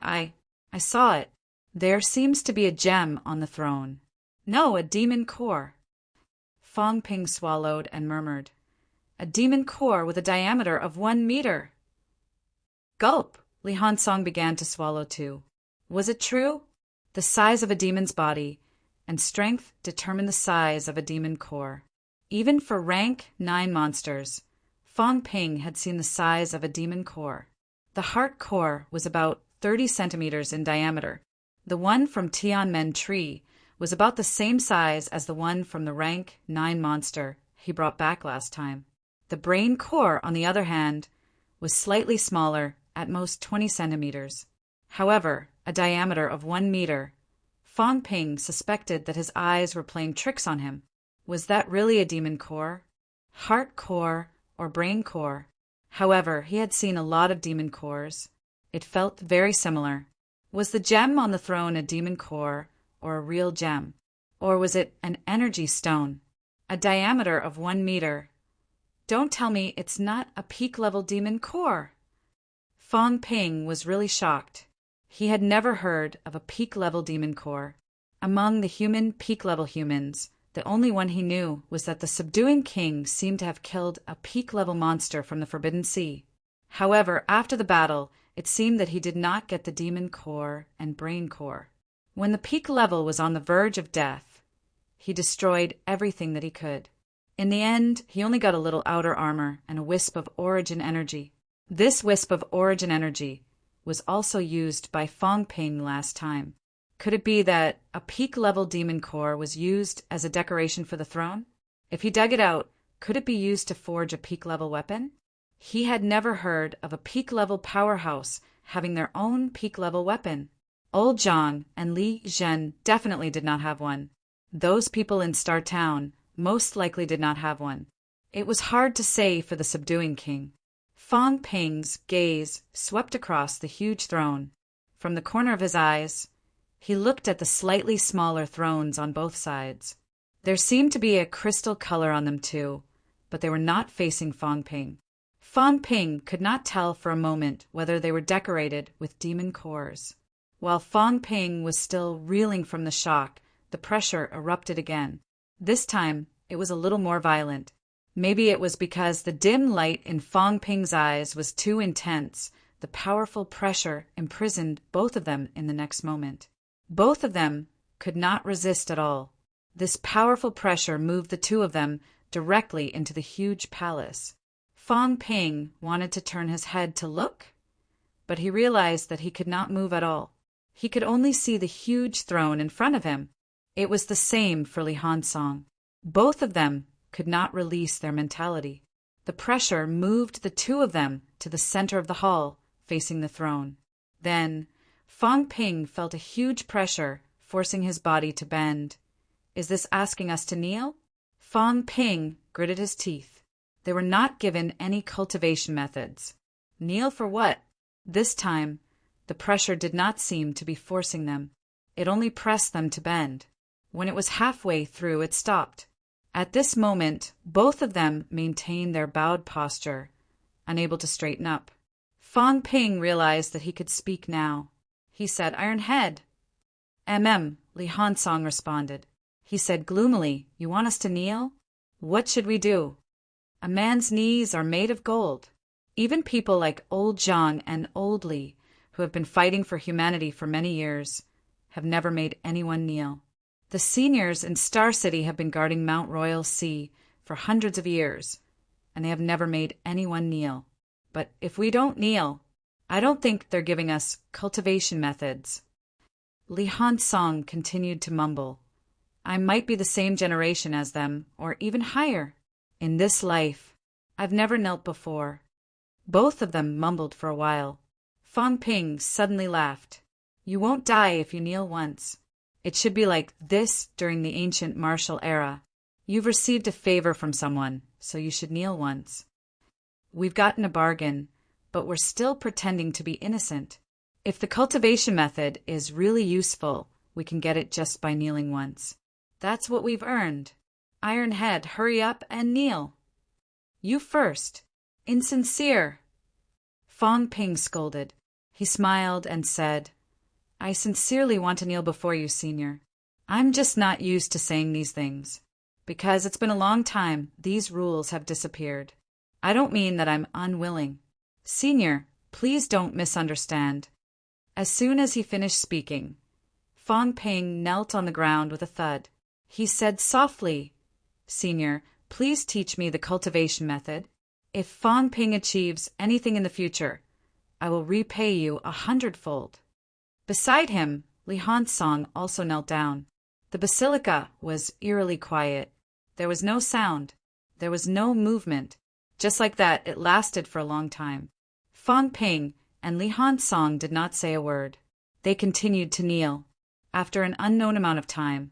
Speaker 1: I saw it. There seems to be a gem on the throne. No, a demon core. Fang Ping swallowed and murmured, A demon core with a diameter of 1 meter. Gulp! Li Hansong began to swallow too. Was it true? The size of a demon's body and strength determined the size of a demon core. Even for rank 9 monsters, Fang Ping had seen the size of a demon core. The heart core was about 30 centimeters in diameter. The one from Tianmen Tree was about the same size as the one from the rank 9 monster he brought back last time. The brain core, on the other hand, was slightly smaller, at most 20 centimeters. However, a diameter of 1 meter. Fang Ping suspected that his eyes were playing tricks on him. Was that really a demon core? Heart core or brain core? However, he had seen a lot of demon cores. It felt very similar. Was the gem on the throne a demon core or a real gem? Or was it an energy stone? A diameter of 1 meter. Don't tell me it's not a peak-level demon core. Fang Ping was really shocked. He had never heard of a peak-level demon core. Among the human peak-level humans, the only one he knew was that the subduing king seemed to have killed a peak-level monster from the Forbidden Sea. However, after the battle, it seemed that he did not get the demon core and brain core. When the peak level was on the verge of death, he destroyed everything that he could. In the end, he only got a little outer armor and a wisp of origin energy. This wisp of origin energy was also used by Fong Ping last time. Could it be that a peak-level demon core was used as a decoration for the throne? If he dug it out, could it be used to forge a peak-level weapon? He had never heard of a peak-level powerhouse having their own peak-level weapon. Old Zhang and Li Zhen definitely did not have one. Those people in Star Town most likely did not have one. It was hard to say for the subduing king. Fong Ping's gaze swept across the huge throne. From the corner of his eyes, he looked at the slightly smaller thrones on both sides. There seemed to be a crystal color on them too, but they were not facing Fong Ping. Fong Ping could not tell for a moment whether they were decorated with demon cores. While Fong Ping was still reeling from the shock, the pressure erupted again. This time, it was a little more violent. Maybe it was because the dim light in Fong Ping's eyes was too intense. The powerful pressure imprisoned both of them in the next moment. Both of them could not resist at all. This powerful pressure moved the two of them directly into the huge palace. Fong Ping wanted to turn his head to look, but he realized that he could not move at all. He could only see the huge throne in front of him. It was the same for Li Hansong. Both of them could not release their mentality. The pressure moved the two of them to the center of the hall, facing the throne. Then, Fong Ping felt a huge pressure, forcing his body to bend. Is this asking us to kneel? Fong Ping gritted his teeth. They were not given any cultivation methods. Kneel for what? This time, the pressure did not seem to be forcing them. It only pressed them to bend. When it was halfway through, it stopped. At this moment, both of them maintained their bowed posture, unable to straighten up. Fong Ping realized that he could speak now. He said, "Iron Head." Li Hansong responded. He said gloomily, "You want us to kneel? What should we do? A man's knees are made of gold." Even people like Old Zhang and Old Li, who have been fighting for humanity for many years, have never made anyone kneel. The seniors in Star City have been guarding Mount Royal Sea for hundreds of years, and they have never made anyone kneel. But if we don't kneel, I don't think they're giving us cultivation methods. Li Hansong continued to mumble. I might be the same generation as them, or even higher. In this life, I've never knelt before. Both of them mumbled for a while. Fong Ping suddenly laughed. You won't die if you kneel once. It should be like this during the ancient martial era. You've received a favor from someone, so you should kneel once. We've gotten a bargain, but we're still pretending to be innocent. If the cultivation method is really useful, we can get it just by kneeling once. That's what we've earned. Iron Head, hurry up and kneel. You first. Insincere. Fong Ping scolded. He smiled and said, I sincerely want to kneel before you, Senior. I'm just not used to saying these things. Because it's been a long time, these rules have disappeared. I don't mean that I'm unwilling. Senior, please don't misunderstand. As soon as he finished speaking, Fong Ping knelt on the ground with a thud. He said softly, Senior, please teach me the cultivation method. If Fong Ping achieves anything in the future, I will repay you 100-fold. Beside him, Li Hansong also knelt down. The basilica was eerily quiet. There was no sound. There was no movement. Just like that, it lasted for a long time. Fong Ping and Li Hansong did not say a word. They continued to kneel. After an unknown amount of time,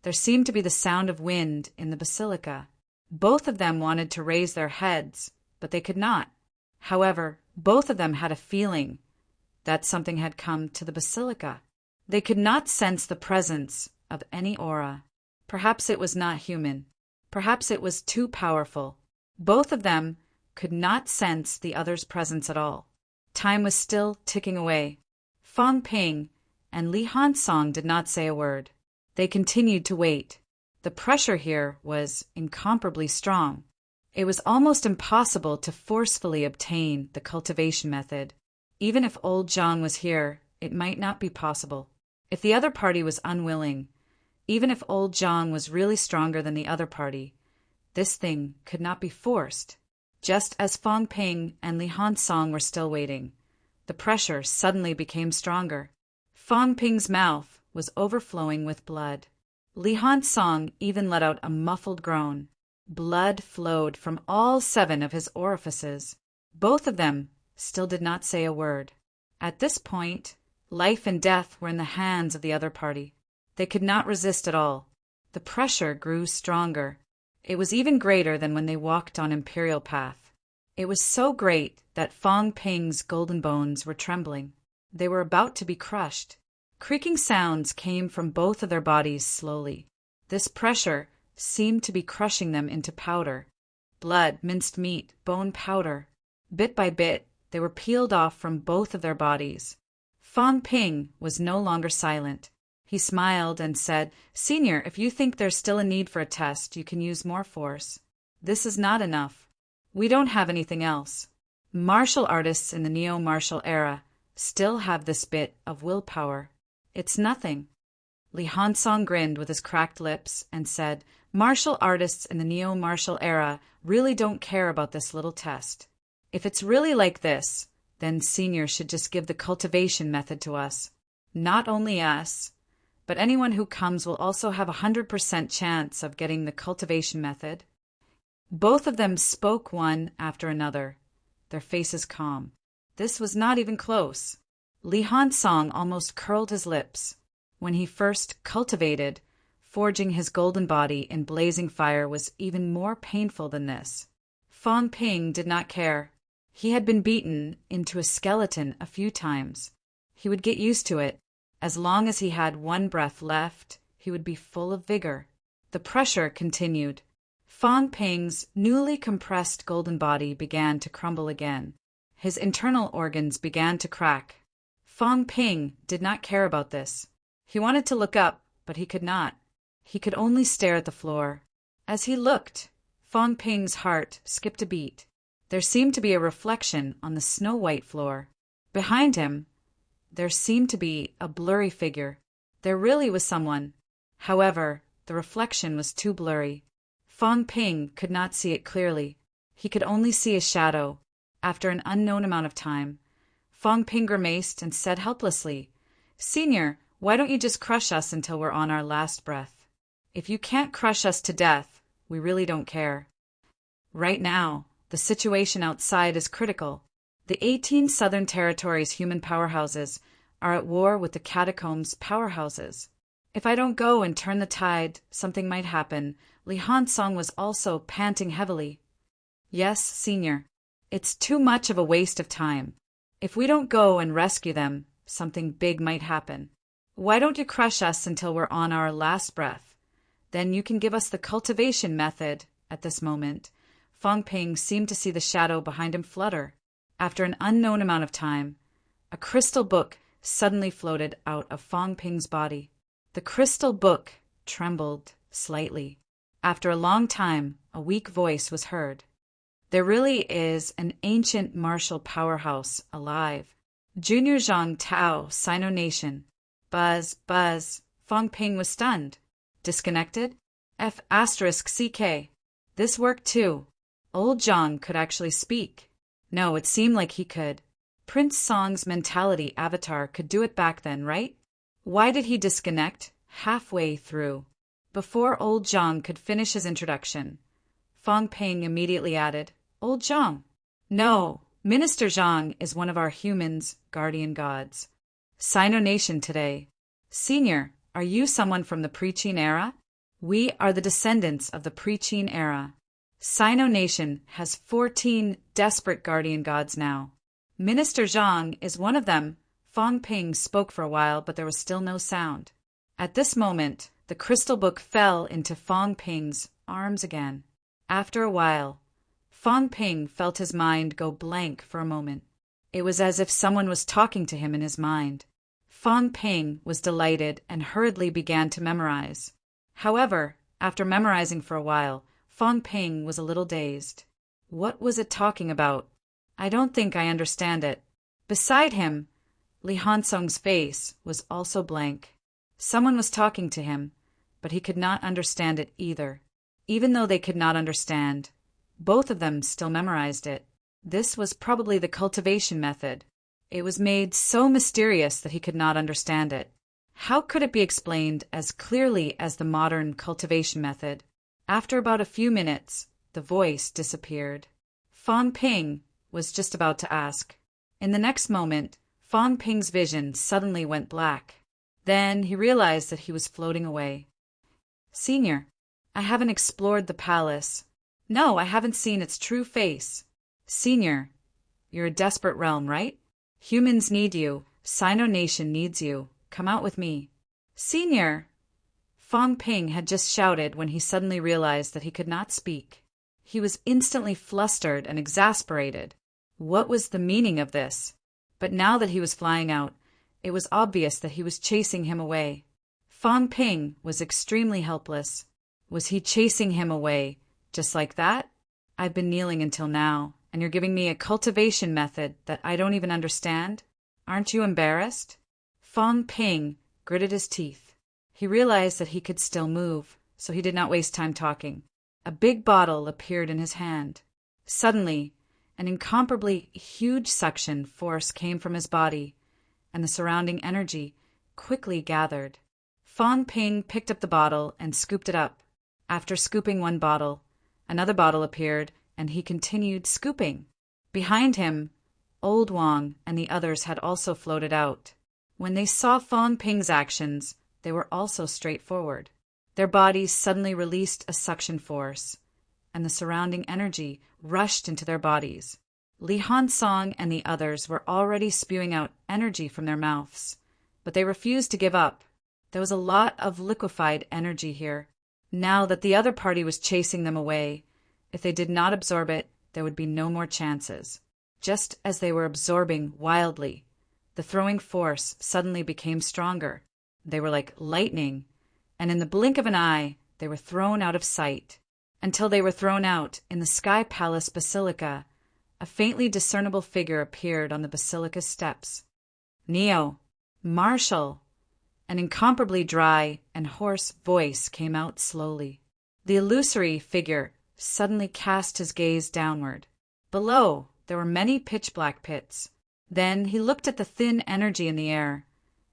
Speaker 1: there seemed to be the sound of wind in the basilica. Both of them wanted to raise their heads, but they could not. However, both of them had a feeling that something had come to the basilica. They could not sense the presence of any aura. Perhaps it was not human. Perhaps it was too powerful. Both of them could not sense the other's presence at all. Time was still ticking away. Fong Ping and Li Hansong did not say a word. They continued to wait. The pressure here was incomparably strong. It was almost impossible to forcefully obtain the cultivation method. Even if old Zhang was here, it might not be possible. If the other party was unwilling, even if old Zhang was really stronger than the other party, this thing could not be forced. Just as Fang Ping and Li Hansong were still waiting, the pressure suddenly became stronger. Fang Ping's mouth was overflowing with blood. Li Hansong even let out a muffled groan. Blood flowed from all 7 of his orifices. Both of them still did not say a word. At this point, life and death were in the hands of the other party. They could not resist at all. The pressure grew stronger. It was even greater than when they walked on Imperial Path. It was so great that Fang Ping's golden bones were trembling. They were about to be crushed. Creaking sounds came from both of their bodies slowly. This pressure seemed to be crushing them into powder. Blood, minced meat, bone powder. Bit by bit, they were peeled off from both of their bodies. Fang Ping was no longer silent. He smiled and said, "Senior, if you think there's still a need for a test, you can use more force. This is not enough. We don't have anything else. Martial artists in the neo-martial era still have this bit of willpower. It's nothing." Li Hansong grinned with his cracked lips and said, "Martial artists in the neo-martial era really don't care about this little test. If it's really like this, then Senior should just give the cultivation method to us. Not only us, but anyone who comes will also have 100% chance of getting the cultivation method." Both of them spoke one after another, their faces calm. This was not even close. Li Hansong almost curled his lips. When he first cultivated, forging his golden body in blazing fire was even more painful than this. Fang Ping did not care. He had been beaten into a skeleton a few times. He would get used to it. As long as he had one breath left, he would be full of vigor. The pressure continued. Fang Ping's newly compressed golden body began to crumble again. His internal organs began to crack. Fang Ping did not care about this. He wanted to look up, but he could not. He could only stare at the floor. As he looked, Fang Ping's heart skipped a beat. There seemed to be a reflection on the snow-white floor. Behind him, there seemed to be a blurry figure. There really was someone. However, the reflection was too blurry. Fang Ping could not see it clearly. He could only see a shadow. After an unknown amount of time, Fang Ping grimaced and said helplessly, "Senior, why don't you just crush us until we're on our last breath? If you can't crush us to death, we really don't care." Right now, the situation outside is critical. The 18 Southern Territories' human powerhouses are at war with the Catacombs' powerhouses. If I don't go and turn the tide, something might happen. Li Hansong was also panting heavily. "Yes, Senior. It's too much of a waste of time. If we don't go and rescue them, something big might happen. Why don't you crush us until we're on our last breath? Then you can give us the cultivation method." At this moment, Fang Ping seemed to see the shadow behind him flutter. After an unknown amount of time, a crystal book suddenly floated out of Fang Ping's body. The crystal book trembled slightly. After a long time, a weak voice was heard. "There really is an ancient martial powerhouse alive. Junior Zhang Tao, Sino Nation." Buzz, buzz. Fang Ping was stunned. Disconnected? F***CK. This worked too. Old Zhang could actually speak. No, it seemed like he could. Prince Song's mentality avatar could do it back then, right? Why did he disconnect halfway through? Before old Zhang could finish his introduction, Fang Ping immediately added, "Old Zhang." "No, Minister Zhang is one of our humans' guardian gods. Sino Nation today. Senior, are you someone from the Pre-Qin era?" "We are the descendants of the Pre-Qin era. Sino Nation has 14 desperate guardian gods now. Minister Zhang is one of them." Fang Ping spoke for a while, but there was still no sound. At this moment, the crystal book fell into Fang Ping's arms again. After a while, Fang Ping felt his mind go blank for a moment. It was as if someone was talking to him in his mind. Fang Ping was delighted and hurriedly began to memorize. However, after memorizing for a while, Fang Ping was a little dazed. What was it talking about? "I don't think I understand it." Beside him, Li Hansong's face was also blank. Someone was talking to him, but he could not understand it either. Even though they could not understand, both of them still memorized it. This was probably the cultivation method. It was made so mysterious that he could not understand it. How could it be explained as clearly as the modern cultivation method? After about a few minutes, the voice disappeared. Fan Ping was just about to ask. In the next moment, Fan Ping's vision suddenly went black. Then he realized that he was floating away. Senior, I haven't explored the palace. No, I haven't seen its true face. Senior, you're a desperate realm, right? Humans need you. Sino Nation needs you. Come out with me. Senior! Fan Ping had just shouted when he suddenly realized that he could not speak. He was instantly flustered and exasperated. What was the meaning of this? But now that he was flying out, it was obvious that he was chasing him away. Fan Ping was extremely helpless. Was he chasing him away, just like that? I've been kneeling until now, and you're giving me a cultivation method that I don't even understand? Aren't you embarrassed? Fan Ping gritted his teeth. He realized that he could still move, so he did not waste time talking. A big bottle appeared in his hand. Suddenly, an incomparably huge suction force came from his body, and the surrounding energy quickly gathered. Fan Ping picked up the bottle and scooped it up. After scooping one bottle, another bottle appeared, and he continued scooping. Behind him, Old Wang and the others had also floated out. When they saw Fan Ping's actions, they were also straightforward. Their bodies suddenly released a suction force, and the surrounding energy rushed into their bodies. Li Hansong and the others were already spewing out energy from their mouths, but they refused to give up. There was a lot of liquefied energy here. Now that the other party was chasing them away, if they did not absorb it, there would be no more chances. Just as they were absorbing wildly, the throwing force suddenly became stronger. They were like lightning, and in the blink of an eye, they were thrown out of sight. Until they were thrown out in the Sky Palace Basilica, a faintly discernible figure appeared on the basilica steps. Neo, Marshal! An incomparably dry and hoarse voice came out slowly. The illusory figure suddenly cast his gaze downward. Below, there were many pitch-black pits. Then he looked at the thin energy in the air,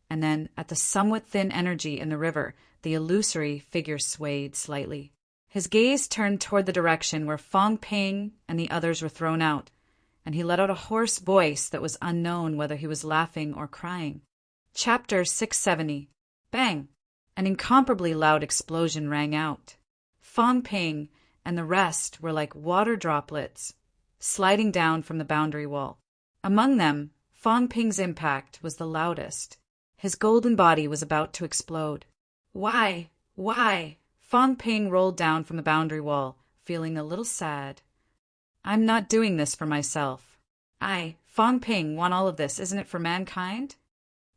Speaker 1: and then at the somewhat thin energy in the river. The illusory figure swayed slightly. His gaze turned toward the direction where Fan Ping and the others were thrown out, and he let out a hoarse voice that was unknown whether he was laughing or crying. Chapter 670. Bang! An incomparably loud explosion rang out. Fan Ping and the rest were like water droplets, sliding down from the boundary wall. Among them, Fan Ping's impact was the loudest. His golden body was about to explode. Why? Why? Fan Ping rolled down from the boundary wall, feeling a little sad. I'm not doing this for myself. Fan Ping, want all of this, isn't it for mankind?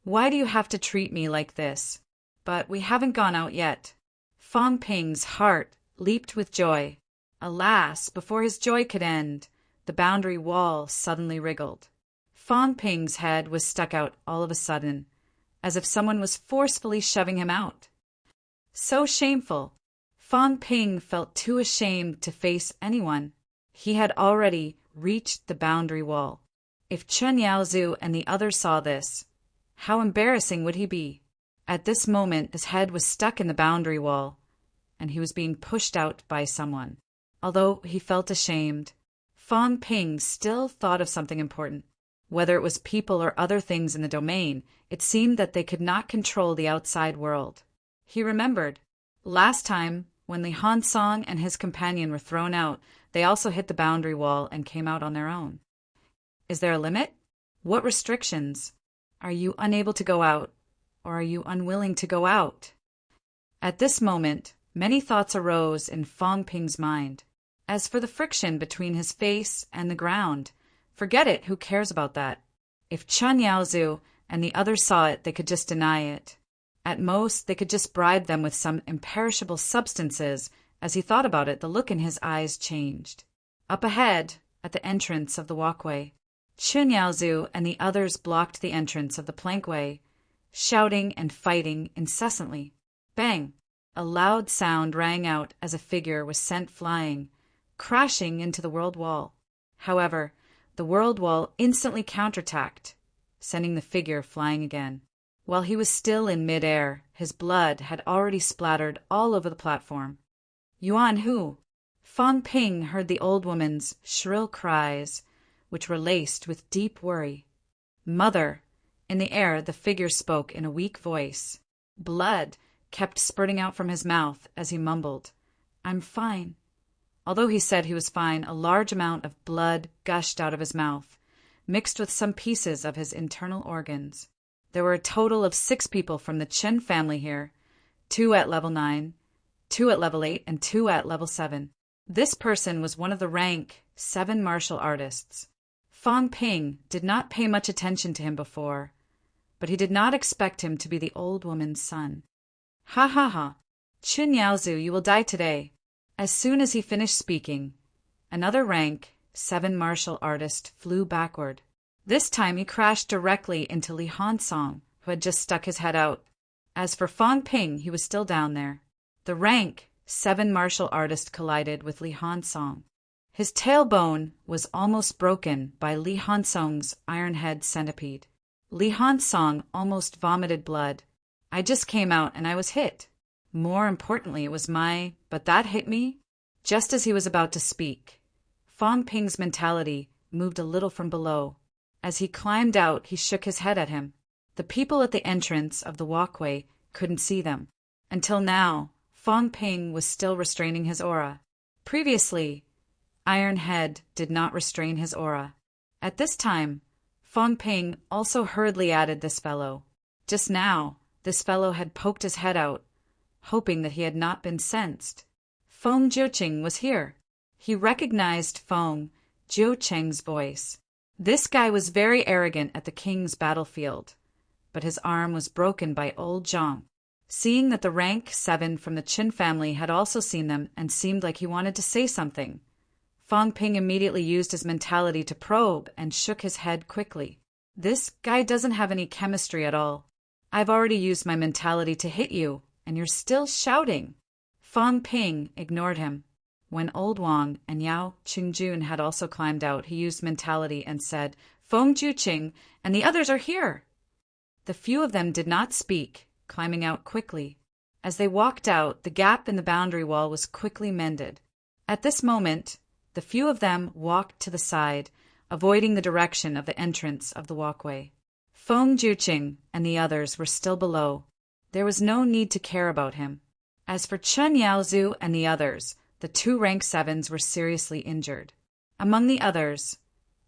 Speaker 1: Why do you have to treat me like this? But we haven't gone out yet. Fan Ping's heart leaped with joy. Alas, before his joy could end, the boundary wall suddenly wriggled. Fan Ping's head was stuck out all of a sudden, as if someone was forcefully shoving him out. So shameful. Fan Ping felt too ashamed to face anyone. He had already reached the boundary wall. If Chen Yaozu and the others saw this, how embarrassing would he be? At this moment, his head was stuck in the boundary wall, and he was being pushed out by someone. Although he felt ashamed, Fan Ping still thought of something important. Whether it was people or other things in the domain, it seemed that they could not control the outside world. He remembered. Last time, when Li Hansong and his companion were thrown out, they also hit the boundary wall and came out on their own. Is there a limit? What restrictions? Are you unable to go out, or are you unwilling to go out? At this moment, many thoughts arose in Fan Ping's mind. As for the friction between his face and the ground, forget it, who cares about that? If Chen Yaozu and the others saw it, they could just deny it. At most, they could just bribe them with some imperishable substances. As he thought about it, the look in his eyes changed. Up ahead, at the entrance of the walkway, Chen Yaozu and the others blocked the entrance of the plankway, shouting and fighting incessantly. Bang! A loud sound rang out as a figure was sent flying, crashing into the world wall. However, the world wall instantly counterattacked, sending the figure flying again. While he was still in mid-air, his blood had already splattered all over the platform. Yuan Hu! Fang Ping heard the old woman's shrill cries, which were laced with deep worry. Mother! In the air, the figure spoke in a weak voice. Blood kept spurting out from his mouth as he mumbled, "I'm fine." Although he said he was fine, a large amount of blood gushed out of his mouth, mixed with some pieces of his internal organs. There were a total of 6 people from the Chen family here, 2 at level 9, 2 at level 8, and 2 at level 7. This person was one of the rank 7 martial artists. Fang Ping did not pay much attention to him before, but he did not expect him to be the old woman's son. Ha ha ha! Chen Yaozu, you will die today. As soon as he finished speaking, another rank 7 martial artist flew backward. This time he crashed directly into Li Hansong, who had just stuck his head out. As for Fang Ping, he was still down there. The rank 7 martial artist collided with Li Hansong. His tailbone was almost broken by Li Hansong's iron-head centipede. Li Hansong almost vomited blood. I just came out and I was hit. More importantly, it was but that hit me. Just as he was about to speak, Fang Ping's mentality moved a little from below. As he climbed out, he shook his head at him. The people at the entrance of the walkway couldn't see them. Until now, Fang Ping was still restraining his aura. Previously, Iron Head did not restrain his aura. At this time, Fang Ping also hurriedly added this fellow. Just now, this fellow had poked his head out, hoping that he had not been sensed. Feng Jiuqing was here. He recognized Feng Jiuqing's voice. This guy was very arrogant at the king's battlefield, but his arm was broken by old Zhang. Seeing that the rank 7 from the Qin family had also seen them and seemed like he wanted to say something, Fang Ping immediately used his mentality to probe and shook his head quickly. This guy doesn't have any chemistry at all. I've already used my mentality to hit you, and you're still shouting. Fang Ping ignored him. When Old Wang and Yao Qingjun had also climbed out, he used mentality and said, "Feng Jiuqing and the others are here." The few of them did not speak, climbing out quickly. As they walked out, the gap in the boundary wall was quickly mended. At this moment, the few of them walked to the side, avoiding the direction of the entrance of the walkway. Feng Jiuqing and the others were still below. There was no need to care about him. As for Chen Yaozu and the others, the 2 rank 7s were seriously injured. Among the others,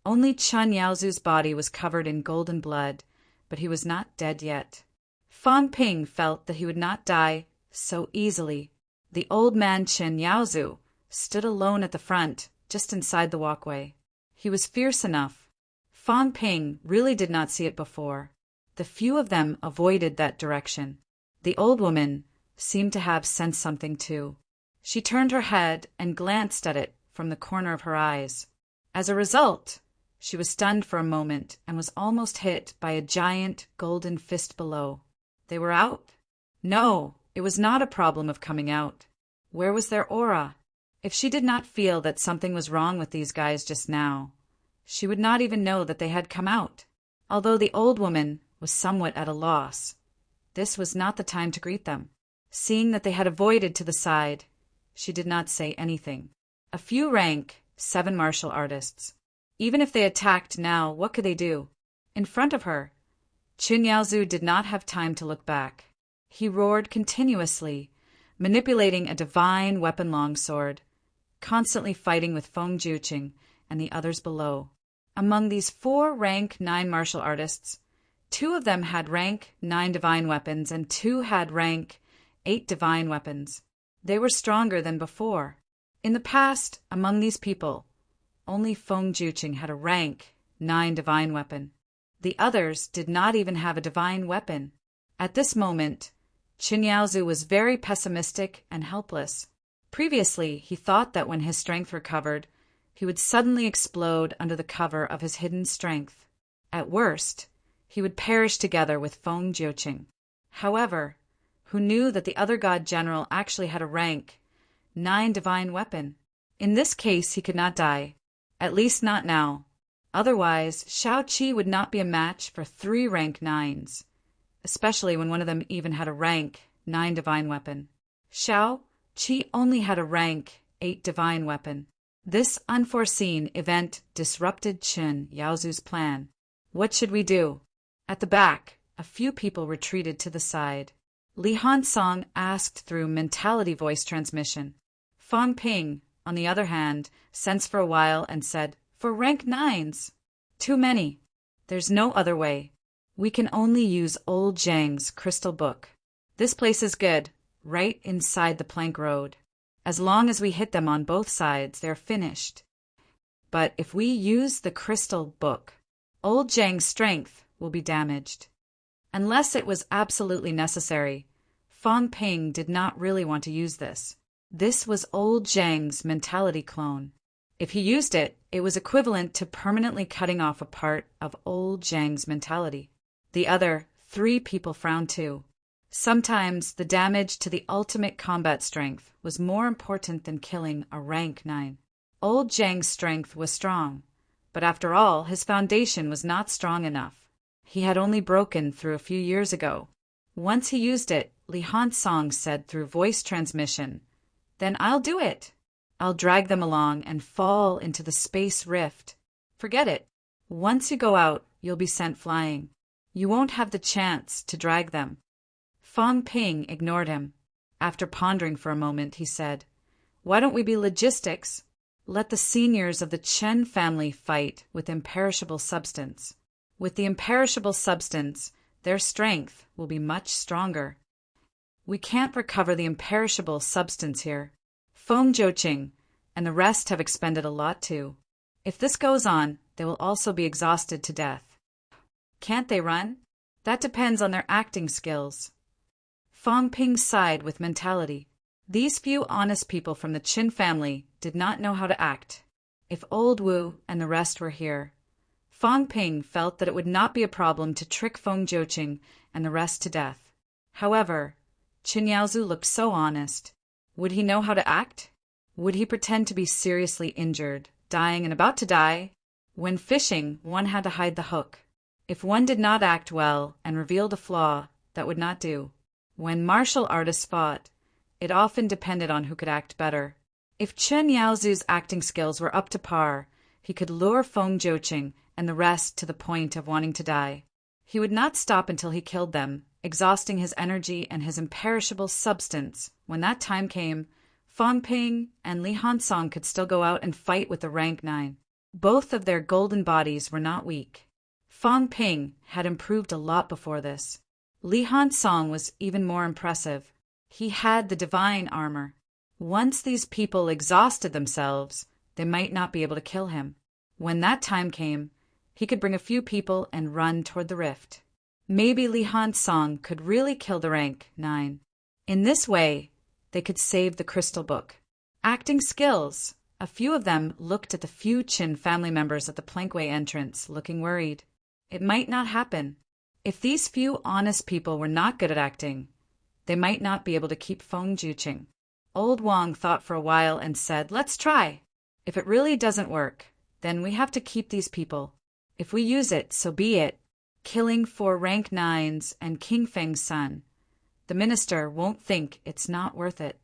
Speaker 1: only Chen Yaozu's body was covered in golden blood, but he was not dead yet. Fang Ping felt that he would not die so easily. The old man Chen Yaozu stood alone at the front, just inside the walkway. He was fierce enough. Fang Ping really did not see it before. The few of them avoided that direction. The old woman seemed to have sensed something too. She turned her head and glanced at it from the corner of her eyes. As a result, she was stunned for a moment and was almost hit by a giant golden fist below. They were out? No, it was not a problem of coming out. Where was their aura? If she did not feel that something was wrong with these guys just now, she would not even know that they had come out. Although the old woman was somewhat at a loss, this was not the time to greet them. Seeing that they had avoided to the side, she did not say anything. A few rank 7 martial artists. Even if they attacked now, what could they do? In front of her, Chen Yaozu did not have time to look back. He roared continuously, manipulating a divine weapon longsword, constantly fighting with Feng Jiuqing and the others below. Among these 4 rank 9 martial artists, 2 of them had rank 9 divine weapons and 2 had rank 8 divine weapons. They were stronger than before. In the past, among these people, only Feng Jiuqing had a rank 9 divine weapon. The others did not even have a divine weapon. At this moment, Chen Yaozu was very pessimistic and helpless. Previously, he thought that when his strength recovered, he would suddenly explode under the cover of his hidden strength. At worst, he would perish together with Feng Jiuqing. However, who knew that the other god general actually had a rank 9 divine weapon? In this case, he could not die. At least not now. Otherwise, Shao Qi would not be a match for 3 rank 9s, especially when one of them even had a rank 9 divine weapon. Shao Qi only had a rank 8 divine weapon. This unforeseen event disrupted Chen Yaozu's plan. What should we do? At the back, a few people retreated to the side. Li Hansong asked through mentality voice transmission. Fang Ping, on the other hand, sensed for a while and said, "For rank 9s. Too many. There's no other way. We can only use old Zhang's crystal book. This place is good, right inside the plank road. As long as we hit them on both sides, they're finished. But if we use the crystal book, old Zhang's strength will be damaged." Unless it was absolutely necessary, Fang Ping did not really want to use this. This was old Zhang's mentality clone. If he used it, it was equivalent to permanently cutting off a part of old Zhang's mentality. The other 3 people frowned too. Sometimes the damage to the ultimate combat strength was more important than killing a rank 9. Old Zhang's strength was strong, but after all, his foundation was not strong enough. He had only broken through a few years ago. Once he used it, Li Hansong said through voice transmission, "Then I'll do it. I'll drag them along and fall into the space rift. Forget it. Once you go out, you'll be sent flying. You won't have the chance to drag them." Fang Ping ignored him. After pondering for a moment, he said, "Why don't we be logistics? Let the seniors of the Chen family fight with imperishable substance. With the imperishable substance, their strength will be much stronger. We can't recover the imperishable substance here. Feng Jiuqing and the rest have expended a lot too. If this goes on, they will also be exhausted to death. Can't they run? That depends on their acting skills." Fang Ping sighed with mentality. These few honest people from the Qin family did not know how to act. If old Wu and the rest were here, Fang Ping felt that it would not be a problem to trick Feng Jiuqing and the rest to death. However, Chen Yaozu looked so honest. Would he know how to act? Would he pretend to be seriously injured, dying and about to die? When fishing, one had to hide the hook. If one did not act well and revealed a flaw, that would not do. When martial artists fought, it often depended on who could act better. If Chen Yaozu's acting skills were up to par, he could lure Feng Jiuqing and the rest to the point of wanting to die. He would not stop until he killed them, exhausting his energy and his imperishable substance. When that time came, Fang Ping and Li Hansong could still go out and fight with the rank 9. Both of their golden bodies were not weak. Fang Ping had improved a lot before this. Li Hansong was even more impressive. He had the divine armor. Once these people exhausted themselves, they might not be able to kill him. When that time came, he could bring a few people and run toward the rift. Maybe Li Hansong could really kill the rank 9. In this way, they could save the crystal book. Acting skills. A few of them looked at the few Qin family members at the plankway entrance, looking worried. It might not happen. If these few honest people were not good at acting, they might not be able to keep Feng Jiuqing. Old Wang thought for a while and said, "Let's try. If it really doesn't work, then we have to keep these people. If we use it, so be it. Killing 4 rank 9s and King Feng's son. The minister won't think it's not worth it."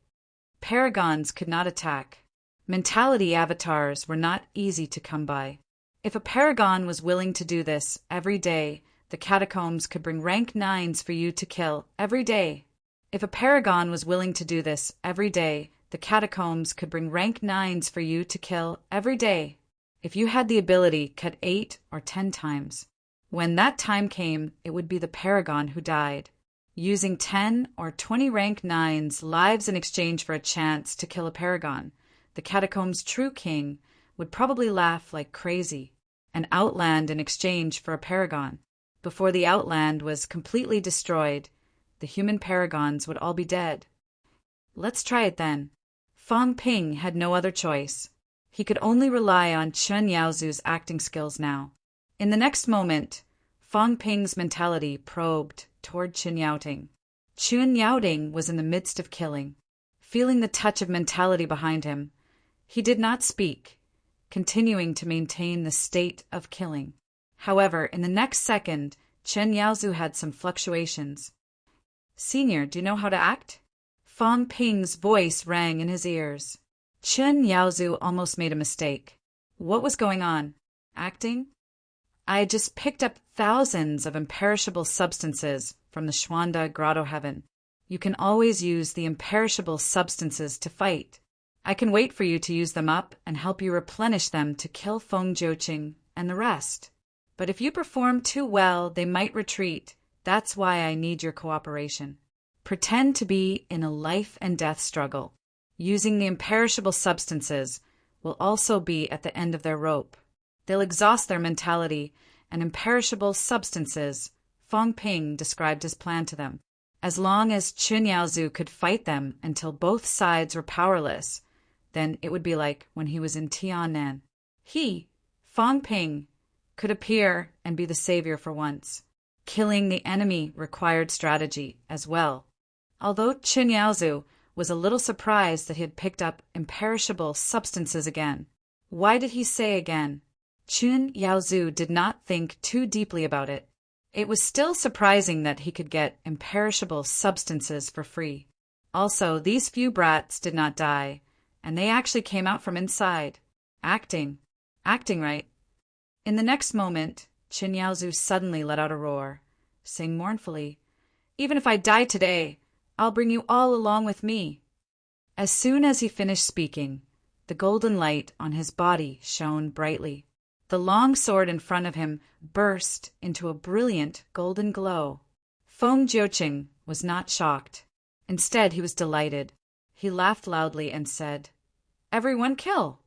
Speaker 1: Paragons could not attack. Mentality avatars were not easy to come by. If a paragon was willing to do this every day, the catacombs could bring rank 9s for you to kill every day. If a paragon was willing to do this every day, the catacombs could bring rank 9s for you to kill every day. If you had the ability, cut 8 or 10 times. When that time came, it would be the paragon who died. Using 10 or 20 rank 9s lives in exchange for a chance to kill a paragon, the catacombs' true king would probably laugh like crazy. An outland in exchange for a paragon. Before the outland was completely destroyed, the human paragons would all be dead. Let's try it then. Fang Ping had no other choice. He could only rely on Chen Yaozu's acting skills now. In the next moment, Fang Ping's mentality probed toward Qin Yaoting. Qin Yaoting was in the midst of killing. Feeling the touch of mentality behind him, he did not speak, continuing to maintain the state of killing. However, in the next second, Chen Yaozu had some fluctuations. "Senior, do you know how to act?" Fang Ping's voice rang in his ears. Chen Yaozu almost made a mistake. What was going on? Acting? I just picked up thousands of imperishable substances from the Xuanda grotto heaven. You can always use the imperishable substances to fight. I can wait for you to use them up and help you replenish them to kill Feng Jiuqing and the rest. But if you perform too well, they might retreat. That's why I need your cooperation. Pretend to be in a life and death struggle. Using the imperishable substances will also be at the end of their rope. They'll exhaust their mentality, and imperishable substances, Fang Ping described his plan to them. As long as Qin Yaozu could fight them until both sides were powerless, then it would be like when he was in Tiannan. He, Fang Ping, could appear and be the savior for once. Killing the enemy required strategy as well. Although Qin Yaozu was a little surprised that he had picked up imperishable substances again. Why did he say again? Qin Yaozu did not think too deeply about it. It was still surprising that he could get imperishable substances for free. Also, these few brats did not die, and they actually came out from inside. Acting right. In the next moment, Qin Yaozu suddenly let out a roar, saying mournfully, "Even if I die today, I'll bring you all along with me." As soon as he finished speaking, the golden light on his body shone brightly. The long sword in front of him burst into a brilliant golden glow. Feng Jiuqing was not shocked. Instead, he was delighted. He laughed loudly and said, "Everyone kill!"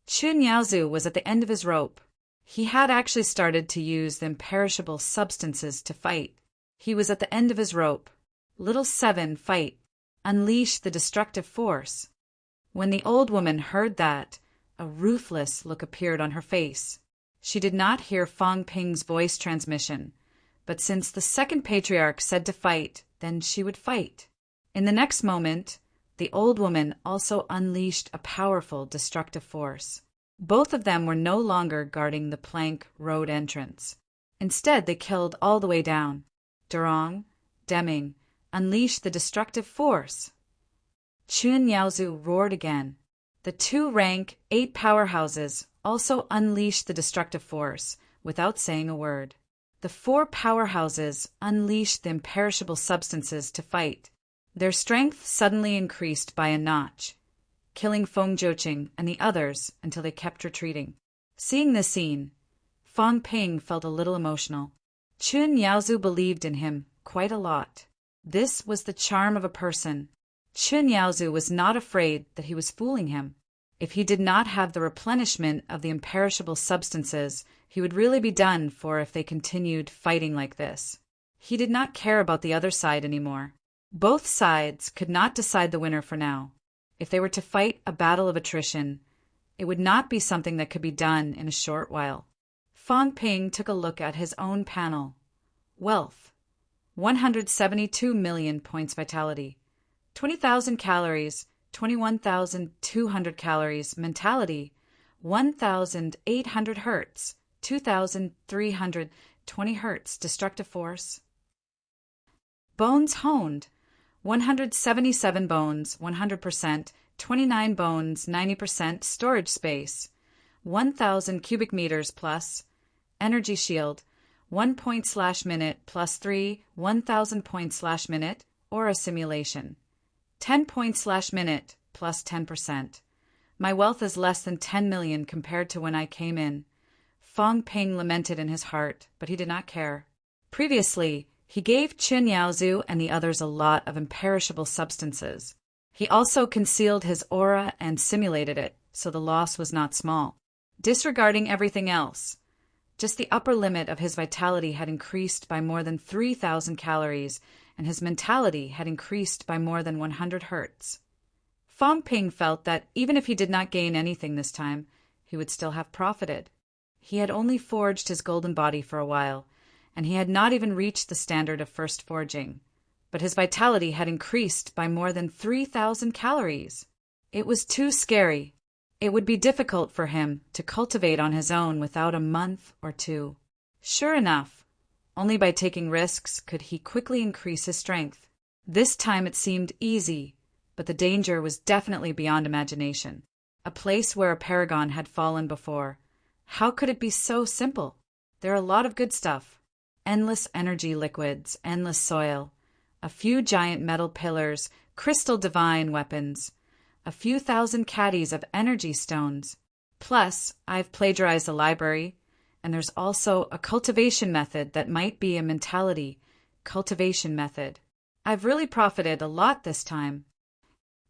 Speaker 1: Qin Yaozu was at the end of his rope. He had actually started to use the imperishable substances to fight. He was at the end of his rope. Little Seven, fight. Unleash the destructive force. When the old woman heard that, a ruthless look appeared on her face. She did not hear Fang Ping's voice transmission, but since the second patriarch said to fight, then she would fight. In the next moment, the old woman also unleashed a powerful destructive force. Both of them were no longer guarding the plank road entrance. Instead, they killed all the way down. Durong, Deming, unleashed the destructive force. Qin Yaozu roared again. The two rank 8 powerhouses also unleashed the destructive force without saying a word. The 4 powerhouses unleashed the imperishable substances to fight. Their strength suddenly increased by a notch, killing Feng Jiuqing and the others until they kept retreating. Seeing this scene, Fang Ping felt a little emotional. Qin Yaozu believed in him quite a lot. This was the charm of a person. Qin Yaozu was not afraid that he was fooling him. If he did not have the replenishment of the imperishable substances, he would really be done for if they continued fighting like this. He did not care about the other side anymore. Both sides could not decide the winner for now. If they were to fight a battle of attrition, it would not be something that could be done in a short while. Fang Ping took a look at his own panel. Wealth, 172 million points vitality. 20,000 calories, 21,200 calories mentality, 1,800 hertz, 2,320 hertz destructive force. Bones honed, 177 bones, 100%, 29 bones, 90% storage space, 1,000 cubic meters plus, energy shield, 1 point/minute plus 3, 1,000 points/minute, or a simulation. 10 points/minute plus 10%. My wealth is less than 10 million compared to when I came in. Fang Ping lamented in his heart, but he did not care. Previously, he gave Qin Yaozu and the others a lot of imperishable substances. He also concealed his aura and simulated it, so the loss was not small. Disregarding everything else, just the upper limit of his vitality had increased by more than 3,000 calories, and his mentality had increased by more than 100 hertz. Fang Ping felt that even if he did not gain anything this time, he would still have profited. He had only forged his golden body for a while, and he had not even reached the standard of first forging. But his vitality had increased by more than 3,000 calories. It was too scary. It would be difficult for him to cultivate on his own without a month or two. Sure enough, only by taking risks could he quickly increase his strength. This time it seemed easy, but the danger was definitely beyond imagination. A place where a paragon had fallen before. How could it be so simple? There are a lot of good stuff. Endless energy liquids, endless soil, a few giant metal pillars, crystal divine weapons, a few thousand caddies of energy stones. Plus, I've plagiarized the library, and there's also a cultivation method that might be a mentality cultivation method. I've really profited a lot this time.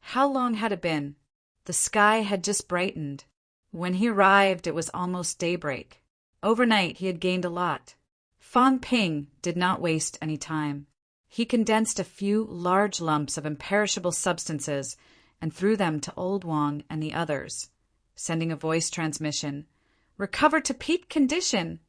Speaker 1: How long had it been? The sky had just brightened. When he arrived, it was almost daybreak. Overnight, he had gained a lot. Fang Ping did not waste any time. He condensed a few large lumps of imperishable substances and threw them to Old Wang and the others, sending a voice transmission. Recover to peak condition!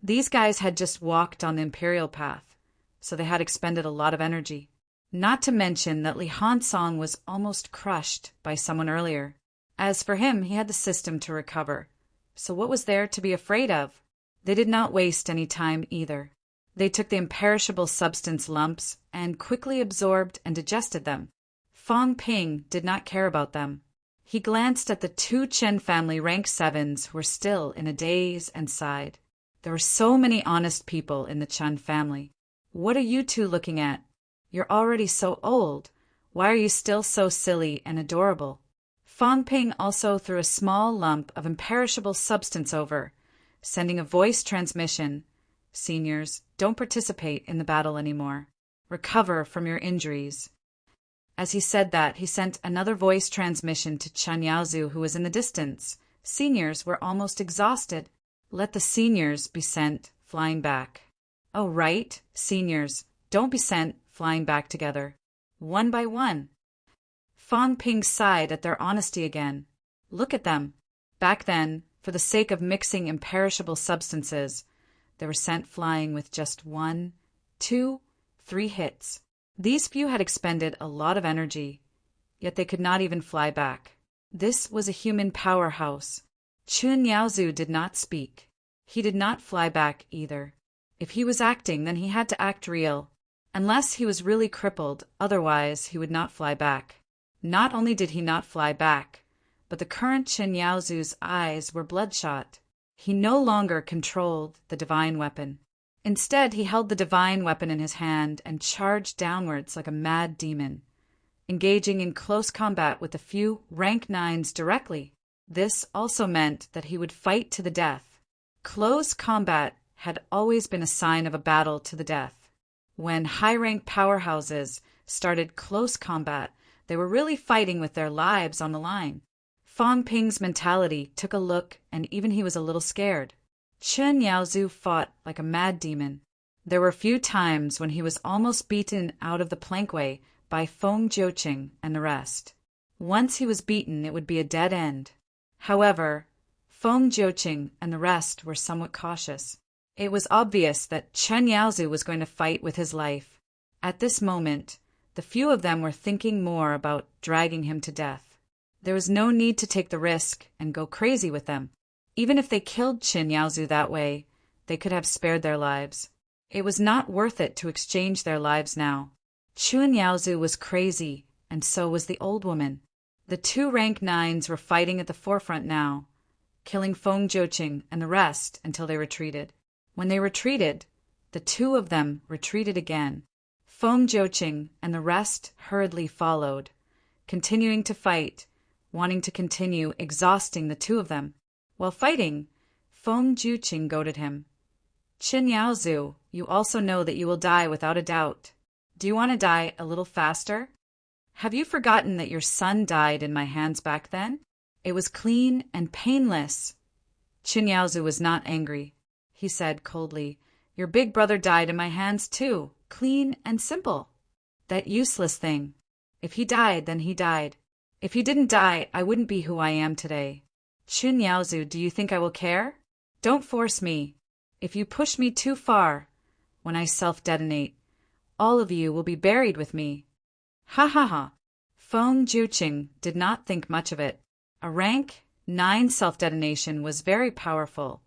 Speaker 1: These guys had just walked on the imperial path, so they had expended a lot of energy. Not to mention that Li Hansong was almost crushed by someone earlier. As for him, he had the system to recover. So what was there to be afraid of? They did not waste any time either. They took the imperishable substance lumps and quickly absorbed and digested them. Fang Ping did not care about them. He glanced at the two Chen family rank 7s who were still in a daze and sighed. There were so many honest people in the Chen family. What are you two looking at? You're already so old. Why are you still so silly and adorable? Fang Ping also threw a small lump of imperishable substance over, sending a voice transmission. Seniors, don't participate in the battle anymore. Recover from your injuries. As he said that, he sent another voice transmission to Chen Yaozu, who was in the distance. Seniors were almost exhausted. Let the seniors be sent flying back. Oh, right, seniors, don't be sent flying back together. One by one. Fang Ping sighed at their honesty again. Look at them. Back then, for the sake of mixing imperishable substances, they were sent flying with just 1, 2, 3 hits. These few had expended a lot of energy, yet they could not even fly back. This was a human powerhouse. Chun Yaozu did not speak. He did not fly back either. If he was acting, then he had to act real. Unless he was really crippled, otherwise he would not fly back. Not only did he not fly back, but the current Chen Yaozu's eyes were bloodshot. He no longer controlled the divine weapon. Instead, he held the divine weapon in his hand and charged downwards like a mad demon, engaging in close combat with a few rank 9s directly. This also meant that he would fight to the death. Close combat had always been a sign of a battle to the death. When high-rank powerhouses started close combat, they were really fighting with their lives on the line. Fang Ping's mentality took a look, and even he was a little scared. Chen Yaozu fought like a mad demon. There were a few times when he was almost beaten out of the plankway by Feng Jiuqing and the rest. Once he was beaten, it would be a dead end. However, Feng Jiuqing and the rest were somewhat cautious. It was obvious that Chen Yaozu was going to fight with his life. At this moment, the few of them were thinking more about dragging him to death. There was no need to take the risk and go crazy with them. Even if they killed Chen Yaozu that way, they could have spared their lives. It was not worth it to exchange their lives now. Chen Yaozu was crazy, and so was the old woman. The two rank 9s were fighting at the forefront now, killing Feng Jiuqing and the rest until they retreated. When they retreated, the two of them retreated again. Feng Jiuqing and the rest hurriedly followed, continuing to fight, wanting to continue exhausting the two of them. While fighting, Feng Jiuqing goaded him. Chen Yaozu, you also know that you will die without a doubt. Do you want to die a little faster? Have you forgotten that your son died in my hands back then? It was clean and painless. Chen Yaozu was not angry. He said coldly, your big brother died in my hands too, clean and simple. That useless thing. If he died, then he died. If he didn't die, I wouldn't be who I am today. Chun Yaozu, do you think I will care? Don't force me. If you push me too far, when I self-detonate, all of you will be buried with me. Ha ha ha. Feng Juqing did not think much of it. A rank 9 self-detonation was very powerful,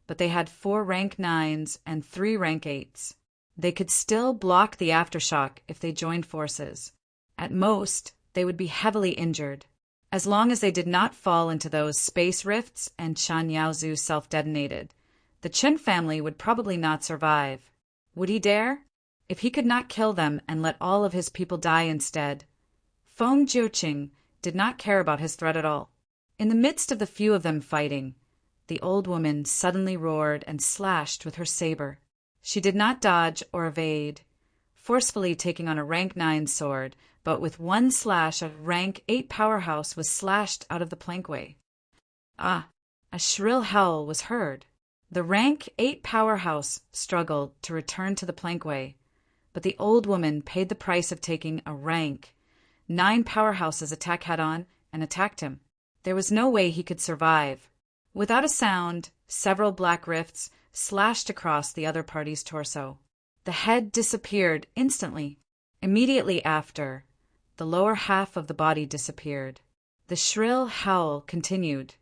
Speaker 1: but they had 4 rank 9s and 3 rank 8s. They could still block the aftershock if they joined forces. At most, they would be heavily injured. As long as they did not fall into those space rifts and Chan Yaozu self-detonated, the Chen family would probably not survive. Would he dare? If he could not kill them and let all of his people die instead. Feng Juqing did not care about his threat at all. In the midst of the few of them fighting, the old woman suddenly roared and slashed with her saber. She did not dodge or evade, forcefully taking on a rank 9 sword, but with one slash a rank 8 powerhouse was slashed out of the plankway. Ah! A shrill howl was heard. The rank 8 powerhouse struggled to return to the plankway, but the old woman paid the price of taking a rank 9 powerhouse's attack head-on and attacked him. There was no way he could survive. Without a sound, several black rifts slashed across the other party's torso. The head disappeared instantly. Immediately after, the lower half of the body disappeared. The shrill howl continued,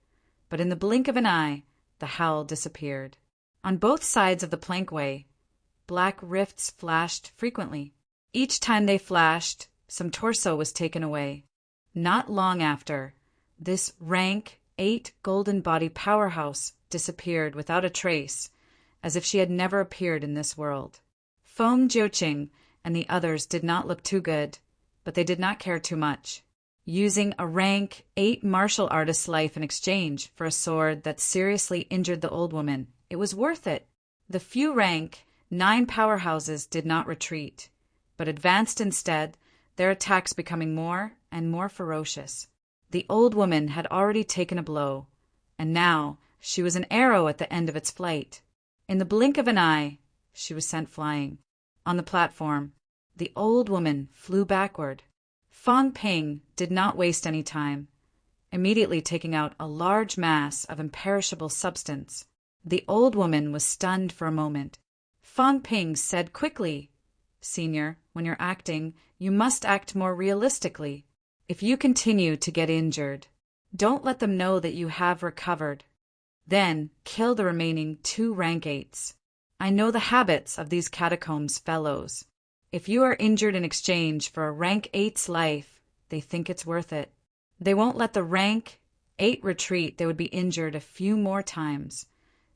Speaker 1: but in the blink of an eye, the howl disappeared. On both sides of the plankway, black rifts flashed frequently. Each time they flashed, some torso was taken away. Not long after, this rank 8 golden body powerhouse disappeared without a trace, as if she had never appeared in this world. Feng Juqing and the others did not look too good, but they did not care too much. Using a rank 8 martial artist's life in exchange for a sword that seriously injured the old woman, it was worth it. The few rank 9 powerhouses did not retreat, but advanced instead, their attacks becoming more and more ferocious. The old woman had already taken a blow, and now she was an arrow at the end of its flight. In the blink of an eye, she was sent flying. On the platform, the old woman flew backward. Fang Ping did not waste any time, immediately taking out a large mass of imperishable substance. The old woman was stunned for a moment. Fang Ping said quickly, "Senior, when you're acting, you must act more realistically. If you continue to get injured, don't let them know that you have recovered. Then kill the remaining 2 rank 8s. I know the habits of these catacombs fellows. If you are injured in exchange for a rank 8's life, they think it's worth it. They won't let the rank 8 retreat. They would be injured a few more times,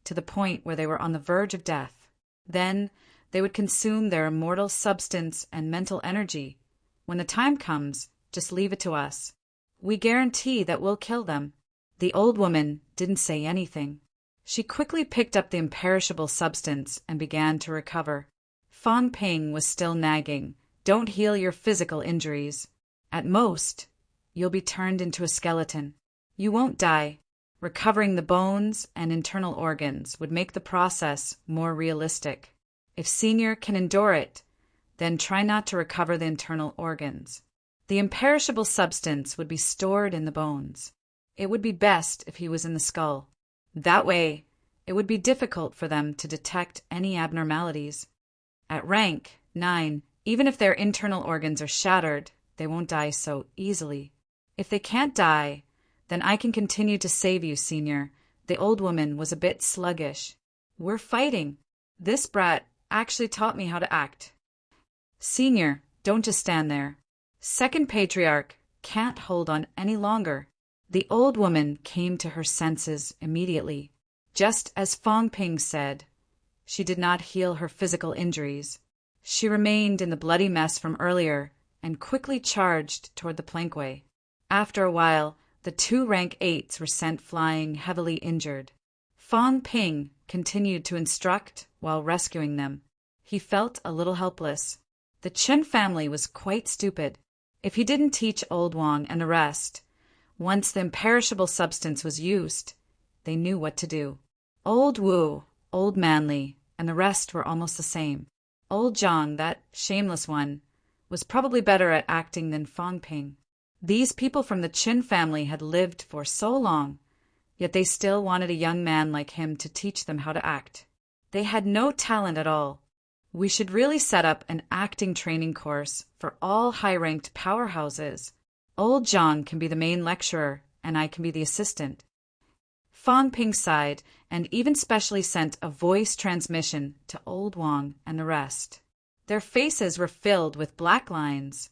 Speaker 1: to the point where they were on the verge of death. Then they would consume their immortal substance and mental energy. When the time comes, just leave it to us. We guarantee that we'll kill them." The old woman didn't say anything. She quickly picked up the imperishable substance and began to recover. Fang Ping was still nagging, "Don't heal your physical injuries. At most, you'll be turned into a skeleton. You won't die. Recovering the bones and internal organs would make the process more realistic. If Senior can endure it, then try not to recover the internal organs. The imperishable substance would be stored in the bones. It would be best if he was in the skull. That way, it would be difficult for them to detect any abnormalities. At rank 9, even if their internal organs are shattered, they won't die so easily. If they can't die, then I can continue to save you, Senior." The old woman was a bit sluggish. "We're fighting. This brat actually taught me how to act. Senior, don't just stand there. Second Patriarch can't hold on any longer." The old woman came to her senses immediately. Just as Fang Ping said, she did not heal her physical injuries. She remained in the bloody mess from earlier and quickly charged toward the plankway. After a while, the 2 rank 8s were sent flying heavily injured. Fang Ping continued to instruct while rescuing them. He felt a little helpless. The Chen family was quite stupid. If he didn't teach Old Wang and the rest, once the imperishable substance was used, they knew what to do. Old Wu, Old Manly, and the rest were almost the same. Old Zhang, that shameless one, was probably better at acting than Fang Ping. These people from the Chin family had lived for so long, yet they still wanted a young man like him to teach them how to act. They had no talent at all. We should really set up an acting training course for all high-ranked powerhouses. Old John can be the main lecturer, and I can be the assistant. Fang Ping sighed and even specially sent a voice transmission to Old Wang and the rest. Their faces were filled with black lines.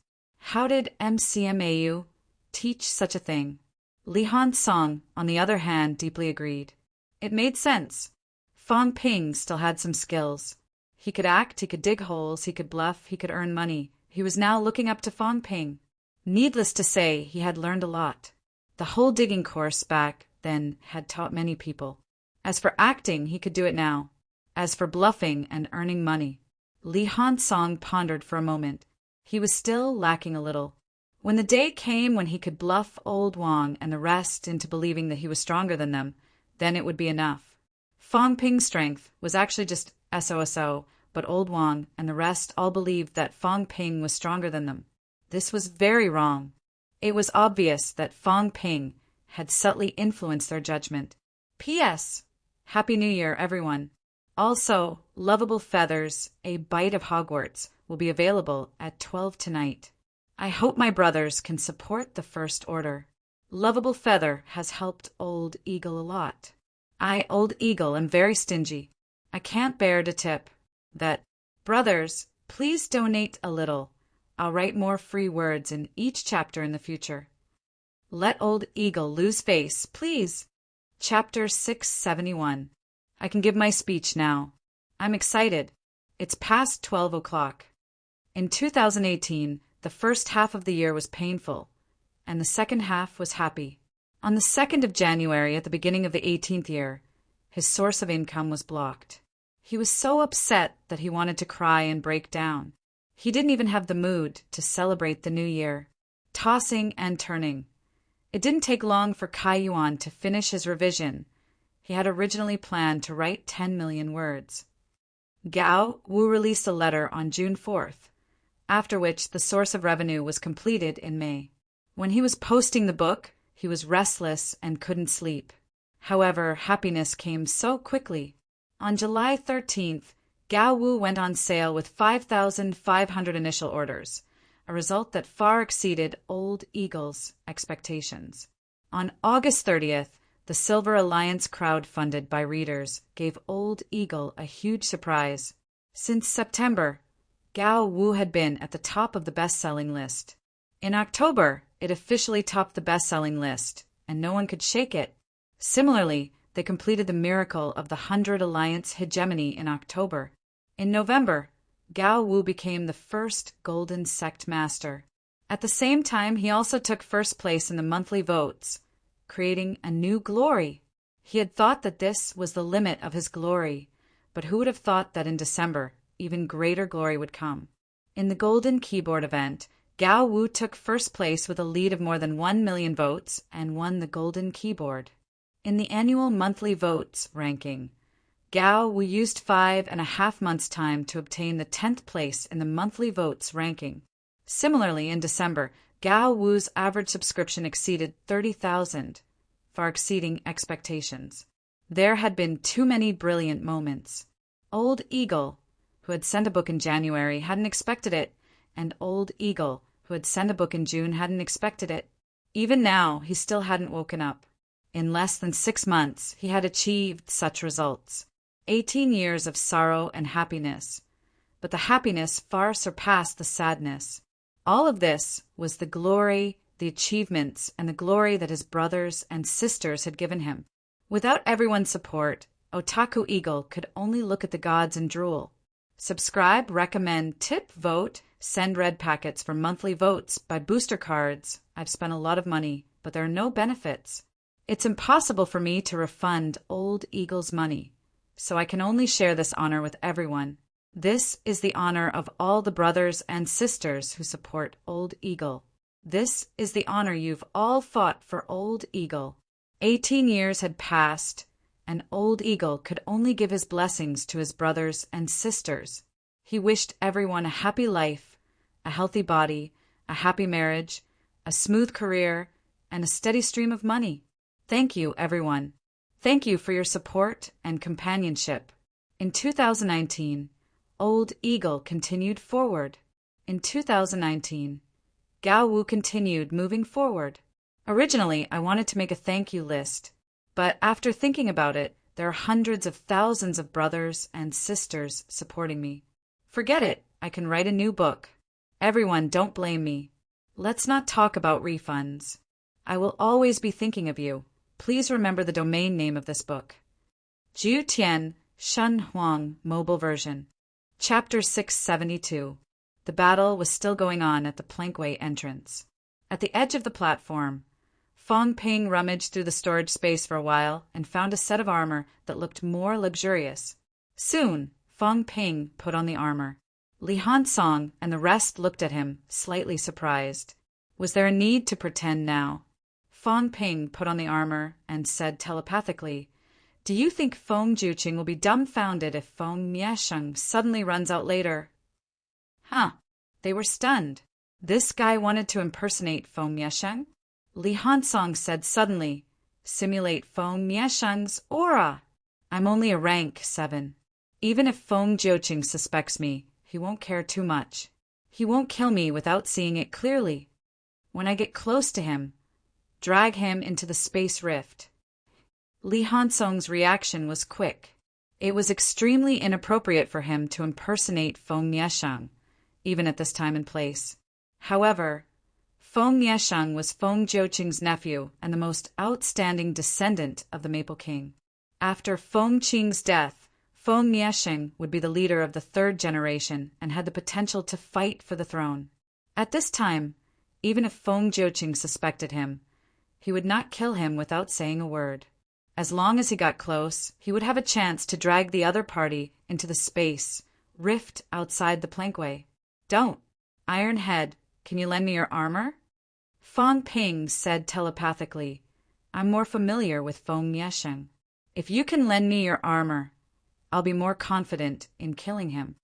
Speaker 1: How did MCMAU teach such a thing? Li Han Song, on the other hand, deeply agreed. It made sense. Fang Ping still had some skills. He could act, he could dig holes, he could bluff, he could earn money. He was now looking up to Fang Ping. Needless to say, he had learned a lot. The whole digging course back then had taught many people. As for acting, he could do it now. As for bluffing and earning money, Li Han Song pondered for a moment. He was still lacking a little. When the day came when he could bluff Old Wang and the rest into believing that he was stronger than them, then it would be enough. Fang Ping's strength was actually just SOSO, but Old Wang and the rest all believed that Fang Ping was stronger than them. This was very wrong. It was obvious that Fang Ping had subtly influenced their judgment. P.S. Happy New Year, everyone. Also, Lovable Feathers, A Bite of Hogwarts, will be available at 12 tonight. I hope my brothers can support the First Order. Lovable Feather has helped Old Eagle a lot. I, Old Eagle, am very stingy. I can't bear to tip. That, brothers, please donate a little. I'll write more free words in each chapter in the future. Let Old Eagle lose face, please. Chapter 671. I can give my speech now. I'm excited. It's past 12 o'clock. In 2018, the first half of the year was painful, and the second half was happy. On the 2nd of January, at the beginning of the 18th year, his source of income was blocked. He was so upset that he wanted to cry and break down. He didn't even have the mood to celebrate the new year. Tossing and turning. It didn't take long for Kai Yuan to finish his revision. He had originally planned to write 10 million words. Gao Wu released a letter on June 4th, after which the source of revenue was completed in May. When he was posting the book, he was restless and couldn't sleep. However, happiness came so quickly. On July 13th, Gao Wu went on sale with 5,500 initial orders, a result that far exceeded Old Eagle's expectations. On August 30th, the Silver Alliance crowd funded by readers gave Old Eagle a huge surprise. Since September, Gao Wu had been at the top of the best-selling list. In October, it officially topped the best-selling list, and no one could shake it. Similarly, they completed the miracle of the 100 Alliance hegemony in October. In November, Gao Wu became the first Golden Sect Master. At the same time, he also took first place in the monthly votes, creating a new glory. He had thought that this was the limit of his glory, but who would have thought that in December, even greater glory would come? In the Golden Keyboard event, Gao Wu took first place with a lead of more than 1 million votes and won the Golden Keyboard. In the annual monthly votes ranking, Gao Wu used 5.5 months' time to obtain the 10th place in the monthly votes ranking. Similarly, in December, Gao Wu's average subscription exceeded 30,000, far exceeding expectations. There had been too many brilliant moments. Old Eagle, who had sent a book in January, hadn't expected it, and Old Eagle, who had sent a book in June, hadn't expected it. Even now, he still hadn't woken up. In less than 6 months, he had achieved such results. 18 years of sorrow and happiness. But the happiness far surpassed the sadness. All of this was the glory, the achievements, and the glory that his brothers and sisters had given him. Without everyone's support, Otaku Eagle could only look at the gods and drool. Subscribe, recommend, tip, vote, send red packets for monthly votes, buy booster cards. I've spent a lot of money, but there are no benefits. It's impossible for me to refund Old Eagle's money, so I can only share this honor with everyone. This is the honor of all the brothers and sisters who support Old Eagle. This is the honor you've all fought for Old Eagle. 18 years had passed, and Old Eagle could only give his blessings to his brothers and sisters. He wished everyone a happy life, a healthy body, a happy marriage, a smooth career, and a steady stream of money. Thank you, everyone. Thank you for your support and companionship. In 2019, Old Eagle continued forward. In 2019, Gao Wu continued moving forward. Originally, I wanted to make a thank you list, but after thinking about it, there are hundreds of thousands of brothers and sisters supporting me. Forget it, I can write a new book. Everyone, don't blame me. Let's not talk about refunds. I will always be thinking of you. Please remember the domain name of this book. Jiu Tian Shen Huang Mobile Version. Chapter 672. The battle was still going on at the plankway entrance. At the edge of the platform, Fong Ping rummaged through the storage space for a while and found a set of armor that looked more luxurious. Soon, Fong Ping put on the armor. Li Hansong and the rest looked at him, slightly surprised. Was there a need to pretend now? Fong Ping put on the armor and said telepathically, "Do you think Feng Juqing will be dumbfounded if Feng Miesheng suddenly runs out later?" Huh. They were stunned. This guy wanted to impersonate Feng Miesheng? Li Hansong said suddenly, "Simulate Feng Miesheng's aura. I'm only a rank 7. Even if Feng Juqing suspects me, he won't care too much. He won't kill me without seeing it clearly. When I get close to him, drag him into the space rift." Li Hansong's reaction was quick. It was extremely inappropriate for him to impersonate Feng Miesheng, even at this time and place. However, Feng Miesheng was Feng Juqing's nephew and the most outstanding descendant of the Maple King. After Feng Qing's death, Feng Miesheng would be the leader of the third generation and had the potential to fight for the throne. At this time, even if Feng Juqing suspected him, he would not kill him without saying a word. As long as he got close, he would have a chance to drag the other party into the space rift outside the plankway. "Don't. Iron Head, can you lend me your armor?" Fong Ping said telepathically, "I'm more familiar with Feng Miesheng. If you can lend me your armor, I'll be more confident in killing him."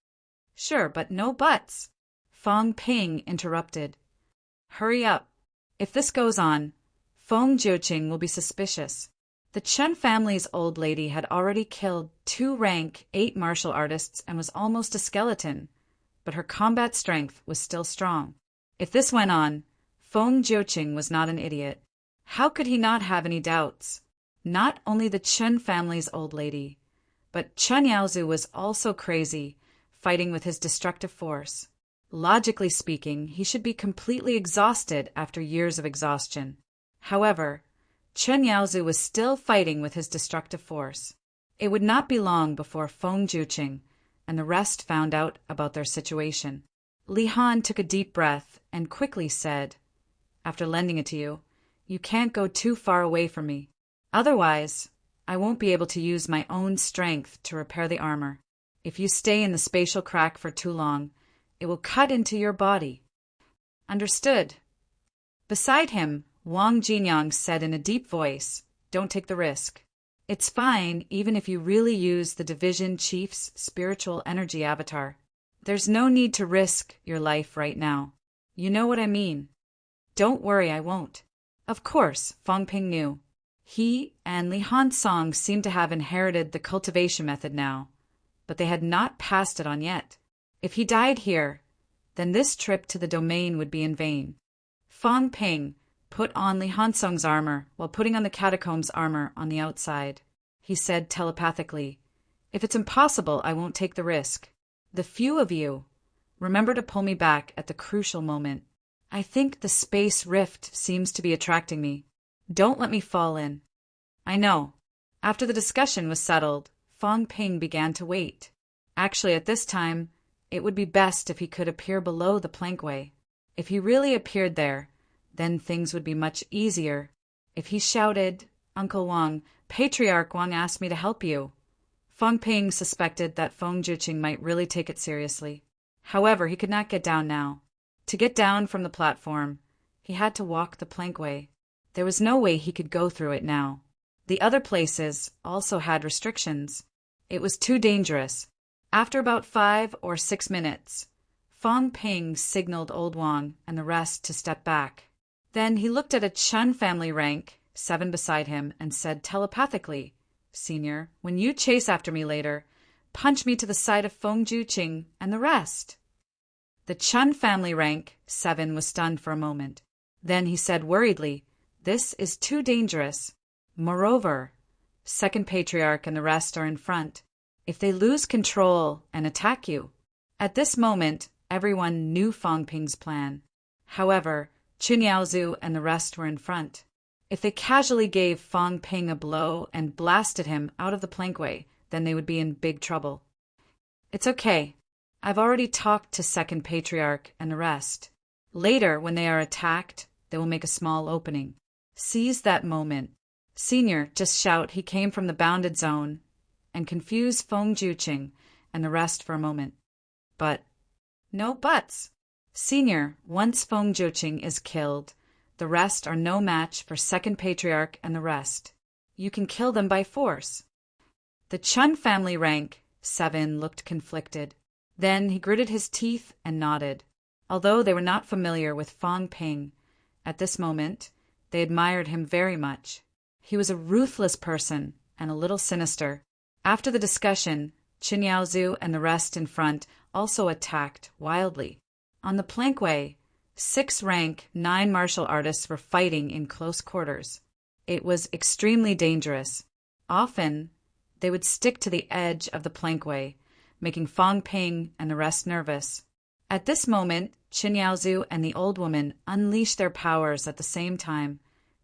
Speaker 1: "Sure, but no buts," Fong Ping interrupted. "Hurry up. If this goes on, Feng Juqing will be suspicious." The Chen family's old lady had already killed 2 rank 8 martial artists and was almost a skeleton, but her combat strength was still strong. If this went on, Feng Juqing was not an idiot. How could he not have any doubts? Not only the Chen family's old lady, but Chen Yaozu was also crazy, fighting with his destructive force. Logically speaking, he should be completely exhausted after years of exhaustion. However, Chen Yaozu was still fighting with his destructive force. It would not be long before Feng Juqing and the rest found out about their situation. Li Han took a deep breath and quickly said, "After lending it to you, you can't go too far away from me. Otherwise, I won't be able to use my own strength to repair the armor. If you stay in the spatial crack for too long, it will cut into your body." "Understood." Beside him, Wang Jinyang said in a deep voice, "Don't take the risk. It's fine even if you really use the division chief's spiritual energy avatar. There's no need to risk your life right now. You know what I mean." "Don't worry, I won't." Of course, Fong Ping knew. He and Li Hansong seemed to have inherited the cultivation method now, but they had not passed it on yet. If he died here, then this trip to the domain would be in vain. Fong Ping put on Li Hansong's armor while putting on the catacombs armor on the outside. He said telepathically, "If it's impossible, I won't take the risk. The few of you, remember to pull me back at the crucial moment. I think the space rift seems to be attracting me. Don't let me fall in." "I know." After the discussion was settled, Fong Ping began to wait. Actually, at this time, it would be best if he could appear below the plankway. If he really appeared there, then things would be much easier. If he shouted, "Uncle Wang, Patriarch Wang asked me to help you," Fong Ping suspected that Feng Juqing might really take it seriously. However, he could not get down now. To get down from the platform, he had to walk the plankway. There was no way he could go through it now. The other places also had restrictions. It was too dangerous. After about 5 or 6 minutes, Fong Ping signaled Old Wang and the rest to step back. Then he looked at a Chun family rank, 7 beside him, and said telepathically, "Senior, when you chase after me later, punch me to the side of Feng Juqing and the rest." The Chun family rank, 7, was stunned for a moment. Then he said worriedly, "This is too dangerous. Moreover, second patriarch and the rest are in front. If they lose control and attack you." At this moment, everyone knew Fang Ping's plan. However, Chun Yaozu and the rest were in front. If they casually gave Fang Ping a blow and blasted him out of the plankway, then they would be in big trouble. "It's okay. I've already talked to second patriarch and the rest. Later, when they are attacked, they will make a small opening. Seize that moment. Senior, just shout he came from the bounded zone and confuse Feng Juqing and the rest for a moment." But no buts. Senior, once Feng Juqing is killed, the rest are no match for second patriarch and the rest. You can kill them by force. The Chun family rank, 7, looked conflicted. Then he gritted his teeth and nodded. Although they were not familiar with Fang Ping, at this moment, they admired him very much. He was a ruthless person and a little sinister. After the discussion, Chun Yaozu and the rest in front also attacked wildly. On the plankway, 6 rank, 9 martial artists were fighting in close quarters. It was extremely dangerous. Often, they would stick to the edge of the plankway, making Fang Ping and the rest nervous. At this moment, Chun Yaozu and the old woman unleashed their powers at the same time,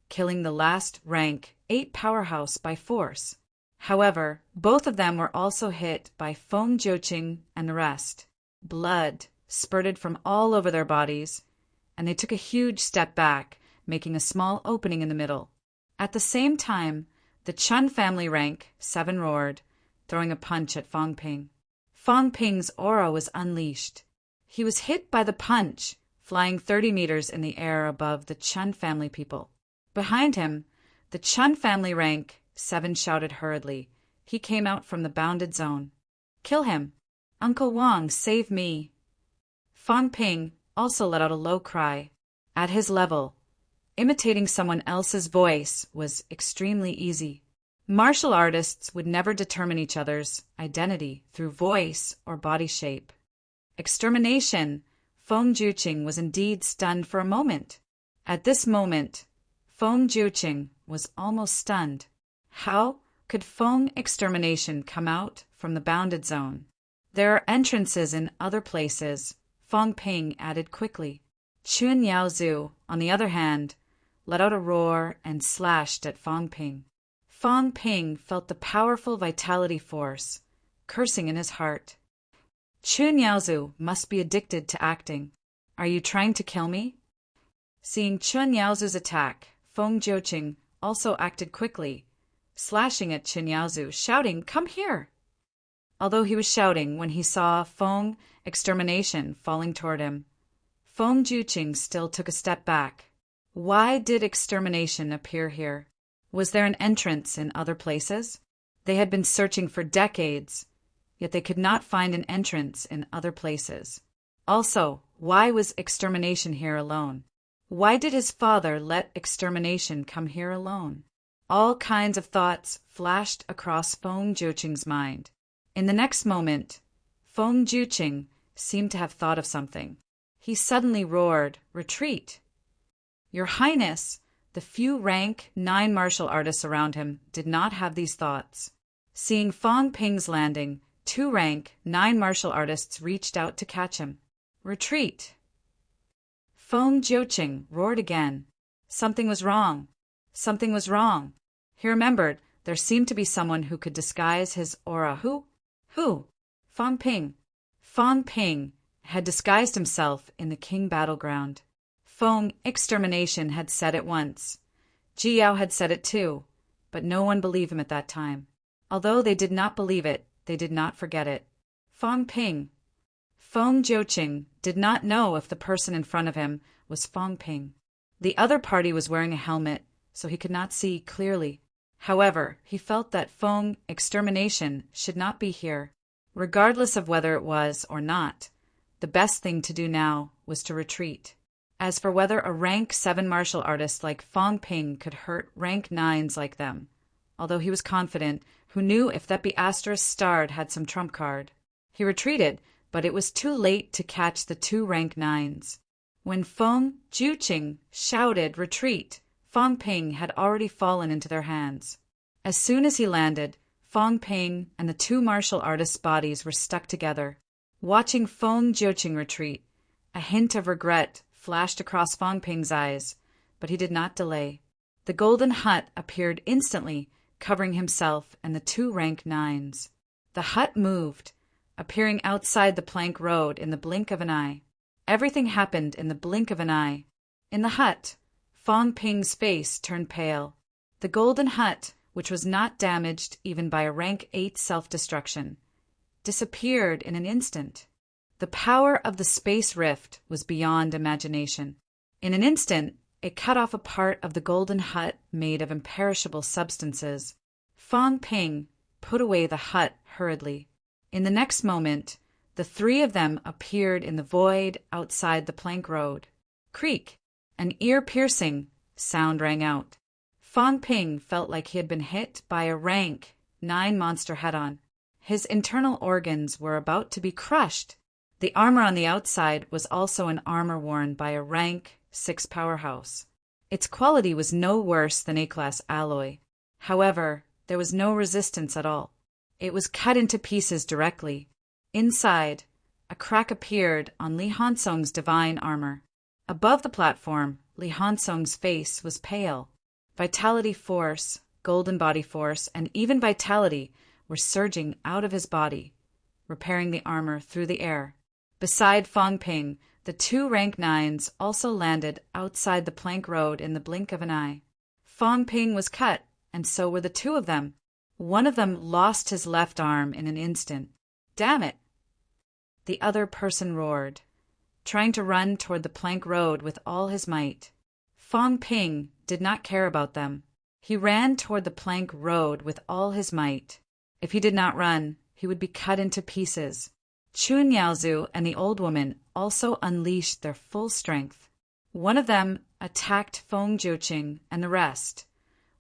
Speaker 1: killing the last rank 8 powerhouse by force. However, both of them were also hit by Feng Juqing and the rest. Blood spurted from all over their bodies, and they took a huge step back, making a small opening in the middle. At the same time, the Chun family rank, 7, roared, throwing a punch at Fang Ping. Fang Ping's aura was unleashed. He was hit by the punch, flying 30 meters in the air above the Chun family people. Behind him, the Chun family rank, 7, shouted hurriedly. He came out from the bounded zone. "Kill him! Uncle Wang, save me!" Fang Ping also let out a low cry. At his level, imitating someone else's voice was extremely easy. Martial artists would never determine each other's identity through voice or body shape. Extermination! Feng Juqing was indeed stunned for a moment. At this moment, Feng Juqing was almost stunned. How could Feng extermination come out from the bounded zone? There are entrances in other places, Fang Ping added quickly. Chun Yaozu, on the other hand, let out a roar and slashed at Fang Ping. Fang Ping felt the powerful vitality force, cursing in his heart. "Chun Yaozu must be addicted to acting. Are you trying to kill me?" Seeing Chun Yaozu's attack, Feng Juqing also acted quickly, slashing at Chun Yaozu, shouting, "Come here!" Although he was shouting when he saw Feng extermination falling toward him, Feng Juqing still took a step back. Why did extermination appear here? Was there an entrance in other places? They had been searching for decades, yet they could not find an entrance in other places. Also, why was extermination here alone? Why did his father let extermination come here alone? All kinds of thoughts flashed across Feng Juqing's mind. In the next moment, Feng Juqing seemed to have thought of something. He suddenly roared, "Retreat!" "Your Highness!" The few rank 9 martial artists around him did not have these thoughts. Seeing Fang Ping's landing, 2 rank 9 martial artists reached out to catch him. "Retreat!" Feng Juqing roared again. Something was wrong. Something was wrong. He remembered there seemed to be someone who could disguise his aura. Who? Fang Ping. Fang Ping had disguised himself in the king battleground. Feng extermination had said it once. Ji Yao had said it too, but no one believed him at that time. Although they did not believe it, they did not forget it. Fang Ping. Feng Juqing did not know if the person in front of him was Fang Ping. The other party was wearing a helmet, so he could not see clearly. However, he felt that Feng extermination should not be here. Regardless of whether it was or not, the best thing to do now was to retreat. As for whether a rank 7 martial artist like Fong Ping could hurt rank 9s like them, although he was confident, who knew if that Asterisk starred had some trump card. He retreated, but it was too late to catch the 2 rank 9s. When Feng Juqing shouted retreat, Fong Ping had already fallen into their hands. As soon as he landed, Fong Ping and the 2 martial artists' bodies were stuck together. Watching Feng Juqing retreat, a hint of regret flashed across Fong Ping's eyes, but he did not delay. The golden hut appeared instantly, covering himself and the 2 rank 9s. The hut moved, appearing outside the plank road in the blink of an eye. Everything happened in the blink of an eye. In the hut, Fong Ping's face turned pale. The golden hut, which was not damaged even by a rank 8 self-destruction, disappeared in an instant. The power of the space rift was beyond imagination. In an instant, it cut off a part of the golden hut made of imperishable substances. Fong Ping put away the hut hurriedly. In the next moment, the 3 of them appeared in the void outside the plank road. Creak! An ear-piercing sound rang out. Fong Ping felt like he had been hit by a rank 9 monster head-on. His internal organs were about to be crushed. The armor on the outside was also an armor worn by a rank 6 powerhouse. Its quality was no worse than A-class alloy. However, there was no resistance at all. It was cut into pieces directly. Inside, a crack appeared on Li Hansong's divine armor. Above the platform, Li Hansong's face was pale. Vitality force, golden body force, and even vitality were surging out of his body, repairing the armor through the air. Beside Fong Ping, the 2 rank 9s also landed outside the plank road in the blink of an eye. Fong Ping was cut, and so were the 2 of them. One of them lost his left arm in an instant. Damn it! The other person roared, trying to run toward the plank road with all his might. Fong Ping did not care about them. He ran toward the plank road with all his might. If he did not run, he would be cut into pieces. Chun Yaozu and the old woman also unleashed their full strength. One of them attacked Feng Juqing and the rest,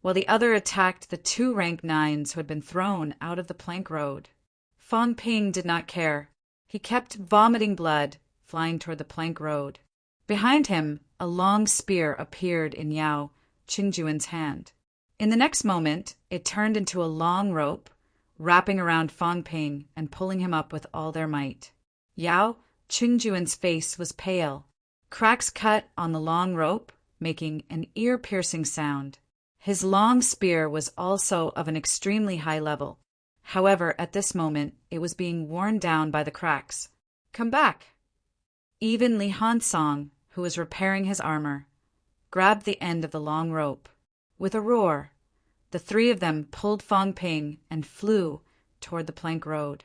Speaker 1: while the other attacked the 2 rank 9s who had been thrown out of the plank road. Fong Ping did not care. He kept vomiting blood, flying toward the plank road. Behind him, a long spear appeared in Yao Qingjuan's hand. In the next moment, it turned into a long rope, wrapping around Fong Ping and pulling him up with all their might. Yao Qingjuan's face was pale. Cracks cut on the long rope, making an ear-piercing sound. His long spear was also of an extremely high level. However, at this moment, it was being worn down by the cracks. Come back! Even Li Hansong, who was repairing his armor, grabbed the end of the long rope. With a roar, the 3 of them pulled Fong Ping and flew toward the plank road.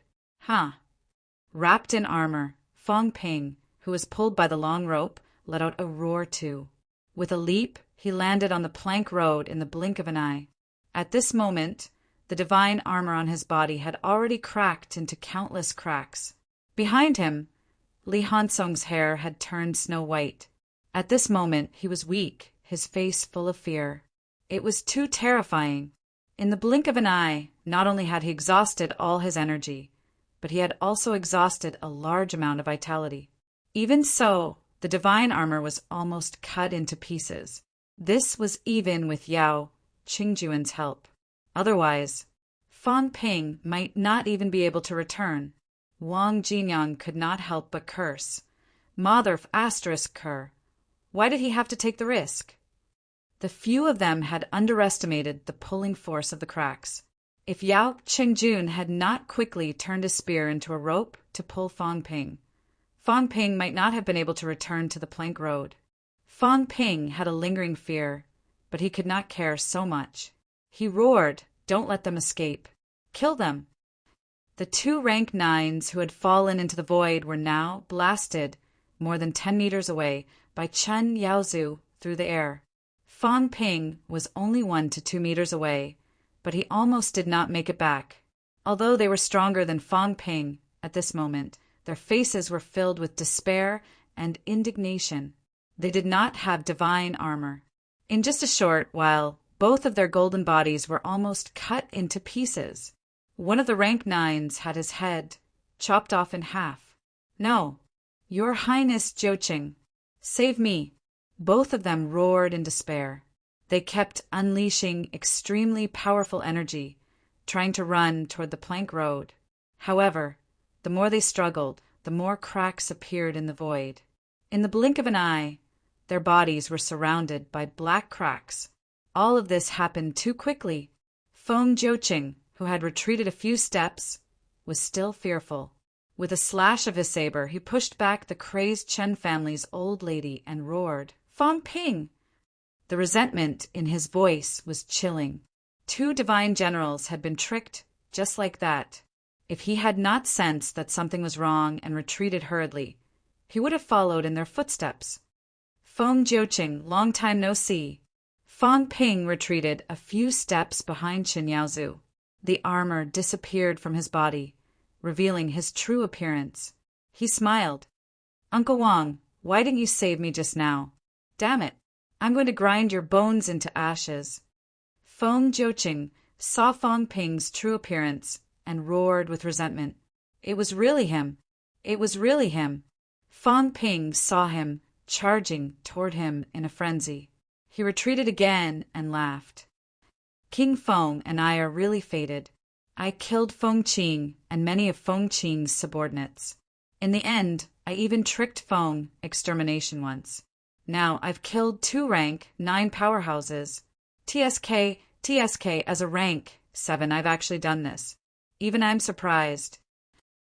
Speaker 1: Wrapped in armor, Fong Ping, who was pulled by the long rope, let out a roar too. With a leap, he landed on the plank road in the blink of an eye. At this moment, the divine armor on his body had already cracked into countless cracks. Behind him, Li Hansong's hair had turned snow white. At this moment, he was weak, his face full of fear. It was too terrifying. In the blink of an eye, not only had he exhausted all his energy, but he had also exhausted a large amount of vitality. Even so, the divine armor was almost cut into pieces. This was even with Yao Qingjuan's help. Otherwise, Fong Ping might not even be able to return. Wang Jinyang could not help but curse. Mother asterisk cur. Why did he have to take the risk? The few of them had underestimated the pulling force of the cracks. If Yao Qingjun had not quickly turned his spear into a rope to pull Fong Ping might not have been able to return to the plank road. Fong Ping had a lingering fear, but he could not care so much. He roared, "Don't let them escape. Kill them." The 2 rank 9s who had fallen into the void were now blasted more than 10 meters away by Chun Yaozu through the air. Fong Ping was only 1 to 2 meters away, but he almost did not make it back. Although they were stronger than Fong Ping at this moment, their faces were filled with despair and indignation. They did not have divine armor. In just a short while, both of their golden bodies were almost cut into pieces. One of the rank 9s had his head chopped off in half. "No, Your Highness Joching, save me!" Both of them roared in despair. They kept unleashing extremely powerful energy, trying to run toward the plank road. However, the more they struggled, the more cracks appeared in the void. In the blink of an eye, their bodies were surrounded by black cracks. All of this happened too quickly. Feng Joching, who had retreated a few steps, was still fearful. With a slash of his saber, he pushed back the crazed Chen family's old lady and roared, "Fang Ping!" The resentment in his voice was chilling. 2 divine generals had been tricked just like that. If he had not sensed that something was wrong and retreated hurriedly, he would have followed in their footsteps. "Feng Joching, long time no see." Fang Ping retreated a few steps behind Chen Yaozu. The armor disappeared from his body, revealing his true appearance. He smiled. "Uncle Wang, why didn't you save me just now? Damn it, I'm going to grind your bones into ashes." Feng Joching saw Fang Ping's true appearance and roared with resentment. It was really him. It was really him. Fang Ping saw him charging toward him in a frenzy. He retreated again and laughed. "King Feng and I are really fated. I killed Feng Qing and many of Feng Qing's subordinates. In the end, I even tricked Feng extermination once. Now I've killed 2 rank 9 powerhouses. TSK as a rank 7 I've actually done this. Even I'm surprised."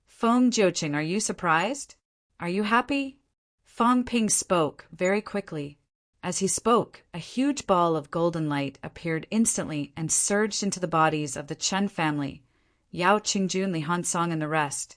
Speaker 1: "Feng Joching, are you surprised? Are you happy?" Fang Ping spoke very quickly. As he spoke, a huge ball of golden light appeared instantly and surged into the bodies of the Chen family, Yao Qingjun, Li Hansong, and the rest.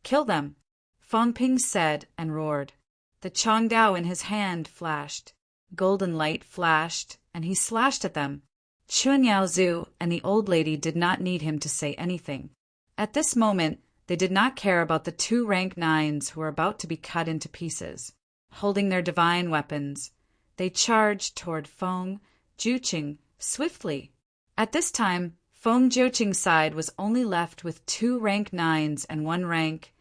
Speaker 1: "Kill them," Fang Ping said and roared. The Changdao in his hand flashed. Golden light flashed, and he slashed at them. Chen Yaozu and the old lady did not need him to say anything. At this moment, they did not care about the 2 rank 9s who were about to be cut into pieces. Holding their divine weapons, they charged toward Feng Joching swiftly. At this time, Feng Joching's side was only left with 2 rank 9s and 1 rank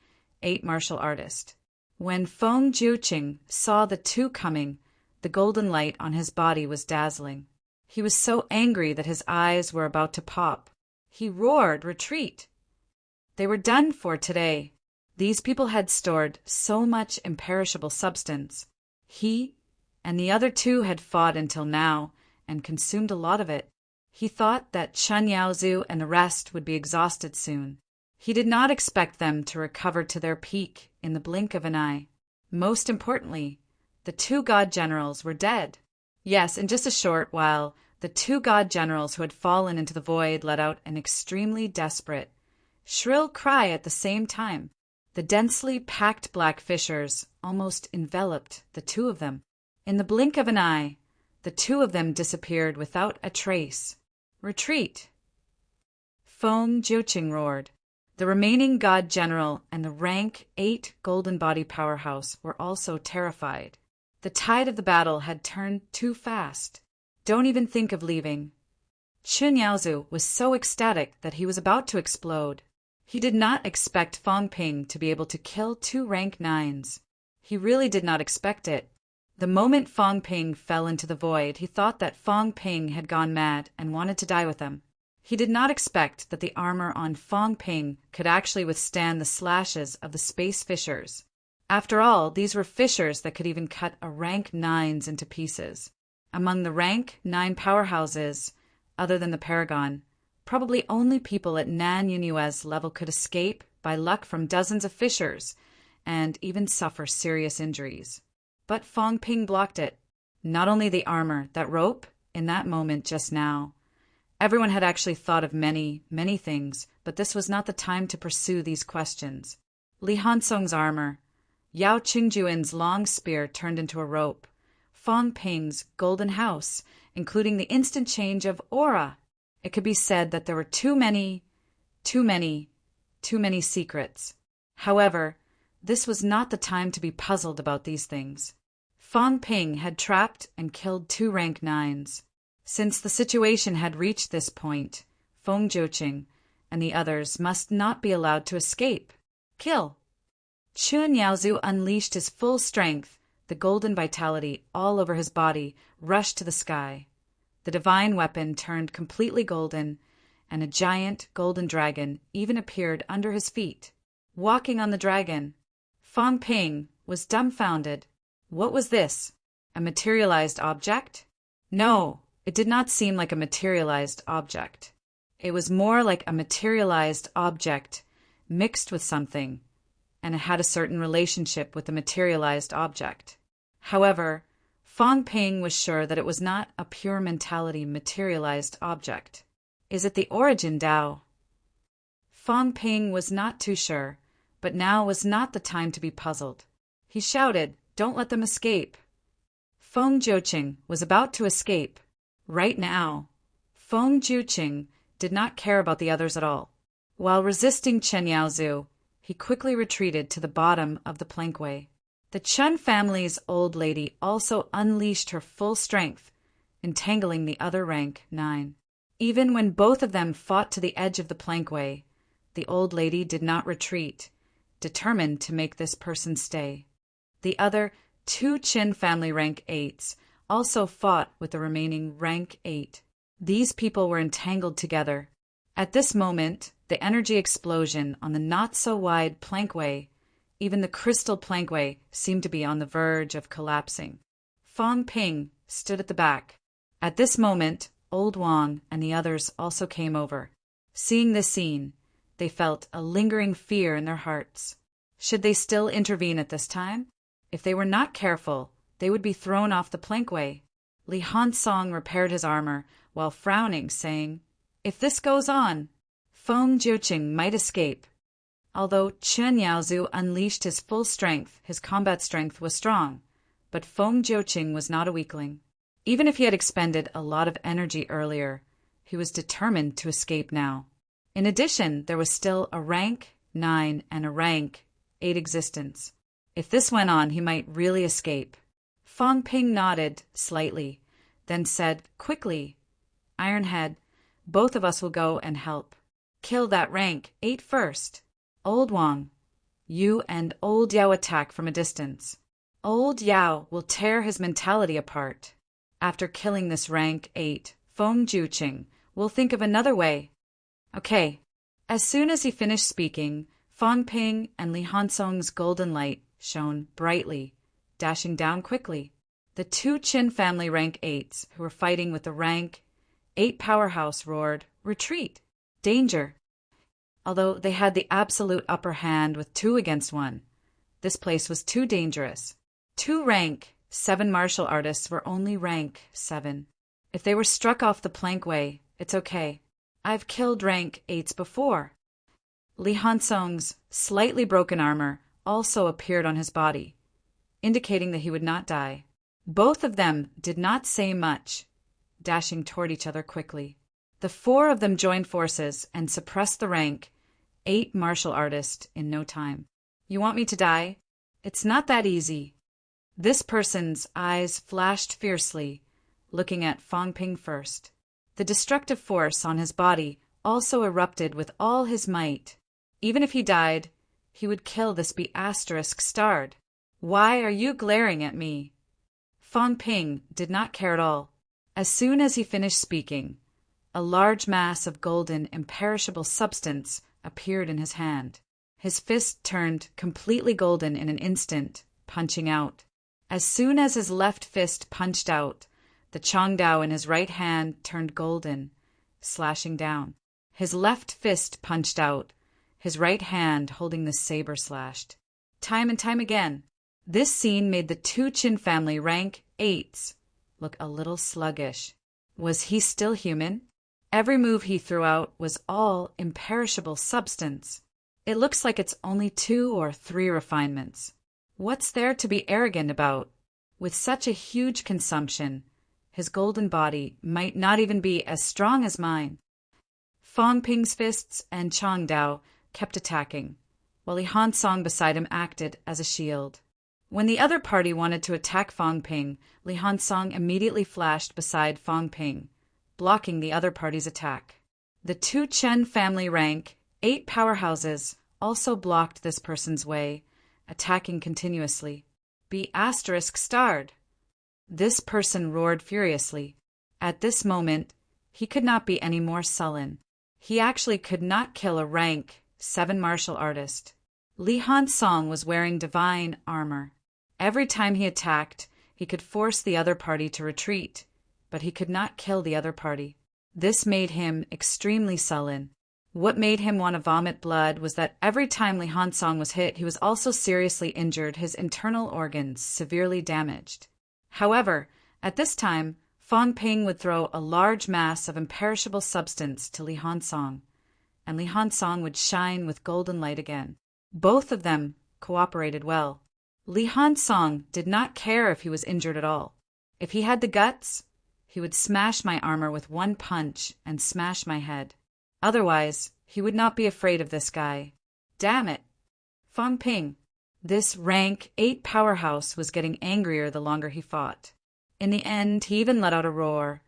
Speaker 1: 8 martial artist. When Feng Joching saw the 2 coming, the golden light on his body was dazzling. He was so angry that his eyes were about to pop. He roared, "Retreat!" They were done for today. These people had stored so much imperishable substance. He and the other 2 had fought until now and consumed a lot of it. He thought that Chen Yaozu and the rest would be exhausted soon. He did not expect them to recover to their peak in the blink of an eye. Most importantly, the 2 god generals were dead. Yes, in just a short while, the 2 god generals who had fallen into the void let out an extremely desperate, shrill cry at the same time. The densely packed black fissures almost enveloped the 2 of them. In the blink of an eye, the 2 of them disappeared without a trace. "Retreat!" Feng Joching roared. The remaining god general and the rank 8 golden body powerhouse were also terrified. The tide of the battle had turned too fast. Don't even think of leaving. Chen Yaozu was so ecstatic that he was about to explode. He did not expect Fang Ping to be able to kill 2 rank 9s. He really did not expect it. The moment Fang Ping fell into the void, he thought that Fang Ping had gone mad and wanted to die with him. He did not expect that the armor on Fang Ping could actually withstand the slashes of the space fissures. After all, these were fissures that could even cut a rank 9s into pieces. Among the rank 9 powerhouses, other than the Paragon, probably only people at Nan Yunyue's level could escape by luck from dozens of fissures and even suffer serious injuries. But Fang Ping blocked it. Not only the armor, that rope, in that moment just now. Everyone had actually thought of many, many things, but this was not the time to pursue these questions. Li Hansong's armor, Yao Qingjuan's long spear turned into a rope, Fang Ping's golden house, including the instant change of aura. It could be said that there were too many secrets. However, this was not the time to be puzzled about these things. Fang Ping had trapped and killed 2 rank 9s. Since the situation had reached this point, Feng Jiuqing and the others must not be allowed to escape. Kill! Chun Yaozu unleashed his full strength. The golden vitality all over his body rushed to the sky. The divine weapon turned completely golden, and a giant golden dragon even appeared under his feet. Walking on the dragon, Fang Ping was dumbfounded. What was this? A materialized object? No, it did not seem like a materialized object. It was more like a materialized object mixed with something, and it had a certain relationship with the materialized object. However, Fang Ping was sure that it was not a pure mentality materialized object. Is it the origin Tao? Fang Ping was not too sure, but now was not the time to be puzzled. He shouted, "Don't let them escape!" Feng Jiuqing was about to escape. Right now, Feng Jiuqing did not care about the others at all. While resisting Chen Yaozu, he quickly retreated to the bottom of the plankway. The Chen family's old lady also unleashed her full strength, entangling the other rank 9. Even when both of them fought to the edge of the plankway, the old lady did not retreat, determined to make this person stay. The other 2 Qin family rank 8s also fought with the remaining rank 8. These people were entangled together. At this moment, the energy explosion on the not-so-wide plankway, even the crystal plankway, seemed to be on the verge of collapsing. Fang Ping stood at the back. At this moment, Old Wang and the others also came over. Seeing this scene, they felt a lingering fear in their hearts. Should they still intervene at this time? If they were not careful, they would be thrown off the plankway. Li Hansong repaired his armor while frowning, saying, "If this goes on, Feng Jiuqing might escape." Although Chen Yaozu unleashed his full strength, his combat strength was strong, but Feng Jiuqing was not a weakling. Even if he had expended a lot of energy earlier, he was determined to escape now. In addition, there was still a rank 9 and a rank 8 existence. If this went on, he might really escape. Fang Ping nodded slightly, then said quickly, "Ironhead, both of us will go and help. Kill that rank 8 first. Old Wang, you and Old Yao attack from a distance. Old Yao will tear his mentality apart. After killing this rank 8, Feng Jiuqing will think of another way." Okay. As soon as he finished speaking, Fang Ping and Li Hansong's golden light shone brightly, dashing down quickly. The 2 Qin family rank 8s who were fighting with the rank 8 powerhouse roared, "Retreat! Danger!" Although they had the absolute upper hand with 2 against 1, this place was too dangerous. 2 rank 7 martial artists were only rank 7. If they were struck off the plankway, it's okay. I've killed rank 8s before. Li Hansong's slightly broken armor also appeared on his body, indicating that he would not die. Both of them did not say much, dashing toward each other quickly. The 4 of them joined forces and suppressed the rank 8 martial artist in no time. You want me to die? It's not that easy. This person's eyes flashed fiercely, looking at Fang Ping first. The destructive force on his body also erupted with all his might. Even if he died, he would kill this **starred. Why are you glaring at me? Fang Ping did not care at all. As soon as he finished speaking, a large mass of golden, imperishable substance appeared in his hand. His fist turned completely golden in an instant, punching out. As soon as his left fist punched out, the Changdao in his right hand turned golden, slashing down. His left fist punched out, his right hand holding the saber slashed. Time and time again. This scene made the 2 Qin family rank 8s look a little sluggish. Was he still human? Every move he threw out was all imperishable substance. It looks like it's only 2 or 3 refinements. What's there to be arrogant about? With such a huge consumption, his golden body might not even be as strong as mine. Fang Ping's fists and Changdao kept attacking, while Li Hansong beside him acted as a shield. When the other party wanted to attack Fang Ping, Li Hansong immediately flashed beside Fang Ping, blocking the other party's attack. The two Chen family rank 8 powerhouses also blocked this person's way, attacking continuously. Be *starred. This person roared furiously. At this moment, he could not be any more sullen. He actually could not kill a rank 7 martial artist. Li Hansong was wearing divine armor. Every time he attacked, he could force the other party to retreat, but he could not kill the other party. This made him extremely sullen. What made him want to vomit blood was that every time Li Hansong was hit, he was also seriously injured, his internal organs severely damaged. However, at this time, Fang Ping would throw a large mass of imperishable substance to Li Hansong, and Li Hansong would shine with golden light again. Both of them cooperated well. Li Hansong did not care if he was injured at all. If he had the guts, he would smash my armor with one punch and smash my head. Otherwise, he would not be afraid of this guy. Damn it! Fang Ping. This rank 8 powerhouse was getting angrier the longer he fought. In the end, he even let out a roar,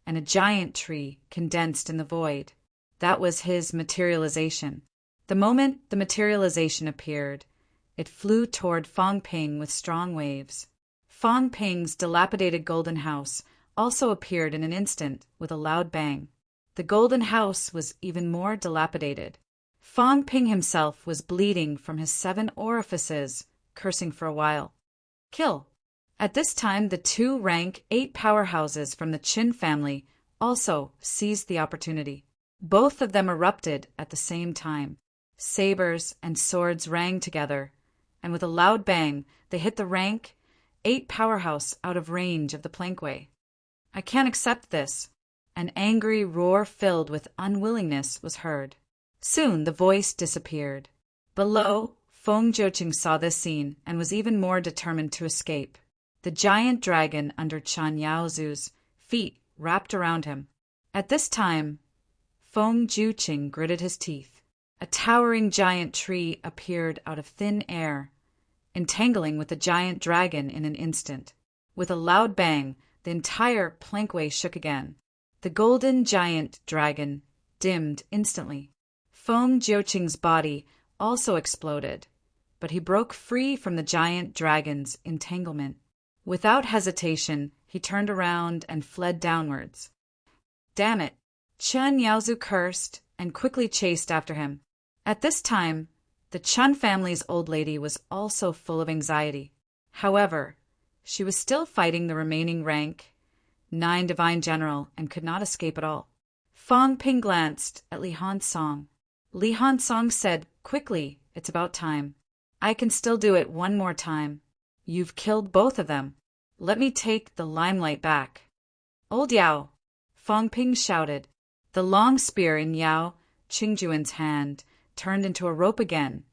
Speaker 1: and a giant tree condensed in the void. That was his materialization. The moment the materialization appeared, it flew toward Fang Ping with strong waves. Fang Ping's dilapidated golden house also appeared in an instant with a loud bang. The golden house was even more dilapidated. Fang Ping himself was bleeding from his 7 orifices, cursing for a while. Kill. At this time, the 2 rank 8 powerhouses from the Qin family also seized the opportunity. Both of them erupted at the same time. Sabers and swords rang together, and with a loud bang, they hit the rank 8 powerhouse out of range of the plankway. I can't accept this. An angry roar filled with unwillingness was heard. Soon the voice disappeared. Below, Feng Jiuqing saw this scene and was even more determined to escape. The giant dragon under Chen Yaozu's feet wrapped around him. At this time, Feng Jiuqing gritted his teeth. A towering giant tree appeared out of thin air, entangling with the giant dragon in an instant. With a loud bang, the entire plankway shook again. The golden giant dragon dimmed instantly. Feng Jiuqing's body also exploded, but he broke free from the giant dragon's entanglement. Without hesitation, he turned around and fled downwards. Damn it! Chen Yaozu cursed and quickly chased after him. At this time, the Chen family's old lady was also full of anxiety. However, she was still fighting the remaining rank 9 divine general and could not escape at all. Fang Ping glanced at Li Hansong. Li Hansong said, "Quickly, it's about time. I can still do it one more time. You've killed both of them. Let me take the limelight back." "Old Yao!" Fang Ping shouted. The long spear in Yao Qingjuan's hand turned into a rope again,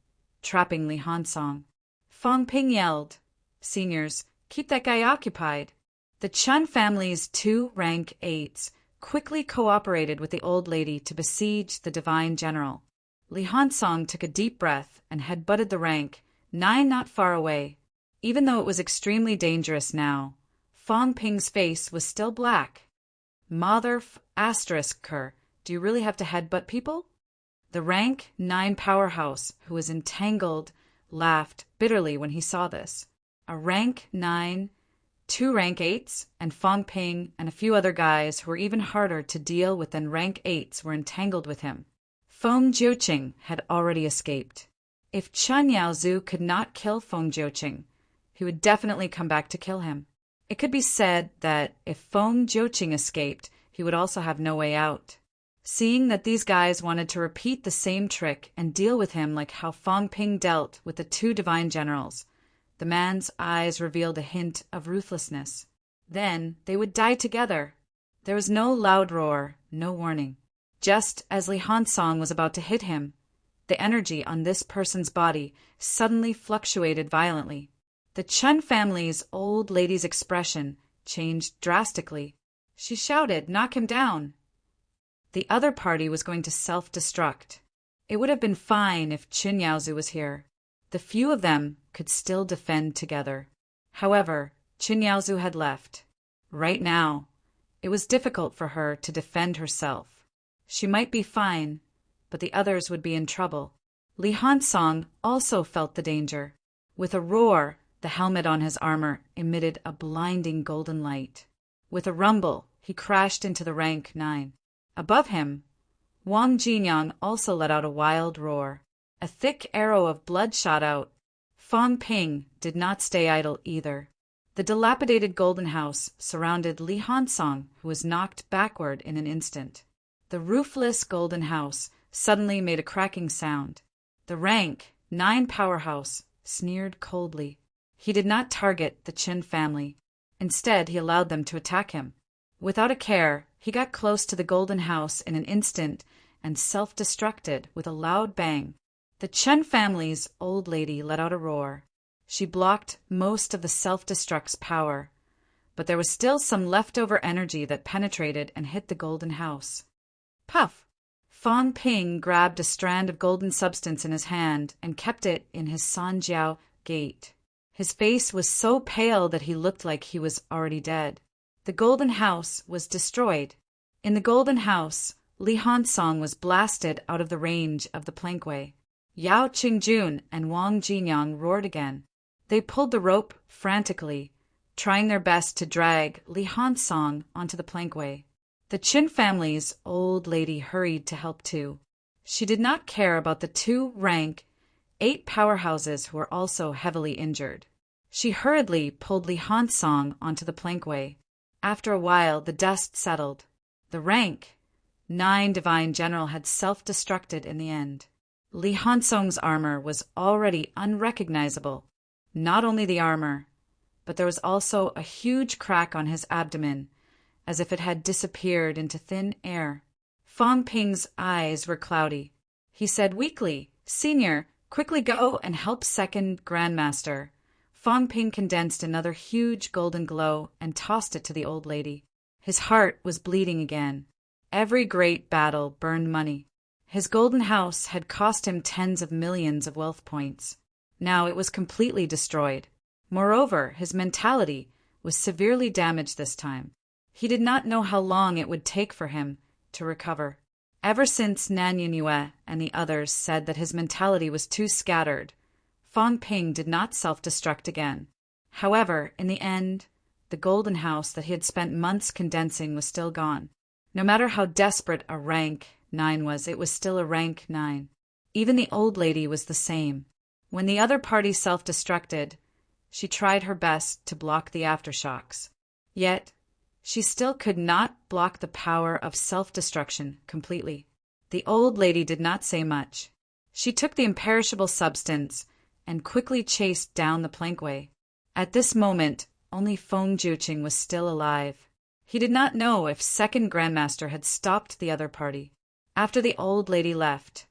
Speaker 1: trapping Li Hansong. Fang Ping yelled, "Seniors, keep that guy occupied." The Chen family's 2 rank 8s quickly cooperated with the old lady to besiege the divine general. Li Hansong took a deep breath and headbutted the rank 9 not far away. Even though it was extremely dangerous now, Fang Ping's face was still black. Mother ***, do you really have to headbutt people? The rank 9 powerhouse, who was entangled, laughed bitterly when he saw this. A rank 9, 2 rank 8s, and Fang Ping and a few other guys who were even harder to deal with than rank 8s were entangled with him. Feng Jiuqing had already escaped. If Chen Yaozu could not kill Feng Jiuqing, he would definitely come back to kill him. It could be said that if Feng Jiuqing escaped, he would also have no way out. Seeing that these guys wanted to repeat the same trick and deal with him like how Fang Ping dealt with the 2 divine generals, the man's eyes revealed a hint of ruthlessness. Then they would die together. There was no loud roar, no warning. Just as Li Hansong was about to hit him, the energy on this person's body suddenly fluctuated violently. The Chen family's old lady's expression changed drastically. She shouted, "Knock him down!" The other party was going to self-destruct. It would have been fine if Qin Yaozu was here. The few of them could still defend together. However, Qin Yaozu had left. Right now, it was difficult for her to defend herself. She might be fine, but the others would be in trouble. Li Hansong also felt the danger. With a roar, the helmet on his armor emitted a blinding golden light. With a rumble, he crashed into the rank 9. Above him, Wang Jinyang also let out a wild roar. A thick arrow of blood shot out. Fang Ping did not stay idle either. The dilapidated golden house surrounded Li Hansong, who was knocked backward in an instant. The roofless golden house suddenly made a cracking sound. The rank 9 powerhouse sneered coldly. He did not target the Qin family. Instead, he allowed them to attack him. Without a care, he got close to the golden house in an instant and self-destructed with a loud bang. The Chen family's old lady let out a roar. She blocked most of the self-destruct's power, but there was still some leftover energy that penetrated and hit the golden house. Puff! Fang Ping grabbed a strand of golden substance in his hand and kept it in his Sanjiao gate. His face was so pale that he looked like he was already dead. The golden house was destroyed. In the golden house, Li Hansong was blasted out of the range of the plankway. Yao Qingjun and Wang Jinyang roared again. They pulled the rope frantically, trying their best to drag Li Hansong onto the plankway. The Qin family's old lady hurried to help too. She did not care about the 2 rank 8 powerhouses who were also heavily injured. She hurriedly pulled Li Hansong onto the plankway. After a while, the dust settled. The rank 9 divine general had self-destructed in the end. Li Hansong's armor was already unrecognizable. Not only the armor, but there was also a huge crack on his abdomen, as if it had disappeared into thin air. Fang Ping's eyes were cloudy. He said weakly, "Senior, quickly go and help second Grandmaster." Fang Ping condensed another huge golden glow and tossed it to the old lady. His heart was bleeding again. Every great battle burned money. His golden house had cost him tens of millions of wealth points. Now it was completely destroyed. Moreover, his mentality was severely damaged this time. He did not know how long it would take for him to recover. Ever since Nan Yunue and the others said that his mentality was too scattered, Fang Ping did not self-destruct again. However, in the end, the golden house that he had spent months condensing was still gone. No matter how desperate a rank 9 was, it was still a rank 9. Even the old lady was the same. When the other party self-destructed, she tried her best to block the aftershocks. Yet, she still could not block the power of self-destruction completely. The old lady did not say much. She took the imperishable substance and quickly chased down the plankway. At this moment, only Feng Juqing was still alive. He did not know if second Grandmaster had stopped the other party. After the old lady left,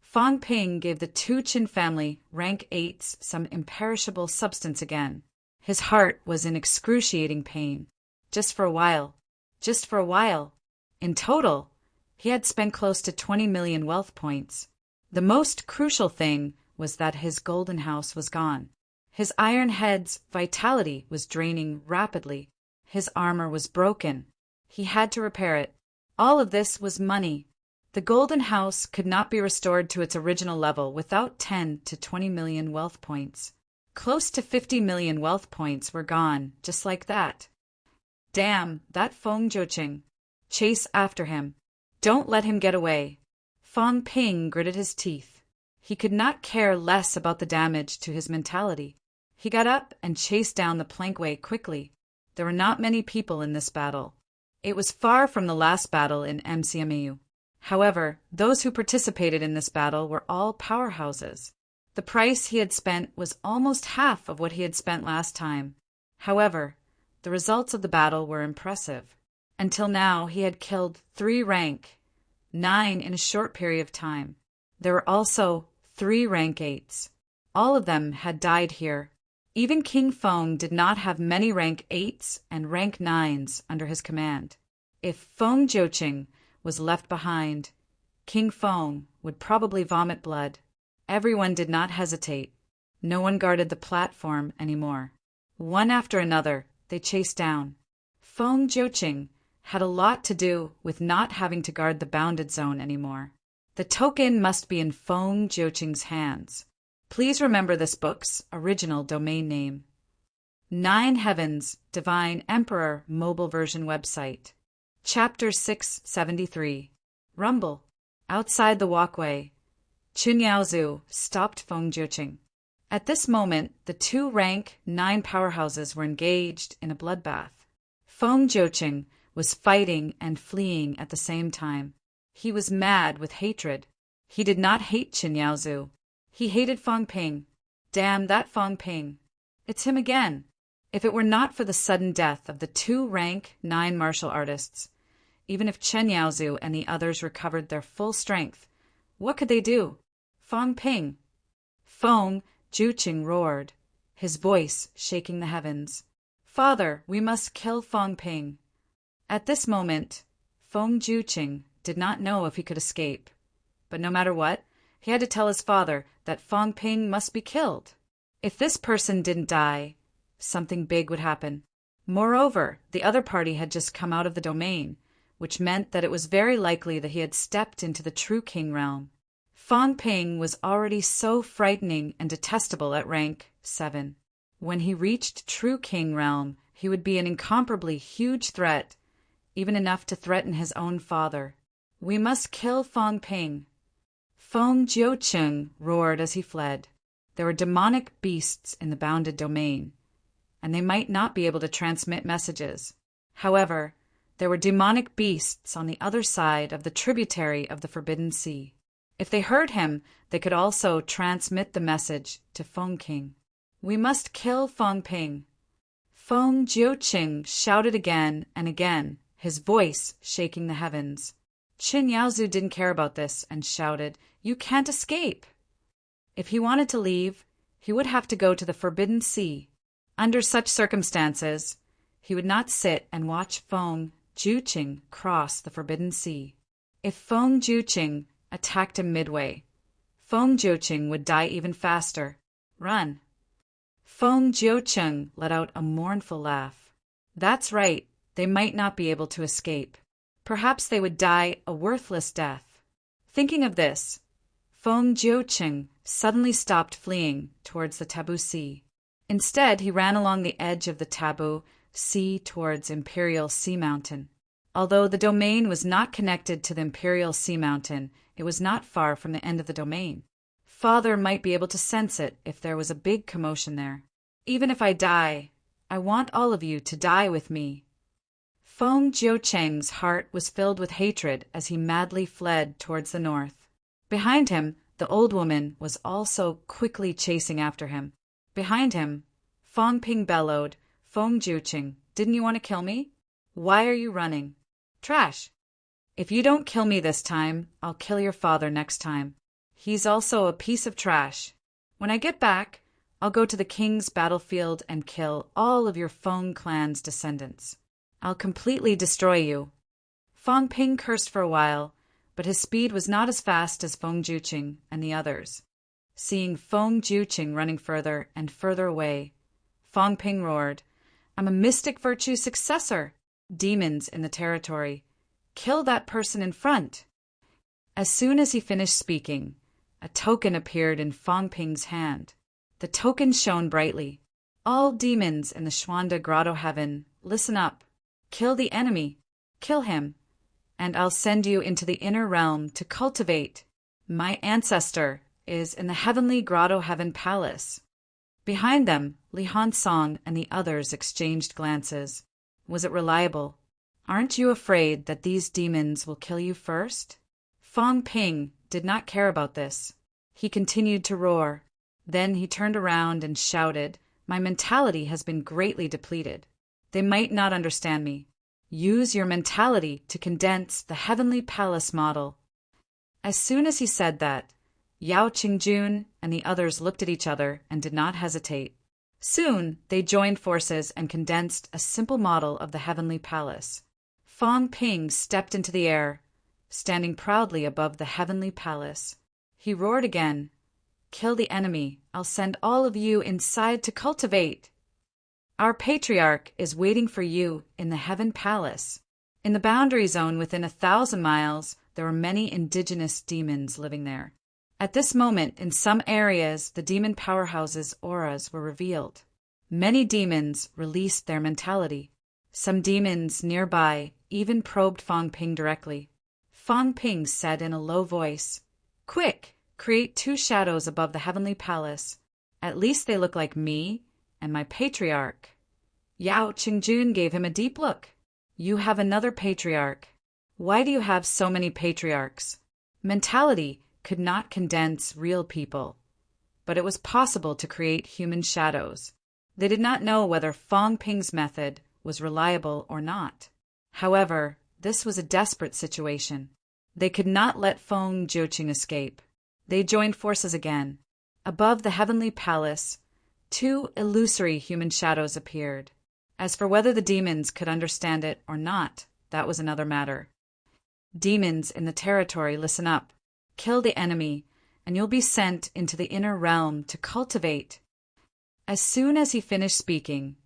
Speaker 1: Fang Ping gave the 2 Qin family rank 8s some imperishable substance again. His heart was in excruciating pain. Just for a while. Just for a while. In total, he had spent close to 20 million wealth points. The most crucial thing was that his golden house was gone. His iron head's vitality was draining rapidly. His armor was broken. He had to repair it. All of this was money. The golden house could not be restored to its original level without 10 to 20 million wealth points. Close to 50 million wealth points were gone, just like that. Damn, that Feng Juqing. Chase after him. Don't let him get away. Fang Ping gritted his teeth. He could not care less about the damage to his mentality. He got up and chased down the plankway quickly. There were not many people in this battle. It was far from the last battle in MCMU. However, those who participated in this battle were all powerhouses. The price he had spent was almost half of what he had spent last time. However, the results of the battle were impressive. Until now, he had killed 3 rank 9 in a short period of time. There were also 3 rank 8s. All of them had died here. Even King Feng did not have many rank 8s and rank 9s under his command. If Feng Juqing was left behind, King Feng would probably vomit blood. Everyone did not hesitate. No one guarded the platform anymore. One after another, they chased down. Feng Jiuqing had a lot to do with not having to guard the bounded zone anymore. The token must be in Feng Jiuqing's hands. Please remember this book's original domain name. 9 Heavens, Divine Emperor mobile version website. Chapter 673. Rumble. Outside the walkway, Qin Yaozu stopped Feng Jiuqing. At this moment, the 2 rank 9 powerhouses were engaged in a bloodbath. Feng Jiuqing was fighting and fleeing at the same time. He was mad with hatred. He did not hate Qin Yaozu. He hated Feng Ping. Damn that Feng Ping. It's him again. If it were not for the sudden death of the 2 rank 9 martial artists, even if Chen Yaozu and the others recovered their full strength, what could they do? Feng Ping. Feng Jiuqing roared, his voice shaking the heavens. Father, we must kill Feng Ping. At this moment, Feng Jiuqing did not know if he could escape. But no matter what, he had to tell his father that Feng Ping must be killed. If this person didn't die, something big would happen. Moreover, the other party had just come out of the domain, which meant that it was very likely that he had stepped into the true king realm. Feng Ping was already so frightening and detestable at rank 7. When he reached true king realm, he would be an incomparably huge threat, even enough to threaten his own father. We must kill Feng Ping. Feng Jiuqing roared as he fled. There were demonic beasts in the bounded domain, and they might not be able to transmit messages. However, there were demonic beasts on the other side of the tributary of the Forbidden Sea. If they heard him, they could also transmit the message to Feng King. We must kill Feng Ping. Feng Jiuqing shouted again and again, his voice shaking the heavens. Qin Yaozu didn't care about this and shouted, "You can't escape!" If he wanted to leave, he would have to go to the Forbidden Sea. Under such circumstances, he would not sit and watch Feng Jiuqing cross the Forbidden Sea. If Feng Jiuqing attacked him midway, Feng Jiuqing would die even faster. Run. Feng Jiuqing let out a mournful laugh. That's right, they might not be able to escape. Perhaps they would die a worthless death. Thinking of this, Feng Jiuqing suddenly stopped fleeing towards the Taboo Sea. Instead, he ran along the edge of the Taboo Sea towards Imperial Sea Mountain. Although the domain was not connected to the Imperial Sea Mountain, it was not far from the end of the domain. Father might be able to sense it if there was a big commotion there. Even if I die, I want all of you to die with me. Feng Jiuqing's heart was filled with hatred as he madly fled towards the north. Behind him, the old woman was also quickly chasing after him. Behind him, Feng Ping bellowed, "Feng Jiuqing, didn't you want to kill me? Why are you running? Trash! If you don't kill me this time, I'll kill your father next time. He's also a piece of trash. When I get back, I'll go to the king's battlefield and kill all of your Feng clan's descendants. I'll completely destroy you." Feng Ping cursed for a while, but his speed was not as fast as Feng Jiuqing and the others. Seeing Feng Jiuqing running further and further away, Feng Ping roared, "I'm a mystic virtue successor! Demons in the territory! Kill that person in front!" As soon as he finished speaking, a token appeared in Feng Ping's hand. The token shone brightly. "All demons in the Xuanda Grotto Heaven, listen up. Kill the enemy. Kill him. And I'll send you into the inner realm to cultivate. My ancestor is in the Heavenly Grotto Heaven Palace." Behind them, Li Hansong and the others exchanged glances. Was it reliable? Aren't you afraid that these demons will kill you first? Feng Ping did not care about this. He continued to roar. Then he turned around and shouted, "My mentality has been greatly depleted. They might not understand me. Use your mentality to condense the Heavenly Palace model." As soon as he said that, Yao Qingjun and the others looked at each other and did not hesitate. Soon, they joined forces and condensed a simple model of the Heavenly Palace. Feng Ping stepped into the air, standing proudly above the Heavenly Palace. He roared again, Kill the enemy. I'll send all of you inside to cultivate. Our patriarch is waiting for you in the Heaven Palace. In the boundary zone within 1,000 miles, there were many indigenous demons living there. At this moment, in some areas, the demon powerhouses' auras were revealed. Many demons released their mentality. Some demons nearby even probed Fang Ping directly. Fang Ping said in a low voice, "Quick, create 2 shadows above the Heavenly Palace. At least they look like me and my patriarch." Yao Qingjun gave him a deep look. "You have another patriarch. Why do you have so many patriarchs?" Mentality could not condense real people, but it was possible to create human shadows. They did not know whether Fang Ping's method was reliable or not. However, this was a desperate situation. They could not let Feng Jiuqing escape. They joined forces again. Above the Heavenly Palace, 2 illusory human shadows appeared. As for whether the demons could understand it or not, that was another matter. Demons in the territory, listen up. Kill the enemy, and you'll be sent into the inner realm to cultivate. As soon as he finished speaking,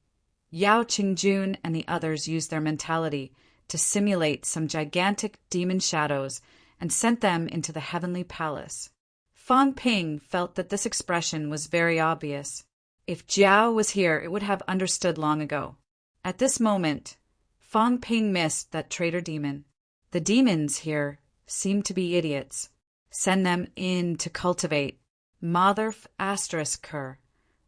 Speaker 1: Yao Qingjun and the others used their mentality to simulate some gigantic demon shadows and sent them into the Heavenly Palace. Fang Ping felt that this expression was very obvious. If Jiao was here, it would have understood long ago. At this moment, Fang Ping missed that traitor demon. The demons here seemed to be idiots. Send them in to cultivate. Motherf asterisk her.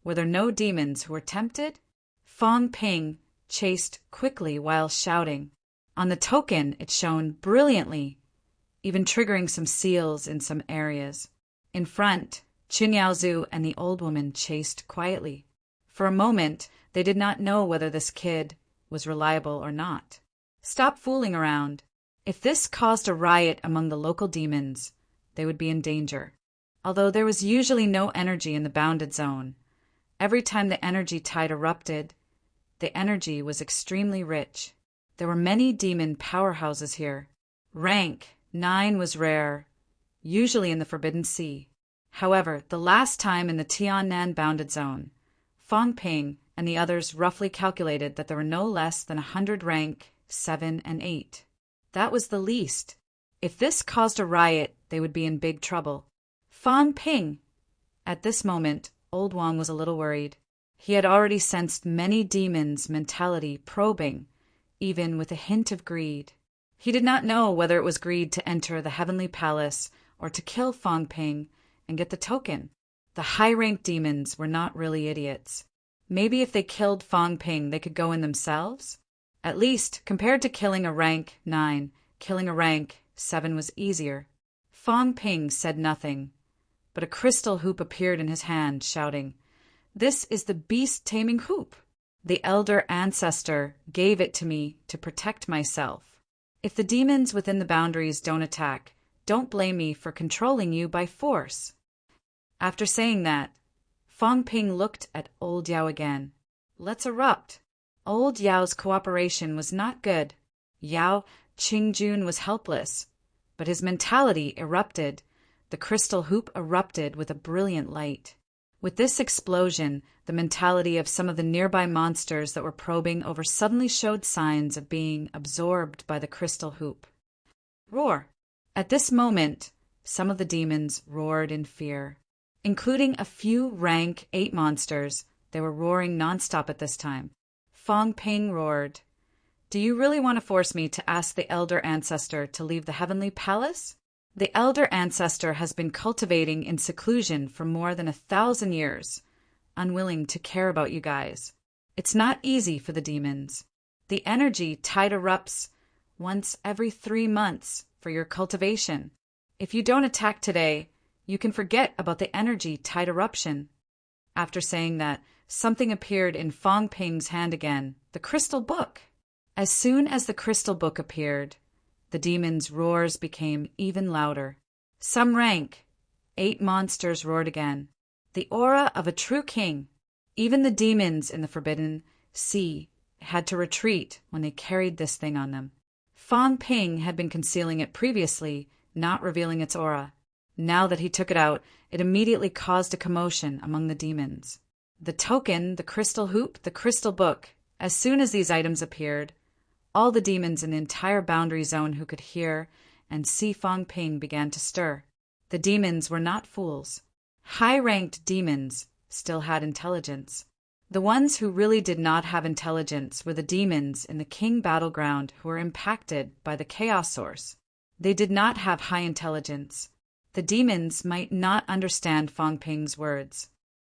Speaker 1: Were there no demons who were tempted? Fang Ping chased quickly while shouting. On the token, it shone brilliantly, even triggering some seals in some areas. In front, Qin Yaozu and the old woman chased quietly. For a moment, they did not know whether this kid was reliable or not. Stop fooling around. If this caused a riot among the local demons, they would be in danger. Although there was usually no energy in the bounded zone, every time the energy tide erupted, the energy was extremely rich. There were many demon powerhouses here. Rank 9 was rare, usually in the Forbidden Sea. However, the last time in the Tiannan bounded zone, Fang Ping and the others roughly calculated that there were no less than 100 rank 7 and 8. That was the least. If this caused a riot, they would be in big trouble. Fang Ping! At this moment, Old Wang was a little worried. He had already sensed many demons' mentality probing, even with a hint of greed. He did not know whether it was greed to enter the Heavenly Palace or to kill Fang Ping and get the token. The high-ranked demons were not really idiots. Maybe if they killed Fang Ping, they could go in themselves? At least, compared to killing a rank 9, killing a rank 7 was easier. Fang Ping said nothing, but a crystal hoop appeared in his hand, shouting, "This is the beast-taming hoop. The elder ancestor gave it to me to protect myself. If the demons within the boundaries don't attack, don't blame me for controlling you by force." After saying that, Fang Ping looked at Old Yao again. "Let's erupt." Old Yao's cooperation was not good. Yao Qingjun was helpless, but his mentality erupted. The crystal hoop erupted with a brilliant light. With this explosion, the mentality of some of the nearby monsters that were probing over suddenly showed signs of being absorbed by the crystal hoop. Roar! At this moment, some of the demons roared in fear. Including a few rank 8 monsters, they were roaring nonstop at this time. Fang Ping roared, "Do you really want to force me to ask the Elder Ancestor to leave the Heavenly Palace? The Elder Ancestor has been cultivating in seclusion for more than 1,000 years, unwilling to care about you guys. It's not easy for the demons. The energy tide erupts once every 3 months for your cultivation. If you don't attack today, you can forget about the energy tide eruption." After saying that, something appeared in Fang Ping's hand again, the crystal book. As soon as the crystal book appeared, the demons' roars became even louder. Some rank 8 monsters roared again. The aura of a true king. Even the demons in the Forbidden Sea had to retreat when they carried this thing on them. Fang Ping had been concealing it previously, not revealing its aura. Now that he took it out, it immediately caused a commotion among the demons. The token, the crystal hoop, the crystal book. As soon as these items appeared, all the demons in the entire boundary zone who could hear and see Fong Ping began to stir. The demons were not fools. High-ranked demons still had intelligence. The ones who really did not have intelligence were the demons in the King battleground who were impacted by the chaos source. They did not have high intelligence. The demons might not understand Fong Ping's words.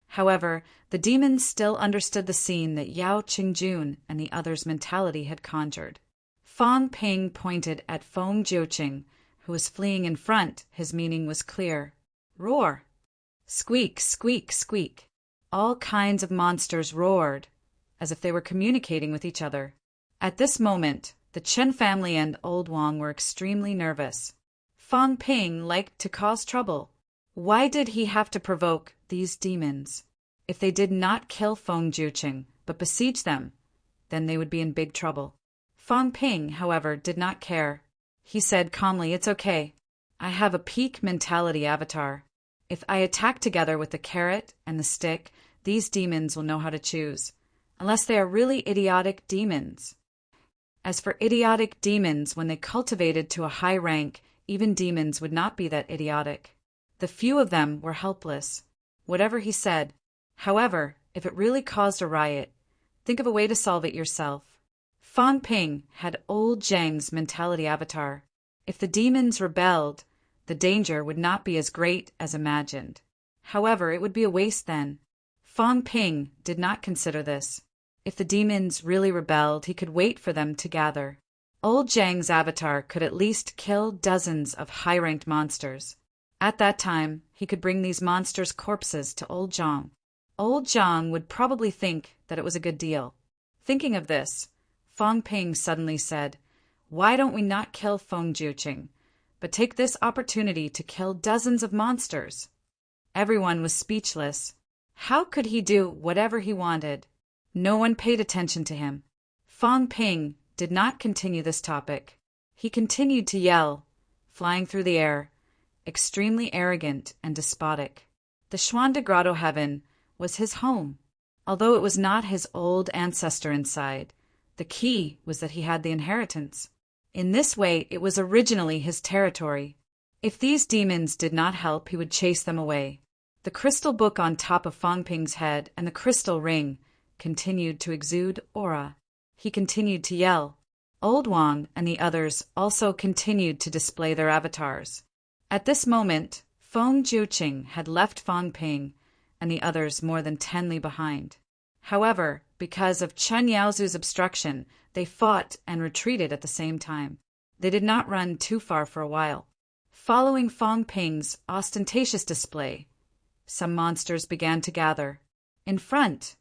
Speaker 1: However, the demons still understood the scene that Yao Qingjun and the others' mentality had conjured. Fong Ping pointed at Feng Jiuqing, who was fleeing in front. His meaning was clear. Roar! Squeak, squeak, squeak. All kinds of monsters roared, as if they were communicating with each other. At this moment, the Chen family and Old Wang were extremely nervous. Fong Ping liked to cause trouble. Why did he have to provoke these demons? If they did not kill Feng Jiuqing, but besiege them, then they would be in big trouble. Fong Ping, however, did not care. He said calmly, "It's okay. I have a peak mentality avatar. If I attack together with the carrot and the stick, these demons will know how to choose, unless they are really idiotic demons. As for idiotic demons, when they cultivated to a high rank, even demons would not be that idiotic. The few of them were helpless." Whatever he said. However, if it really caused a riot, think of a way to solve it yourself. Fong Ping had old Zhang's mentality avatar. If the demons rebelled, the danger would not be as great as imagined. However, it would be a waste then. Fong Ping did not consider this. If the demons really rebelled, he could wait for them to gather. Old Zhang's avatar could at least kill dozens of high-ranked monsters. At that time, he could bring these monsters' corpses to Old Zhang. Old Zhang would probably think that it was a good deal. Thinking of this, Fong Ping suddenly said, "Why don't we not kill Feng Jiuqing, but take this opportunity to kill dozens of monsters?" Everyone was speechless. How could he do whatever he wanted? No one paid attention to him. Fong Ping did not continue this topic. He continued to yell, flying through the air, extremely arrogant and despotic. The Xuanda Grotto Heaven was his home. Although it was not his old ancestor inside, the key was that he had the inheritance. In this way, it was originally his territory. If these demons did not help, he would chase them away. The crystal book on top of Fong Ping's head and the crystal ring continued to exude aura. He continued to yell. Old Wang and the others also continued to display their avatars. At this moment, Feng Jiuqing had left Fong Ping and the others more than 10 li behind. However, because of Chen Yaozu's obstruction, they fought and retreated at the same time. They did not run too far for a while. Following Fong Ping's ostentatious display, some monsters began to gather. In front,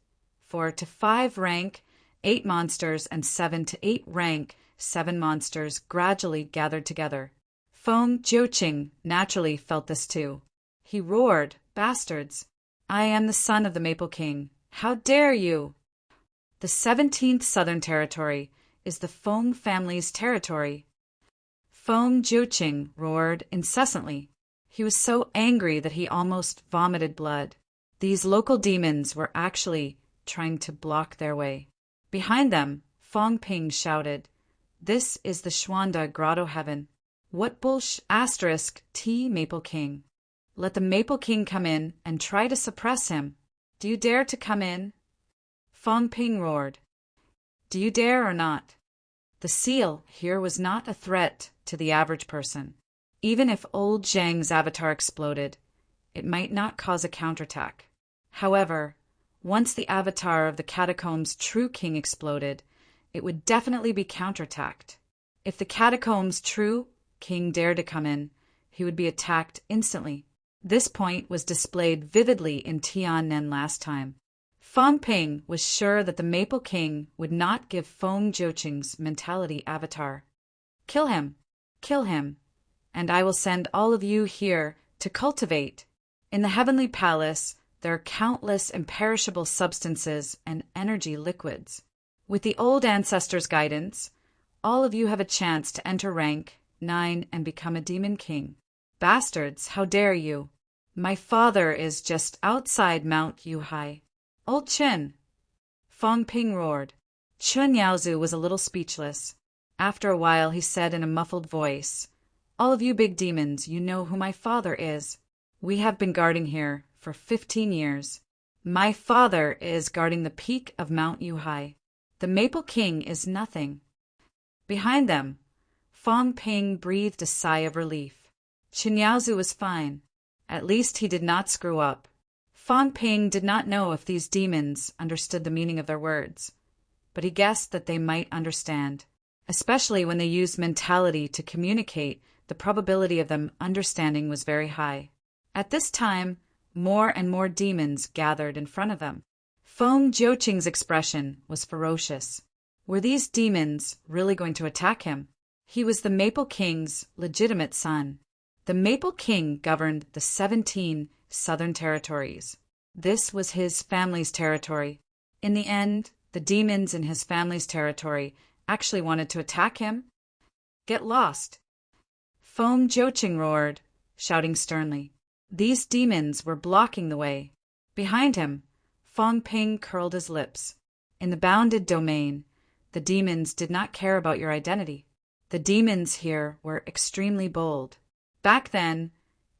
Speaker 1: 4 to 5 rank 8 monsters and 7 to 8 rank 7 monsters gradually gathered together. Feng Jiuqing naturally felt this too. He roared, "Bastards! I am the son of the Maple King. How dare you!" The 17th Southern Territory is the Feng family's territory. Feng Jiuqing roared incessantly. He was so angry that he almost vomited blood. These local demons were actually trying to block their way. Behind them, Fong Ping shouted, "This is the Xuanda Grotto Heaven. What T Maple King. Let the Maple King come in and try to suppress him. Do you dare to come in?" Fong Ping roared. "Do you dare or not?" The seal here was not a threat to the average person. Even if old Zhang's avatar exploded, it might not cause a counterattack. However, once the avatar of the Catacombs' true king exploded, it would definitely be counterattacked. If the Catacombs' true king dared to come in, he would be attacked instantly. This point was displayed vividly in Tiannan last time. Fong Ping was sure that the Maple King would not give Feng Jiuqing's mentality avatar. "Kill him! Kill him! And I will send all of you here to cultivate. In the Heavenly Palace, there are countless imperishable substances and energy liquids. With the old ancestors' guidance, all of you have a chance to enter rank 9 and become a demon king. Bastards, how dare you? My father is just outside Mount Yuhai. Old Chen! Fong Ping roared. Chen Yaozu was a little speechless. After a while he said in a muffled voice, "All of you big demons, you know who my father is. We have been guarding here for 15 years. My father is guarding the peak of Mount Yuhai. The Maple King is nothing." Behind them, Fong Ping breathed a sigh of relief. Chen Yaozu was fine. At least he did not screw up. Fong Ping did not know if these demons understood the meaning of their words, but he guessed that they might understand. Especially when they used mentality to communicate, the probability of them understanding was very high. At this time, more and more demons gathered in front of them. Feng Jiuqing's expression was ferocious. Were these demons really going to attack him? He was the Maple King's legitimate son. The Maple King governed the 17 southern territories. This was his family's territory. In the end, the demons in his family's territory actually wanted to attack him. Get lost! Feng Jiuqing roared, shouting sternly. These demons were blocking the way. Behind him, Fong Ping curled his lips. In the bounded domain, the demons did not care about your identity. The demons here were extremely bold. Back then,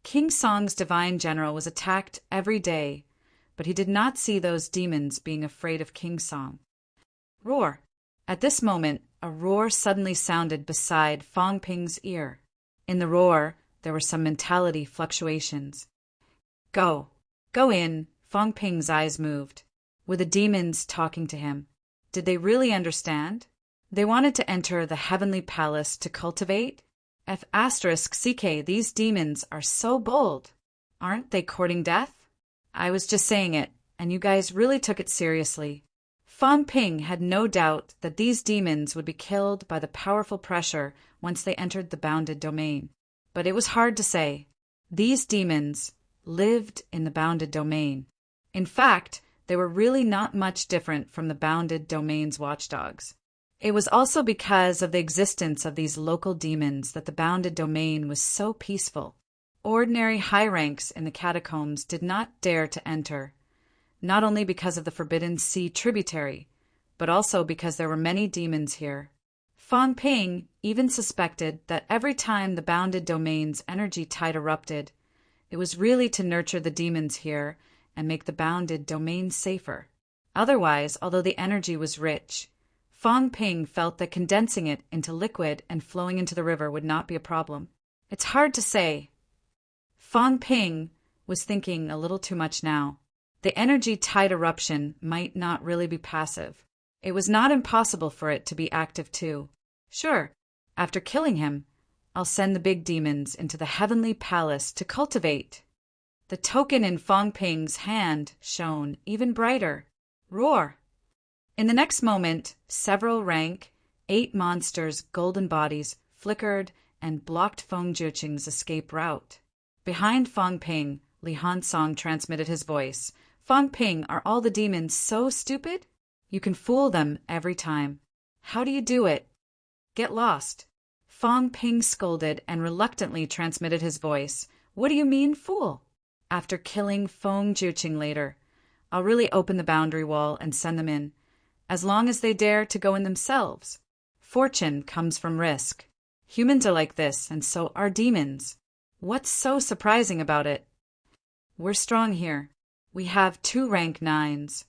Speaker 1: King Song's divine general was attacked every day, but he did not see those demons being afraid of King Song. Roar! At this moment, a roar suddenly sounded beside Fong Ping's ear. In the roar, there were some mentality fluctuations. Go! Go in! Fong Ping's eyes moved. Were the demons talking to him? Did they really understand? They wanted to enter the heavenly palace to cultivate? F***CK, these demons are so bold. Aren't they courting death? I was just saying it, and you guys really took it seriously. Fong Ping had no doubt that these demons would be killed by the powerful pressure once they entered the bounded domain. But it was hard to say. These demons lived in the bounded domain. In fact, they were really not much different from the bounded domain's watchdogs. It was also because of the existence of these local demons that the bounded domain was so peaceful. Ordinary high ranks in the catacombs did not dare to enter, not only because of the Forbidden Sea tributary, but also because there were many demons here. Fong Ping even suspected that every time the bounded domain's energy tide erupted, it was really to nurture the demons here and make the bounded domain safer. Otherwise, although the energy was rich, Fong Ping felt that condensing it into liquid and flowing into the river would not be a problem. It's hard to say. Fong Ping was thinking a little too much now. The energy tide eruption might not really be passive. It was not impossible for it to be active too. Sure, after killing him, I'll send the big demons into the heavenly palace to cultivate. The token in Fong Ping's hand shone even brighter. Roar! In the next moment, several rank 8 monsters' golden bodies flickered and blocked Feng Jiuqing's escape route. Behind Fong Ping, Li Hansong transmitted his voice. Fong Ping, are all the demons so stupid? You can fool them every time. How do you do it? Get lost. Fong Ping scolded and reluctantly transmitted his voice. What do you mean, fool? After killing Feng Jiuqing later, I'll really open the boundary wall and send them in, as long as they dare to go in themselves. Fortune comes from risk. Humans are like this, and so are demons. What's so surprising about it? We're strong here. We have 2 rank 9s.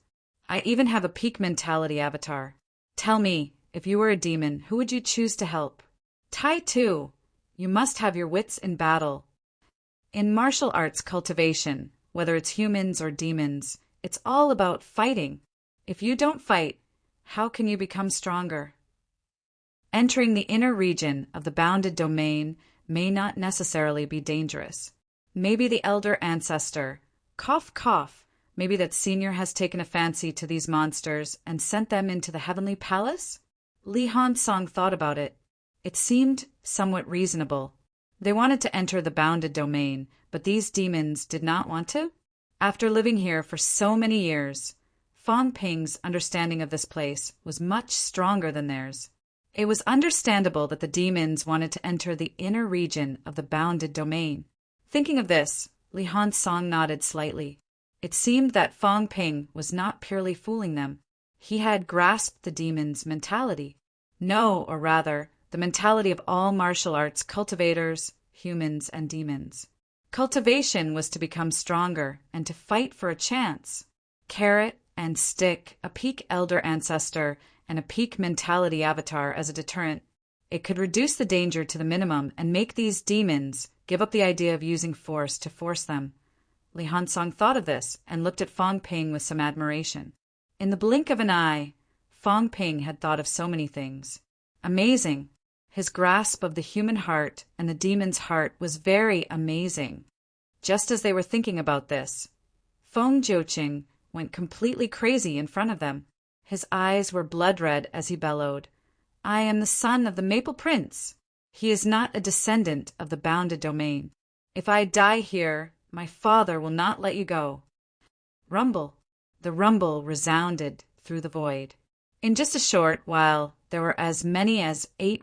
Speaker 1: I even have a peak mentality avatar. Tell me, if you were a demon, who would you choose to help? Tai Tu, you must have your wits in battle. In martial arts cultivation, whether it's humans or demons, it's all about fighting. If you don't fight, how can you become stronger? Entering the inner region of the bounded domain may not necessarily be dangerous. Maybe the elder ancestor, cough cough, maybe that senior has taken a fancy to these monsters and sent them into the heavenly palace? Li Hansong thought about it. It seemed somewhat reasonable. They wanted to enter the bounded domain, but these demons did not want to? After living here for so many years, Fong Ping's understanding of this place was much stronger than theirs. It was understandable that the demons wanted to enter the inner region of the bounded domain. Thinking of this, Li Song nodded slightly. It seemed that Fong Ping was not purely fooling them. He had grasped the demon's mentality. No, or rather, the mentality of all martial arts cultivators, humans, and demons. Cultivation was to become stronger and to fight for a chance. Carrot and stick, a peak elder ancestor, and a peak mentality avatar as a deterrent. It could reduce the danger to the minimum and make these demons give up the idea of using force to force them. Li Song thought of this and looked at Fong Ping with some admiration. In the blink of an eye, Fong Ping had thought of so many things. Amazing. His grasp of the human heart and the demon's heart was very amazing. Just as they were thinking about this, Feng Jiuqing went completely crazy in front of them. His eyes were blood red as he bellowed, "I am the son of the Maple Prince. He is not a descendant of the bounded domain. If I die here, my father will not let you go." Rumble. The rumble resounded through the void. In just a short while, there were as many as 8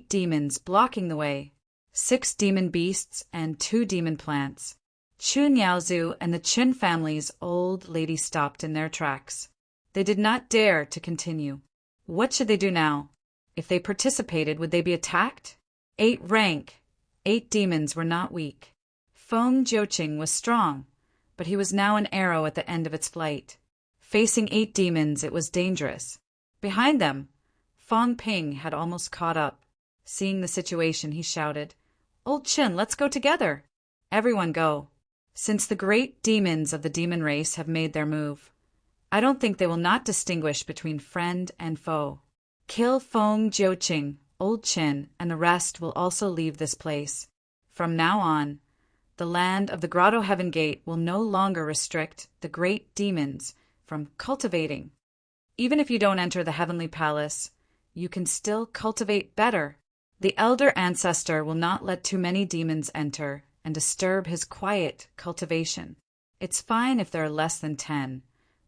Speaker 1: demons blocking the way, 6 demon beasts and 2 demon plants. Chun Yaozu and the Qin family's old lady stopped in their tracks. They did not dare to continue. What should they do now? If they participated, would they be attacked? 8 demons were not weak. Feng Jiuqing was strong, but he was now an arrow at the end of its flight. Facing 8 demons, it was dangerous. Behind them, Fong Ping had almost caught up. Seeing the situation, he shouted, "Old Qin, let's go together." Everyone go. Since the great demons of the demon race have made their move, I don't think they will not distinguish between friend and foe. Kill Feng Jiuqing, Old Qin, and the rest will also leave this place. From now on, the land of the Grotto Heaven Gate will no longer restrict the great demons from cultivating. Even if you don't enter the Heavenly Palace, you can still cultivate better. The elder ancestor will not let too many demons enter and disturb his quiet cultivation. It's fine if there are less than 10,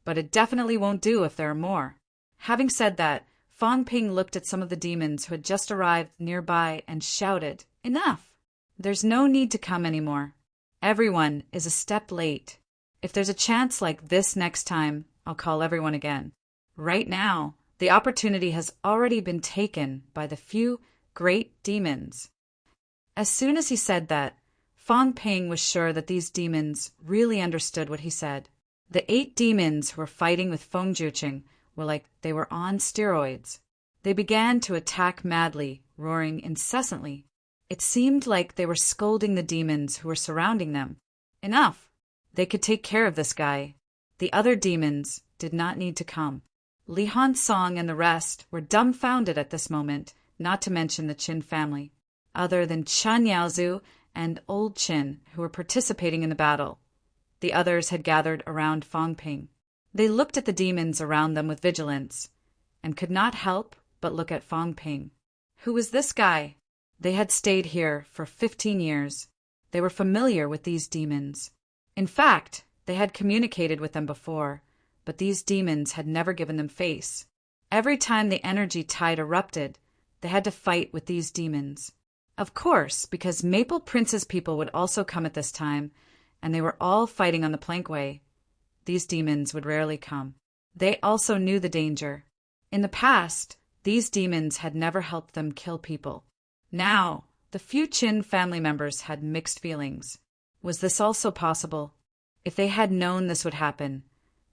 Speaker 1: but it definitely won't do if there are more. Having said that, Fong Ping looked at some of the demons who had just arrived nearby and shouted, "Enough! There's no need to come anymore. Everyone is a step late. If there's a chance like this next time, I'll call everyone again. Right now, the opportunity has already been taken by the few great demons." As soon as he said that, Fong Ping was sure that these demons really understood what he said. The 8 demons who were fighting with Feng Jiuqing were like they were on steroids. They began to attack madly, roaring incessantly. It seemed like they were scolding the demons who were surrounding them. Enough! They could take care of this guy. The other demons did not need to come. Li Song and the rest were dumbfounded at this moment, not to mention the Qin family. Other than Chun Yaozu and Old Qin, who were participating in the battle, the others had gathered around Fong Ping. They looked at the demons around them with vigilance, and could not help but look at Fong Ping. Who was this guy? They had stayed here for 15 years. They were familiar with these demons. In fact, they had communicated with them before, but these demons had never given them face. Every time the energy tide erupted, they had to fight with these demons. Of course, because Maple Prince's people would also come at this time, and they were all fighting on the plankway. These demons would rarely come. They also knew the danger. In the past, these demons had never helped them kill people. Now, the few Qin family members had mixed feelings. Was this also possible? If they had known this would happen,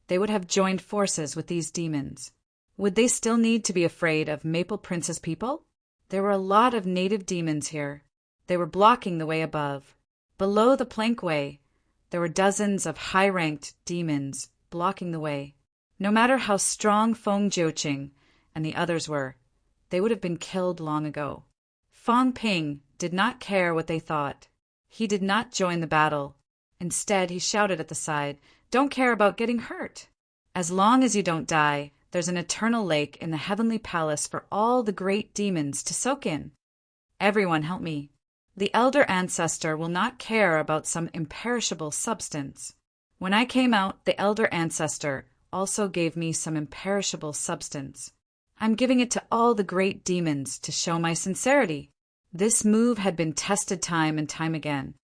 Speaker 1: they would have joined forces with these demons. Would they still need to be afraid of Maple Prince's people? There were a lot of native demons here. They were blocking the way above. Below the plankway, there were dozens of high-ranked demons blocking the way. No matter how strong Feng Jiuqing and the others were, they would have been killed long ago. Fong Ping did not care what they thought. He did not join the battle. Instead, he shouted at the side, "Don't care about getting hurt. As long as you don't die, there's an eternal lake in the Heavenly Palace for all the great demons to soak in. Everyone help me. The elder ancestor will not care about some imperishable substance. When I came out, the elder ancestor also gave me some imperishable substance. I'm giving it to all the great demons to show my sincerity." This move had been tested time and time again.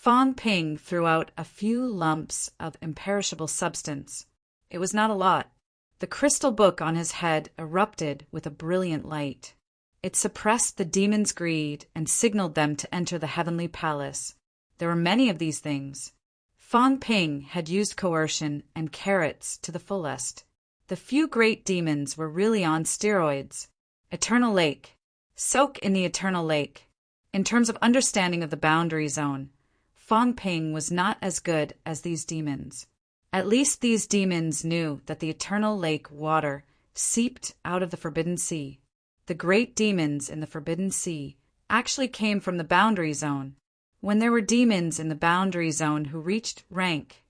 Speaker 1: Fang Ping threw out a few lumps of imperishable substance. It was not a lot. The crystal book on his head erupted with a brilliant light. It suppressed the demon's greed and signaled them to enter the heavenly palace. There were many of these things. Fang Ping had used coercion and carrots to the fullest. The few great demons were really on steroids. Eternal Lake. Soak in the Eternal Lake. In terms of understanding of the boundary zone, Fang Ping was not as good as these demons. At least these demons knew that the Eternal Lake water seeped out of the Forbidden Sea. The great demons in the Forbidden Sea actually came from the boundary zone. When there were demons in the boundary zone who reached rank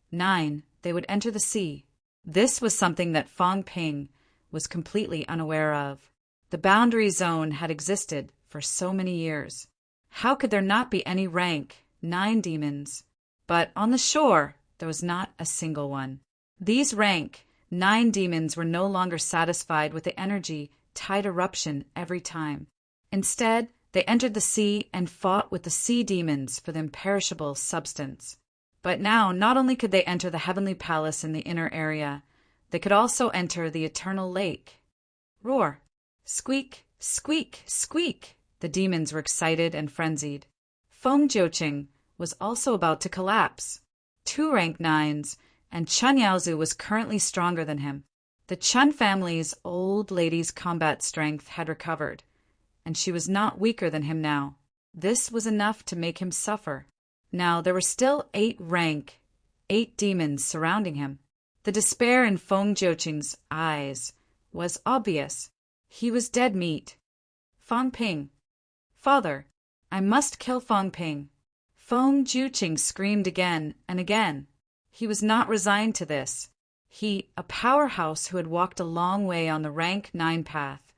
Speaker 1: 9, they would enter the sea. This was something that Fang Ping was completely unaware of. The boundary zone had existed for so many years. How could there not be any rank 9 demons? But on the shore, there was not a single one. These rank 9 demons were no longer satisfied with the energy tide eruption every time. Instead, they entered the sea and fought with the sea demons for the imperishable substance. But now, not only could they enter the heavenly palace in the inner area, they could also enter the eternal lake. Roar! Squeak! Squeak! Squeak! The demons were excited and frenzied. Feng Jiuqing was also about to collapse. 2 rank 9s, and Chun Yaozu was currently stronger than him. The Chun family's old lady's combat strength had recovered, and she was not weaker than him now. This was enough to make him suffer. Now there were still 8 rank 8 demons surrounding him. The despair in Feng Jiuqing's eyes was obvious. He was dead meat. Fang Ping. Father, I must kill Fang Ping. Feng Jiuqing screamed again and again. He was not resigned to this. He, a powerhouse who had walked a long way on the rank 9 path,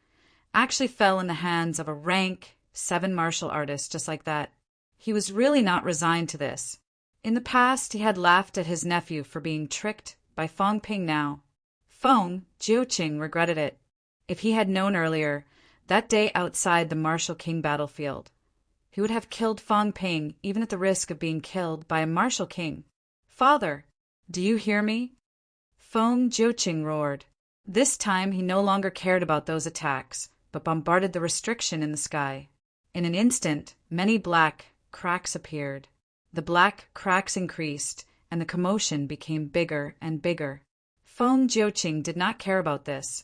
Speaker 1: actually fell in the hands of a rank 7 martial artist just like that. He was really not resigned to this. In the past, he had laughed at his nephew for being tricked by Fang Ping now. Feng Jiuqing regretted it. If he had known earlier, that day outside the Martial King battlefield, he would have killed Fang Ping even at the risk of being killed by a Martial King. Father, do you hear me? Feng Jiuqing roared. This time he no longer cared about those attacks, but bombarded the restriction in the sky. In an instant, many black cracks appeared. The black cracks increased, and the commotion became bigger and bigger. Feng Jiuqing did not care about this.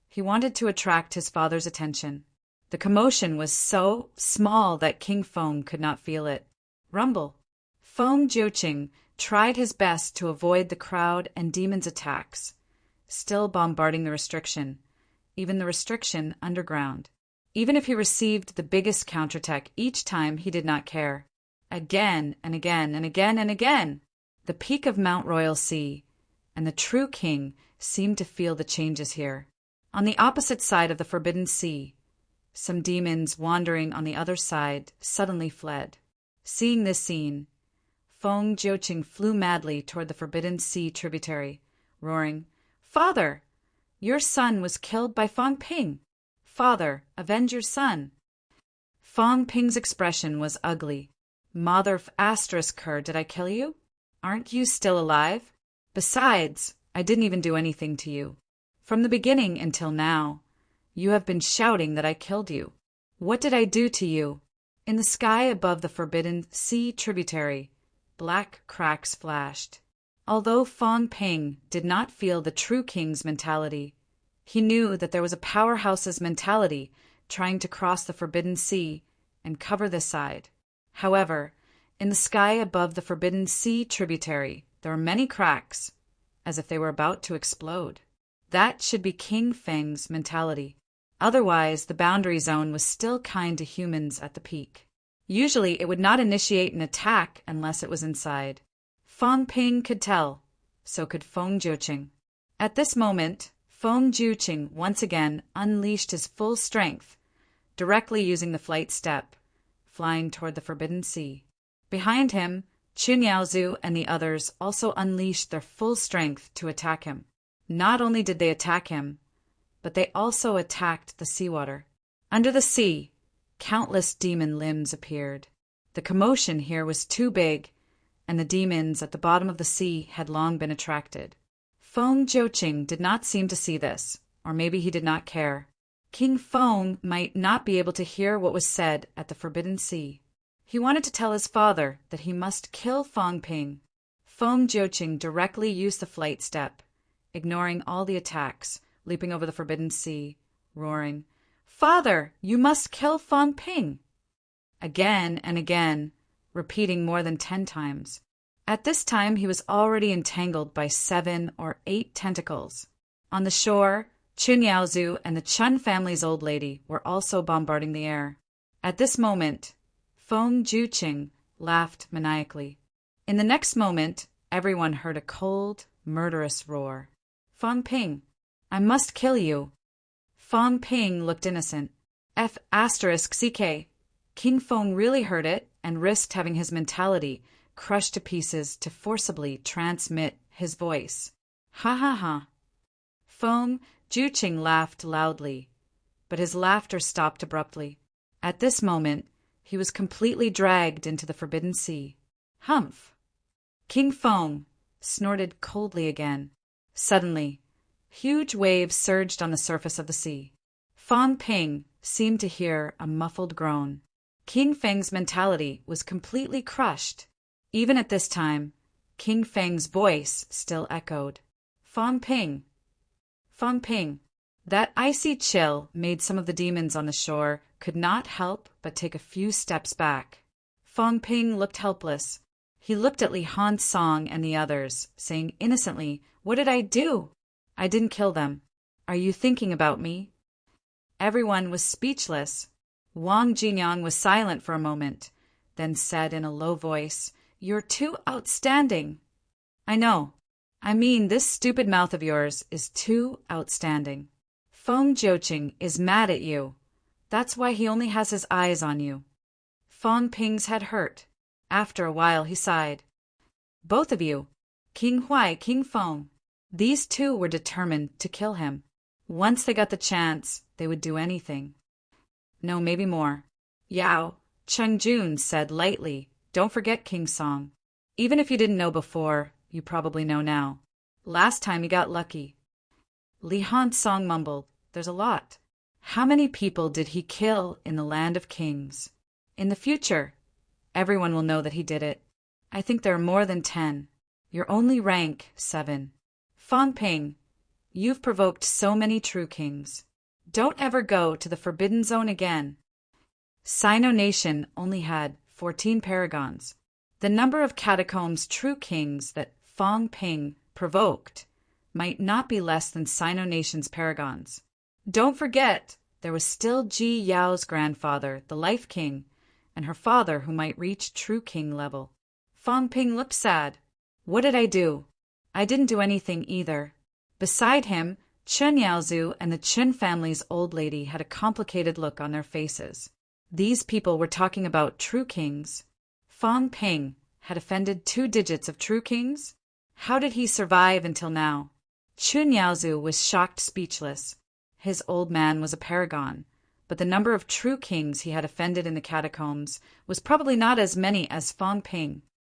Speaker 1: He wanted to attract his father's attention. The commotion was so small that King Feng could not feel it. Rumble. Feng Jiuqing tried his best to avoid the crowd and demons' attacks, still bombarding the restriction, even the restriction underground. Even if he received the biggest counterattack each time, he did not care. Again and again and again and again. The peak of Mount Royal Sea and the true king seemed to feel the changes here. On the opposite side of the Forbidden Sea, some demons wandering on the other side suddenly fled. Seeing this scene, Feng Jiuqing flew madly toward the Forbidden Sea tributary, roaring, "Father, your son was killed by Fang Ping. Father, avenge your son." Fang Ping's expression was ugly. "Mother of asterisk her, did I kill you? Aren't you still alive? Besides, I didn't even do anything to you. From the beginning until now, you have been shouting that I killed you. What did I do to you?" In the sky above the Forbidden Sea tributary, black cracks flashed. Although Fang Ping did not feel the true king's mentality, he knew that there was a powerhouse's mentality trying to cross the Forbidden Sea and cover this side. However, in the sky above the Forbidden Sea tributary, there were many cracks, as if they were about to explode. That should be King Feng's mentality. Otherwise, the boundary zone was still kind to humans at the peak. Usually, it would not initiate an attack unless it was inside. Fang Ping could tell, so could Feng Jiuqing. At this moment, Feng Jiuqing once again unleashed his full strength, directly using the flight step, flying toward the Forbidden Sea. Behind him, Chun Yaozu and the others also unleashed their full strength to attack him. Not only did they attack him, but they also attacked the seawater. Under the sea, countless demon limbs appeared. The commotion here was too big, and the demons at the bottom of the sea had long been attracted. Feng Jiuqing did not seem to see this, or maybe he did not care. King Feng might not be able to hear what was said at the Forbidden Sea. He wanted to tell his father that he must kill Fang Ping. Feng Jiuqing directly used the flight step, ignoring all the attacks, leaping over the Forbidden Sea, roaring, "Father, you must kill Fang Ping!" Again and again, repeating more than 10 times. At this time he was already entangled by 7 or 8 tentacles. On the shore, Chun Yaozu and the Chun family's old lady were also bombarding the air. At this moment, Feng Jiuqing laughed maniacally. In the next moment, everyone heard a cold, murderous roar. "Fang Ping, I must kill you." Fang Ping looked innocent. F***CK. King Feng really heard it and risked having his mentality crushed to pieces to forcibly transmit his voice. Ha ha ha. Feng Jiuqing laughed loudly, but his laughter stopped abruptly. At this moment, he was completely dragged into the Forbidden Sea. Humph! King Feng snorted coldly again. Suddenly, huge waves surged on the surface of the sea. Fang Ping seemed to hear a muffled groan. King Feng's mentality was completely crushed. Even at this time, King Feng's voice still echoed. "Fang Ping! Fang Ping!" That icy chill made some of the demons on the shore could not help but take a few steps back. Fang Ping looked helpless. He looked at Li Hansong and the others, saying innocently, "What did I do? I didn't kill them. Are you thinking about me?" Everyone was speechless. Wang Jinyang was silent for a moment, then said in a low voice, "You're too outstanding." "I know. I mean, this stupid mouth of yours is too outstanding. Feng Jiuqing is mad at you. That's why he only has his eyes on you." Fang Ping's head hurt. After a while he sighed. "Both of you, King Huai, King Feng, these two were determined to kill him. Once they got the chance, they would do anything." "No, maybe more." Yao Chengjun said lightly, "Don't forget King Song. Even if you didn't know before, you probably know now. Last time you got lucky." Li Hansong mumbled, "There's a lot. How many people did he kill in the Land of Kings? In the future, everyone will know that he did it. I think there are more than 10. Your only rank 7. Fang Ping, you've provoked so many true kings. Don't ever go to the Forbidden Zone again." Sino Nation only had 14 paragons. The number of catacombs true kings that Fang Ping provoked might not be less than Sino Nation's paragons. Don't forget, there was still Ji Yao's grandfather, the Life King, and her father who might reach true king level. Fang Ping looked sad. "What did I do? I didn't do anything either." Beside him, Chun Yaozu and the Chun family's old lady had a complicated look on their faces. These people were talking about true kings. Fang Ping had offended 2 digits of true kings? How did he survive until now? Chun Yaozu was shocked speechless. His old man was a paragon, but the number of true kings he had offended in the catacombs was probably not as many as Fang Ping.